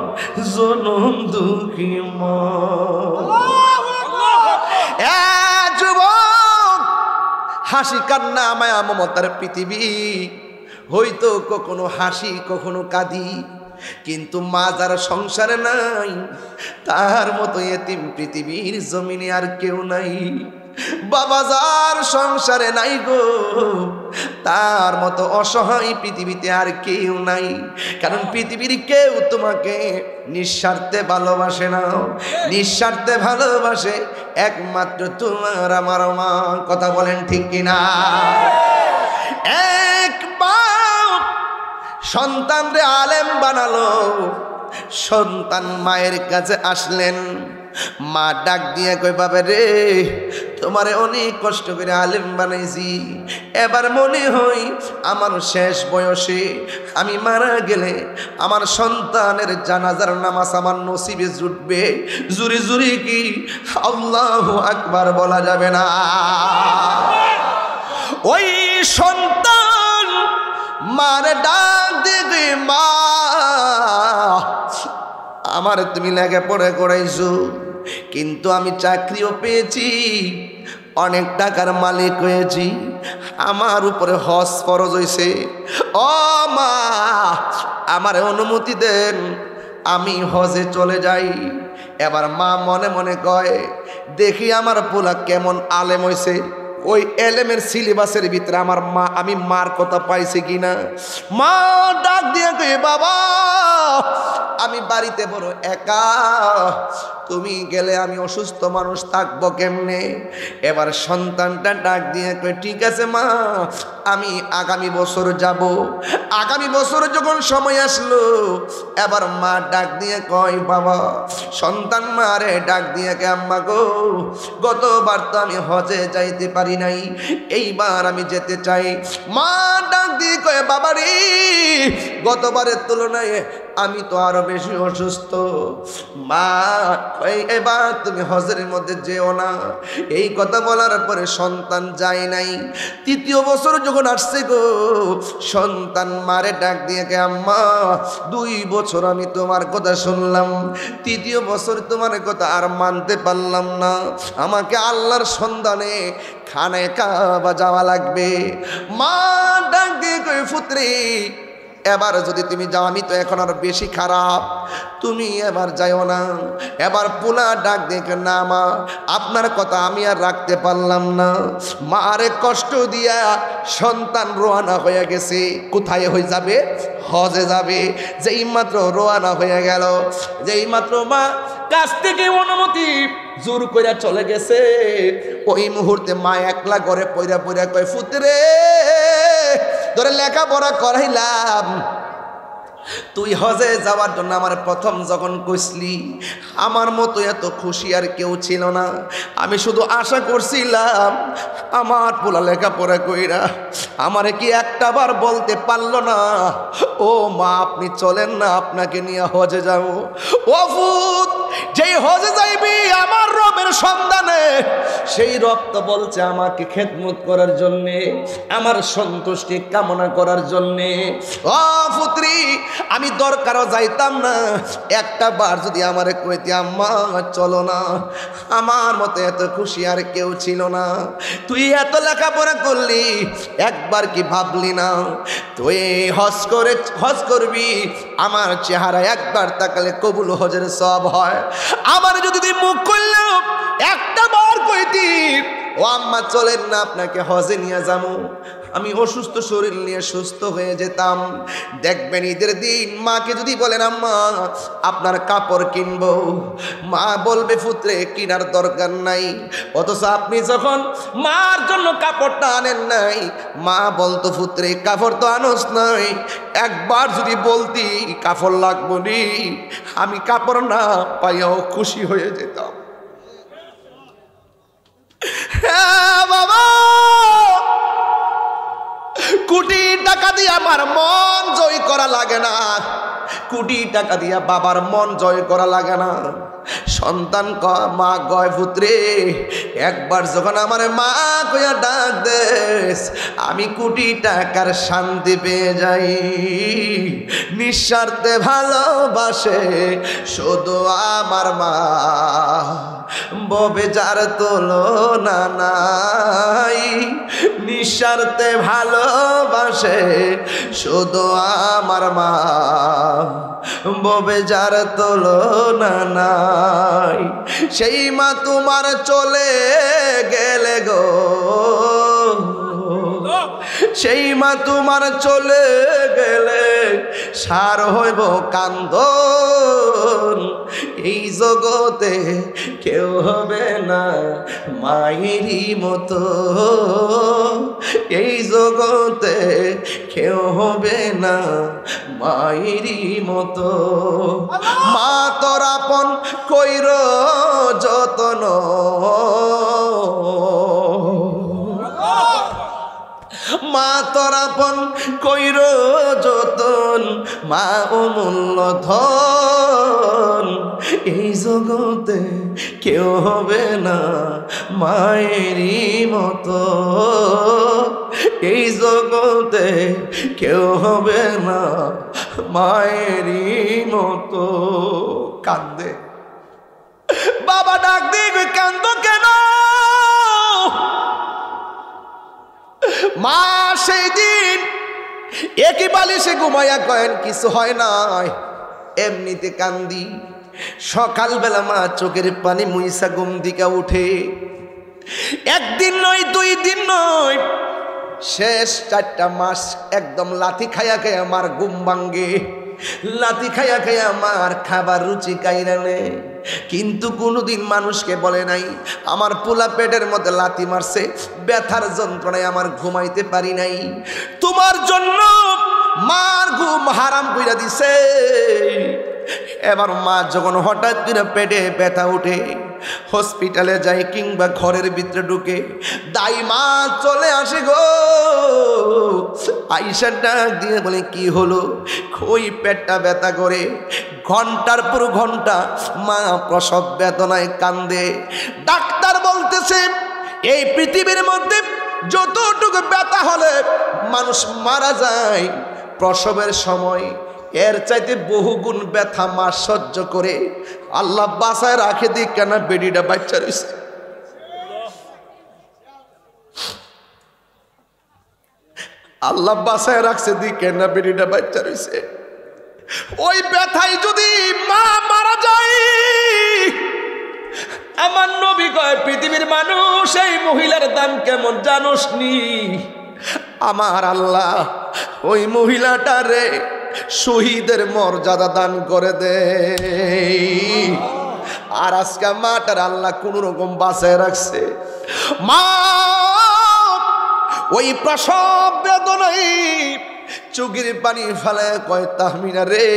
জনম দুঃখী মা। যুবক, হাসি কান্না মায়া মমতার পৃথিবী, হয়তো কখনো হাসি কখনো কাঁদি, কিন্তু মা যার সংসারে নাই তার মতো এতিম পৃথিবীর জমিনে আর কেউ নাই। বাবা যার সংসারে নাই গো, তার মতো অসহায় পৃথিবীতে আর কেউ নাই। কারণ পৃথিবীর কেউ তোমাকে নিঃস্বার্থে ভালোবাসে না, নিঃস্বার্থে ভালোবাসে একমাত্র তোমার আমার মা। কথা বলেন ঠিক কিনা? এক বাপ সন্তানরে আলেম বানালো, সন্তান মায়ের কাছে আসলেন, মা ডাক দিয়ে কই বাবা রে, তোমারে অনেক কষ্ট করে আলেম বানাইছি, এবার মনে হয় আমার শেষ বয়সে আমি মারা গেলে আমার সন্তানের জানাজার নামাজ আমার নসিবে জুটবে। জুরি জুরি কি আল্লাহু আকবার বলা যাবে না? ওই সন্তান মারে ডাক দিবে, মা আমার তুমি লেখাপড়া করাইছো, কিন্তু আমি চাকরিও পেয়েছি, অনেক টাকার মালিক হয়েছি, আমার উপরে হজ ফরজ হয়েছে। ও মা, আমার অনুমতি দেন, আমি হজে চলে যাই। এবার মা মনে মনে কয়, দেখি আমার পোলা কেমন আলেম হয়েছে, ওই এলেমের সিলেবাসের ভিতরে আমার মা, আমি মার কথা পাইছি কিনা। মা ডাক দিয়ে কই বাবা, আমি বাড়িতে বড় একা, তুমি গেলে আমি অসুস্থ মানুষ থাকবো কেমনে? এবার সন্তানটা ডাক দিয়ে কই ঠিক আছে মা, আমি আগামী বছর যাব। আগামী বছর যখন সময় আসলো, এবার মা ডাক দিয়ে কয় বাবা, সন্তান মারে ডাক দিয়ে কে আম্মা গো, গতবার তো আমি হজে যাইতে পারি নাই, এইবার আমি যেতে চাই। মা ডাক দিয়ে কয় বাবা রে, গতবারের তুলনায় আমি তো আরো বেশি অসুস্থ। মা এবার তুমি হজের মধ্যে যেও না। এই কথা বলার পরে সন্তান যায় নাই। তৃতীয় বছর যখন আসছে গো, সন্তান মারে ডাক দিয়ে কে, আম্মা 2 বছর আমি তোমার কথা শুনলাম, তৃতীয় বছর তোমার কথা আর মানতে পারলাম না, আমাকে আল্লাহর সন্ধানে খানায় কাবা যাওয়া লাগবে। মা ডাক দিয়ে কই, পুত্রী এবার যদি তুমি যাও, আমি তো এখন আর বেশি খারাপ, তুমি এবার যাইও না। এবার পুনা ডাক দেখে, না মা আপনার কথা আমি আর রাখতে পারলাম না। মারে কষ্ট দিয়া সন্তান রোয়ানা হয়ে গেছে। কোথায় হয়ে যাবে? হজে যাবে। যেই মাত্র রোয়ানা হয়ে গেল, যেই মাত্র মা কাছ থেকে অনুমতি জোর করে চলে গেছে, ওই মুহূর্তে মা একলা করে পয়রা পয়রা কয়, পুত্রে তোরে লেখাপড়া করাইলাম, তুই হজে যাওয়ার জন্য আমার প্রথম যখন কইসলি, আমার মতো এত খুশি আর কেউ ছিল না। আমি শুধু আশা করছিলাম আমার পোলা লেখাপড়া কইরা আমারে কি একটাবার বলতে পারলো না, ও মা আপনি চলেন না, আপনাকে নিয়ে হজে যাব। ও ফুত, যেই হজে যাইবি আমার রবের সন্ধানে, সেই রব তো বলছে আমাকে খেদমত করার জন্যে, আমার সন্তুষ্টি কামনা করার জন্যে। ও পুত্রী, আমি দরকারও যাইতাম না, একটা বার যদি আমারে কইতে, আম্মা চলো না, আমার মতো এত খুশি আর কেউ ছিল না। তুই এত লেখাপড়া করলি, একবার কি ভাবলি না তুই হজ করবি, আমার চেহারা একবার তাকালে কবুল হজের সব হয়। আমার যদি তুই মুখ করলেও একটা বার কইতি, ও আম্মা চলেন না, আপনাকে হজে নিয়ে যাবো, আমি অসুস্থ শরীর নিয়ে সুস্থ হয়ে যেতাম। দেখবেন ঈদের দিন মাকে যদি বলেন, আম্মা আপনার কাপড় কিনবো, মা বলবে, পুত্রে কিনার দরকার নাই। অথচ আপনি যখন মার জন্য কাপড়টা আনেন নাই, মা বলতো, পুত্রে কাপড় তো আনোস নাই, একবার যদি বলতি কাপড় লাগবো নি, আমি কাপড় না পাইয়াও খুশি হয়ে যেতাম। হ্যাঁ বাবা, কোটি টাকা দিয়ে আমার মন জয় করা লাগে না, কোটি টাকা দিয়া বাবার মন জয় করা লাগে না। সন্তান মা গয়, পুত্রে একবার যখন আমার মা কইয়া ডাক দেস, আমি কোটি টাকার শান্তি পেয়ে যাই। নিঃস্বার্থে ভালোবাসে শুধু আমার মা, ববে যার তুলনা নাই। নিঃস্বার্থে ভালোবাসে শুধু আমার মা, ববে যার তুলনা নাই। সেই মা তোমার চলে গেলে গো, সেই মা তোমার চলে গেলে সার হইব কান্দন। এই জগতে কেউ হবে না মায়েরই মতো, এই জগতে কেউ হবে না মায়েরই মতো। মা তোর আপন কইর যতন, মা তোর আপন কইর যতন, মা অমূল্য ধন। এই জগতে কেউ হবে না মায়েরই মতো, এই জগতে কেউ হবে না মায়েরই মতো। কান্দে বাবা, ডাক দিবি, কান্দ কেন? মা সেই দিন একই বালিশে ঘুমাইয়া কয়েন, কিছু হয় নাই, এমনিতে কান্দি। সকালবেলা মা চোখের পানি মুইসা ঘুম দিকা উঠে। একদিন নয়, 2 দিন নয়, শেষ 4টা মাস একদম লাথি খাইয়া খাইয়া আমার ঘুম ভাঙ্গে, লাথি খাইয়া খাইয়া আমার খাবার রুচি কাইরা নে। কিন্তু কোনোদিন মানুষকে বলে নাই আমার পোলা পেটের মধ্যে লাথি মারছে, ব্যথার যন্ত্রণায় আমার ঘুমাইতে পারি নাই। তোমার জন্য মার ঘুম হারাম কইরা দিছে, এবার মা যখন হঠাৎ করে পেটে ব্যথা উঠে, হসপিটালে যায় কিংবা ঘরের ভিতরে ঢুকে, দাইমা চলে আসে গো। আয়েশা ডাক দিয়ে বলে, কি হলো? ওই পেটটা ব্যথা করে। ঘন্টার পর ঘন্টা মা প্রসব বেদনায় কান্দে। ডাক্তার বলতেছে এই পৃথিবীর মধ্যে যতটুকু ব্যথা হলে মানুষ মারা যায় প্রসবের সময়, এর চাইতে বহুগুণ ব্যথা মা সহ্য করে আল্লাহ বাসায় রাখে দিই কেন বেডিটা বাচ্চা রয়েছে। আল্লাহ বাসায় রাখছে দিই কেন বেডিটা বাচ্চা রয়েছে। ওই ব্যথায় যদি মা মারা যায়, আমার নবী কয় পৃথিবীর মানুষ এই মহিলার দাম কেমন জানোস নি? আমার আল্লাহ ওই মহিলাটারে শহীদের মর্যাদা দান করে দে। আর আজকে মাটার আল্লাহ কোন রকম বাঁচায় রাখছে। মা ওই প্রসব বেদনায় চোখের পানি ফেলে কয়, তাহমিনা রে,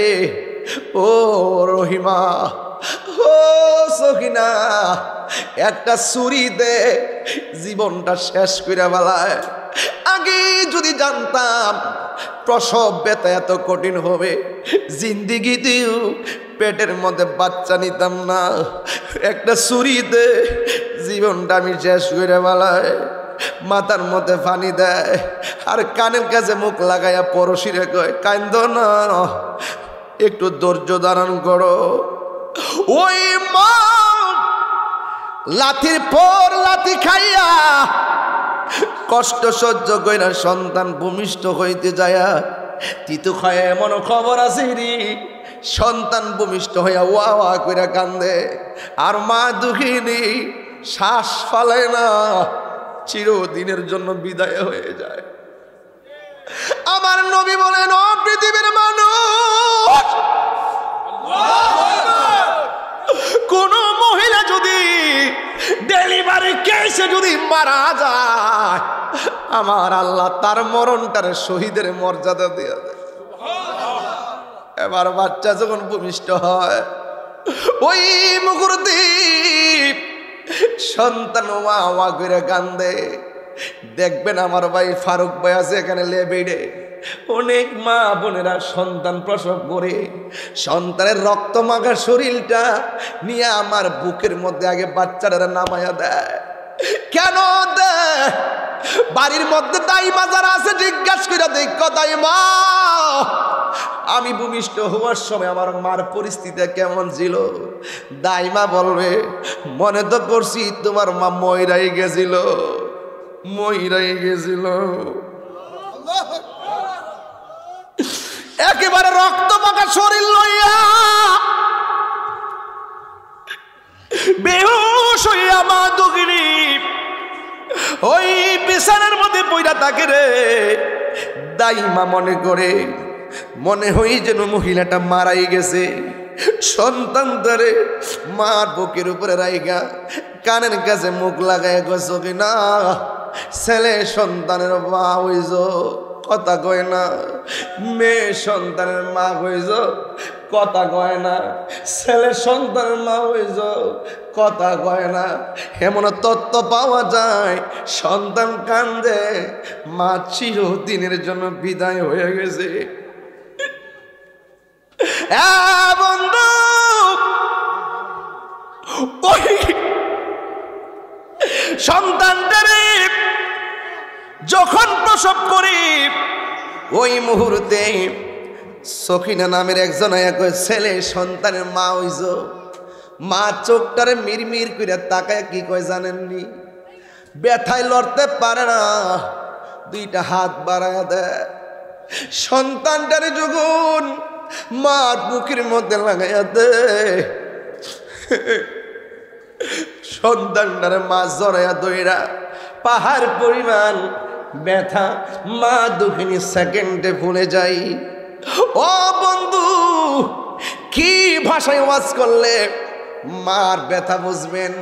ও রহিমা, ও সখিনা, একটা ছুরি দে, জীবনটা শেষ করে বেলায়। আগে যদি জানতাম প্রসব ব্যথা এত কঠিন হবে, জিন্দিগিতেও পেটের মধ্যে বাচ্চা নিতাম না। একটা ছুরি দে, জীবনটা আমি শেষ করে বেলায়। মাথার মধ্যে পানি দেয় আর কানের কাছে মুখ লাগাইয়া পড়শিরে কয়, কান্দ না, একটু ধৈর্য ধারণ করো। ওই মা লাথির পর লাথি খাইয়া কষ্ট সহ্য কইরা সন্তান ভূমিষ্ঠ হইতে যায়া তিতু খায় এমন খবর আছে রে, সন্তান ভূমিষ্ঠ হইয়া ওয়া ওয়া কইরা কান্দে। আর মা দুঃখিনী, শ্বাস ফালায় না, চিরদিনের জন্য বিদায় হয়ে যায়। আমার নবী বলেন, ও পৃথিবীর মানুষ, কোন মহিলা যদি ডেলিভারি কেসে যদি মারা যায়, আমার আল্লাহ তার মরণটার শহীদের মর্যাদা দিয়ে দেয়। এবার বাচ্চা যখন ভূমিষ্ঠ হয়, ওই মুহূর্তে সন্তান ওয়া ওয়া করে কান্দে। দেখবেন আমার ভাই ফারুক ভাই আছে এখানে লেবেড়ে, অনেক মা বোনেরা সন্তান প্রসব করে সন্তানের রক্ত মাখা শরীরটা নিয়ে আমার বুকের মধ্যে আগে বাচ্চারা নামায়া দেয়। কেন দেয়? বাড়ির মধ্যে দাইমা যারা আছে জিজ্ঞাসা করে দেখ, দাইমা আমি ভূমিষ্ঠ হওয়ার সময় আমার মার পরিস্থিতি কেমন ছিল? দাইমা বলবে, মনে তো করছি তোমার মা ময়রাই গেছিল, ময়রাই গেছিল। একেবারে রক্ত মাখা শরীর লইয়া বেহুশ হইয়া মা দুগিনি ওই বিছানার মধ্যে পইরা থাকে রে। দাইমা মনে করে, মনে হই যেন মহিলাটা মারাই গেছে। সন্তান ধরে মার বুকের উপরে রাইগা কানের কাছে মুখ লাগায় গেছে না, ছেলে সন্তানের মা হইছ কথা কয় না, মেয়ে সন্তানের মা হইছ কথা কয় না, ছেলে সন্তানের মা হইছ কথা কয় না। এমন তত্ত্ব পাওয়া যায়, সন্তান কান্দে, মা চিরদিনের জন্য বিদায় হয়ে গেছে। বন্ধু, ওই সন্তানটারে যখন প্রসব করি, ওই মুহূর্তে সখিনা নামের একজন ছেলে সন্তানের মা হইছ। মা চোখটারে মিরমির করে তাকায় কি কয় জানেননি? ব্যথায় লড়তে পারে না, দুইটা হাত বাড়ায় দেয়। সন্তানটারে যখন মার বুকের মধ্যে লাগাইয়া দে, সন্তানটারে মা জড়াইয়া দইরা পাহাড় পরিমাণ ব্যথা মা দুঃখিনী সেকেন্ডে ভুলে যাই। ও বন্ধু, কি ভাষায় ওয়াজ করলে মার ব্যথা বুঝবেন?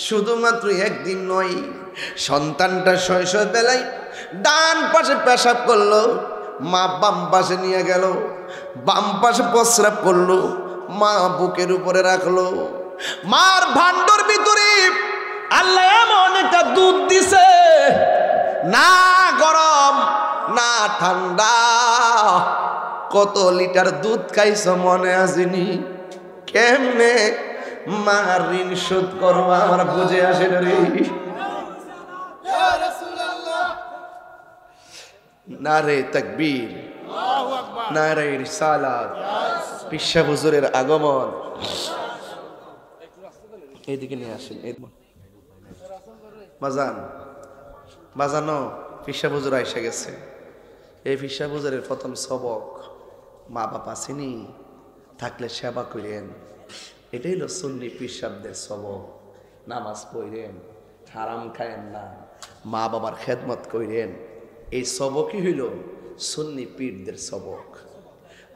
শুধুমাত্র একদিন নয়, সন্তানটা শৈশববেলায় ডান পাশে পেশাব করলো, মা বাম পাশে নিয়ে গেল, বাম পাশে প্রস্রাব করলো, মা বুকের উপরে রাখলো। মার ভান্ডর ভিতরে আল্লাহ এমন একটা দুধ দিছে, না গরম না ঠান্ডা। কত লিটার দুধ খাইছ মনে আসেনি? কেমনে মার ঋণ শোধ করবা আমার বুঝে আসে না রে। নারে তাকবীর, নারে রিসালাত, পিসা হুজুরের আগমন। এইদিকে নিয়ে আসেন বাজান, বাজানো পিসা হুজুর এসে গেছে। এই পিসা হুজুরের প্রথম সবক, মা বাবা চিনি থাকলে সেবা করেন। এটাই হলো সুন্নি পিসাবদের সবক। নামাজ পড়েন, হারাম খায়েন না, মা বাবার খেদমত করেন। এই সবকই হইল সুন্নি পীরদের সবক।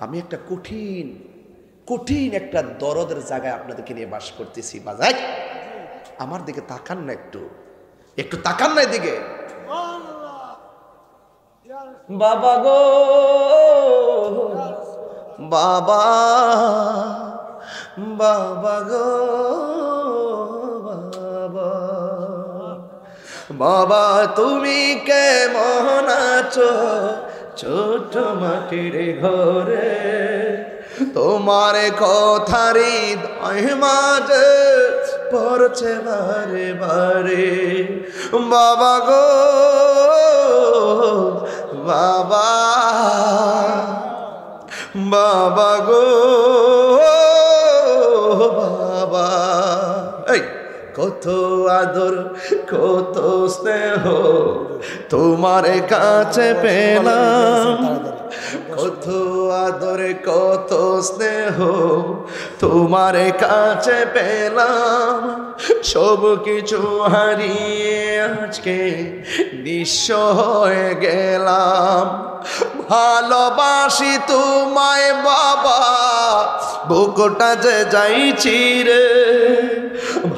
আমি একটা কঠিন কঠিন একটা দরদের জায়গায় আপনাদেরকে নিয়ে বাস করতেছি। বাজাই আমার দিকে তাকান না, একটু একটু তাকান না এদিকে। বাবা গো বাবা, বাবা গো বাবা, বাবা তুমি কেমন আছো ছোট মাটির ঘরে? তোমার কথারি দয় মাঝে পড়ছে বারে বারে। বাবা গো বাবা, বাবা গো বাবা। এই কত আদর কত স্নেহ তোমার কাছে পেলাম, কত আদর কত স্নেহ তোমার কাছে পেলাম। সব কিছু হারিয়ে আজকে নিঃস্ব হয়ে গেলাম। ভালোবাসি তোমায় বাবা, বুকটা যে যাইছি রে।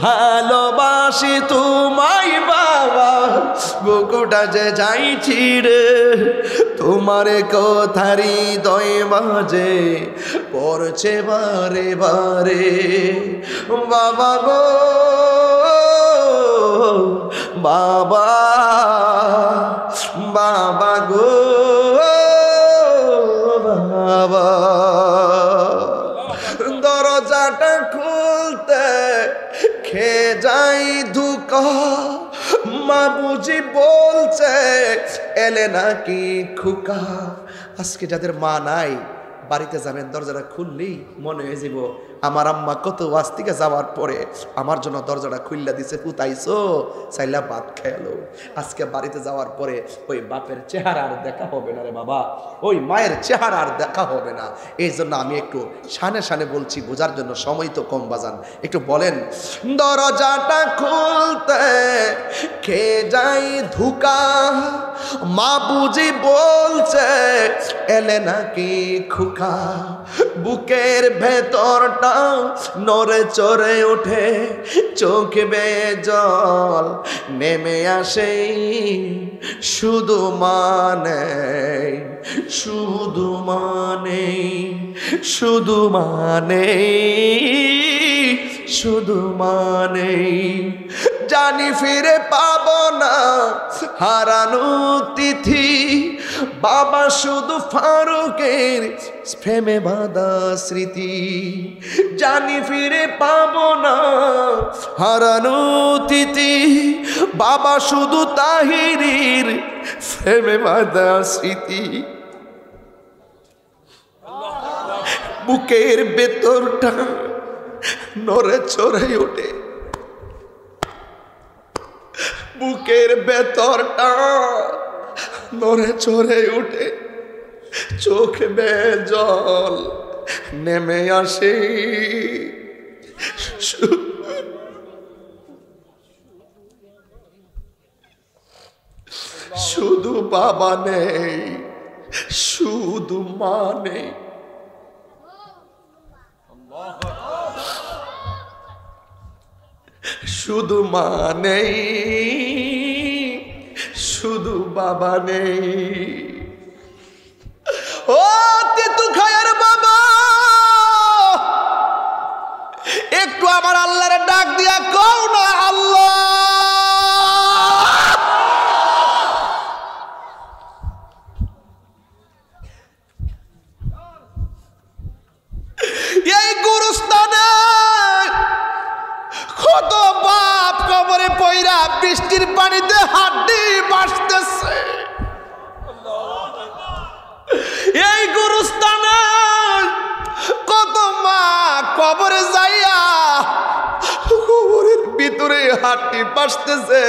ভালোবাসি তোমায় বাবা, বুকটা যে যাইছি রে। তোমার কথারি দয় মাঝে পড়ছে বারে বারে। বাবা গো বাবা, বাবা গো বাবা। দরজাটা খুলতে খেয়ে যাই ধুকা, মা বুঝি বলছে এলে নাকি খুকা। আজকে যাদের মা নাই বাড়িতে যাবেন, দরজাটা খুললেই মনে হয়ে যাব আমার আম্মা কত ওয়াজ থেকে যাওয়ার পরে আমার জন্য দরজাটা খুললা দিছে, পুতাইছো চাইলা ভাত খেলো। আজকে বাড়িতে যাওয়ার পরে ওই বাপের চেহারা আর দেখা হবে না রে বাবা, ওই মায়ের চেহারা আর দেখা হবে না। এই জন্য আমি একটু শানে শানে বলছি, বোঝার জন্য সময় তো কম বাজান। একটু বলেন, দরজাটা খুলতে খেয়ে যাই ধুকা, মা বুঝি বলছে এলে নাকি খুকা। বুকের ভেতরটা নড়ে চড়ে ওঠে, চোখ বেয়ে জল নেমে আসে। শুধু মানে শুধু মানে শুধু মানে শুধু মানে জানি ফিরে পাবো না হারানো তিথি। বাবা শুধু ফারুকের প্রেমে বাঁধা স্মৃতি। জানি ফিরে পাবো না হারানো তিথি। বাবা শুধু তাহিরির প্রেমে বাঁধা স্মৃতি। বুকের ভেতরটা নড়ে চড়ে ওঠে, বুকের ভেতরটা নড়ে চড়ে ওঠে, চোখ বেয়ে জল নেমে আসে। শুধু বাবা নেই, শুধু মা নেই। শুধু মা নেই, শুধু বাবা নেই। ও তেতু খায়ার বাবা, আমার আল্লাহরে ডাক দিয়া কও না আল্লাহ এই গুরুস্থানে কত বাপ কবরে পইরা বৃষ্টির পানিতে হাড্ডি বাসতেছে এই গুরুস্থানে কত মা কবরে যাইয়া কবরের ভিতরে হাড্ডি বাসতেছে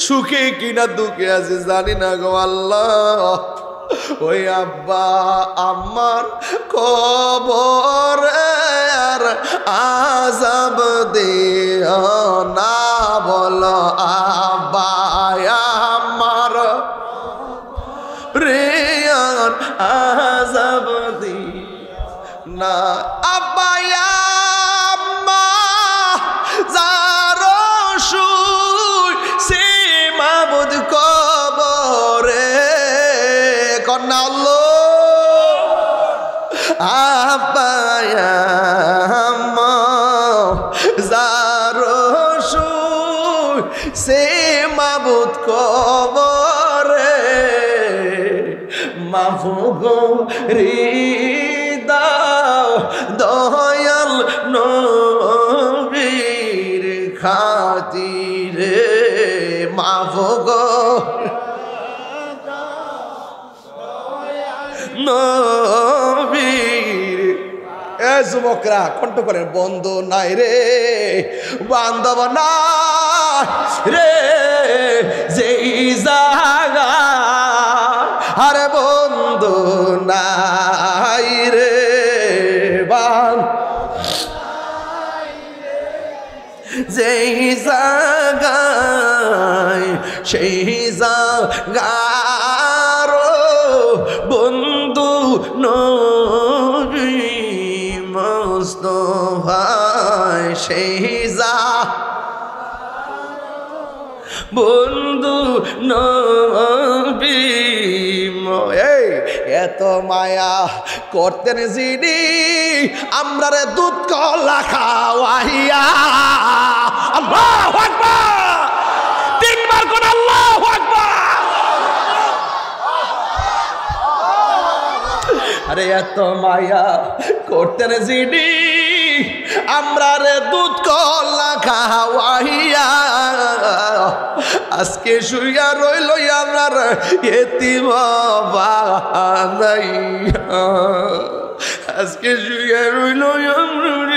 সুখে কিনা দুঃখে আছে জানি না গো আল্লাহ ওই আব্বা আমার কবরের আযাব দিও না বলো আব্বা আমার প্রিয়ার আযাব দিও না আব্বা আম্মা যারো শুই সে মাবুদ কবরে কন্যা আব্বা আম্মা যারো শুই সে মাবুদ কবরে মাফগো হৃদয় দয়াল নবীর খাতিরে মাফগো নবীর এ যুবকরা কণ্ঠ করেন বন্ধু নাই রে বান্ধব নাই রে যেই জায়গা আরে বন্ধু নাই রে যেই জায়গায় সেই জায়গার বন্ধু নবী মুস্তাফা সেই বন্ধু নবী এত মায়া করতেন যিনি আমরা রে দুধ কলা খাওয়াইয়া আল্লাহু আকবার তিনবার কোন আল্লাহু আকবার আরে এত মায়া করতেন যিনি আমরা রে দুধ কলা খাওয়াইয়া আজকে শুইয়া রইল আমার এতিম বানাইয়া আজকে শুইয়া রইল আমার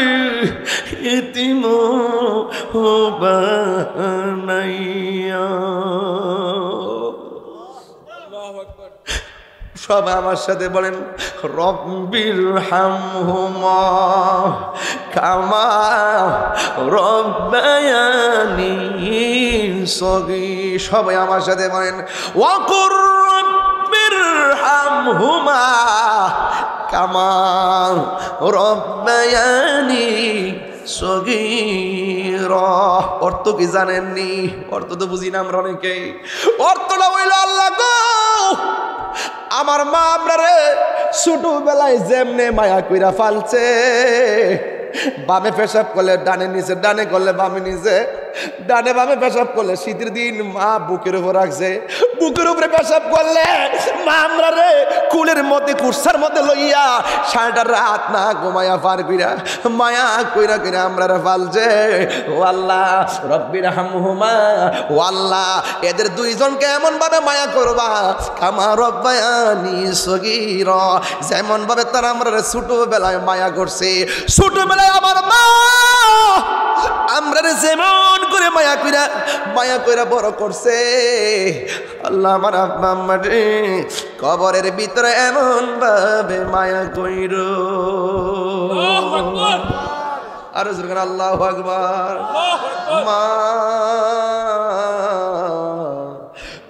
এতিম বানাইয়া সবাই আমার সাথে বলেন রব্বির হামহুমা কামা রব্বায়ানি সগীর সবাই আমার সাথে বলেন ওয়াকুর রব্বির হামহুমা কামা রব্বায়ানি সগীর অর্থ কি জানেননি অর্থ তো বুঝি না আমরা অনেকেই অর্থটা হইল আল্লাহ গো আমার মা আপনারে ছোটবেলায় যেমনে মায়া কইরা ফালছে বামে পেশাব করলে ডানে নিচে ডানে করলে বামে নিচে ডানে বামে পেশাব করলে শীতের দিন মা বুকের উপর রাখছে বুকের উপরে পেশাব করলে মা আমরা রে কুলের মধ্যে কুরসার মধ্যে লইয়া সারাটা রাত না ঘুমায়া পার কইরা মায়া কইরা কইরা আমরা রে ফালছে ও আল্লাহ রব্বির হামহুমা ও আল্লাহ এদের দুইজনকে এমন ভাবে মায়া করবা কামা রব্বায়ানি সগীরা যেমন ভাবে তারা আমরা রে ছোটবেলায় মায়া করছে ছোটবেলায় আমার মা আমরা রে যেমন করে মায়া কইরা বড় করছে আল্লাহ আমার আব্বা আম্মা রে কবরের ভিতরে এমন ভাবে মায়া কইরো আর জোরে আল্লাহু আকবার মা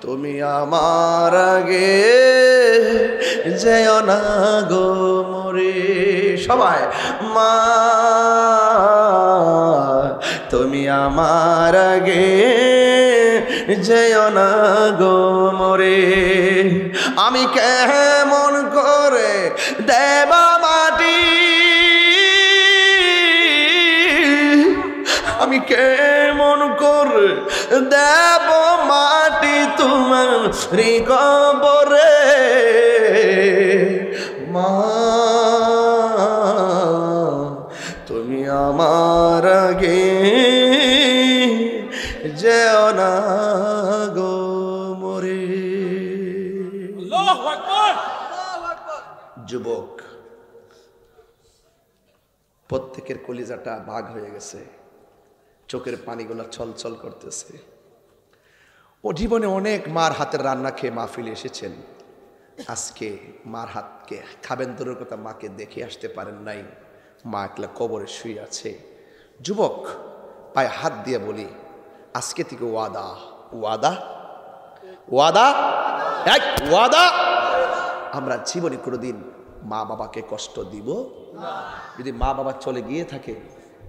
তুমি আমার আগে যেও না গো মরে সবাই মা তুমি আমার আগে যেও না গো মরে আমি কেমন করে দেব মাটি আমি কেমন করে দেব মাটি তোমার কবরে মা, তুমি আমার আগে যেও না গো মরে। যুবক, প্রত্যেকের কলিজাটা ভাগ হয়ে গেছে, চোখের পানিগুলো ছলছল করতেছে। ও জীবনে অনেক মার হাতের রান্না খেয়ে মাহফিলে এসেছেন, আজকে মার হাতকে খাবেন দূরের কথা, মাকে দেখে আসতে পারেন নাই, মা একলা কবরে শুয়ে আছে। যুবক, পায়ে হাত দিয়ে বলি, আজকে থেকে ওয়াদা, ওয়াদা, ওয়াদা, এক ওয়াদা, আমরা জীবনে কোনোদিন মা বাবাকে কষ্ট দিব না। যদি মা বাবা চলে গিয়ে থাকে,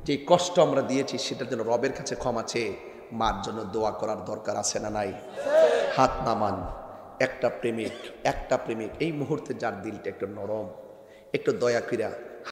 যে কষ্ট আমরা দিয়েছি সেটার জন্য রবের কাছে ক্ষমা চেয়ে মার জন্য দোয়া করার দরকার আছে না নাই? হাত নামান। একটা প্রেমিক এই মুহূর্তে যার দিলটা একটু নরম, একটু দয়া কইরা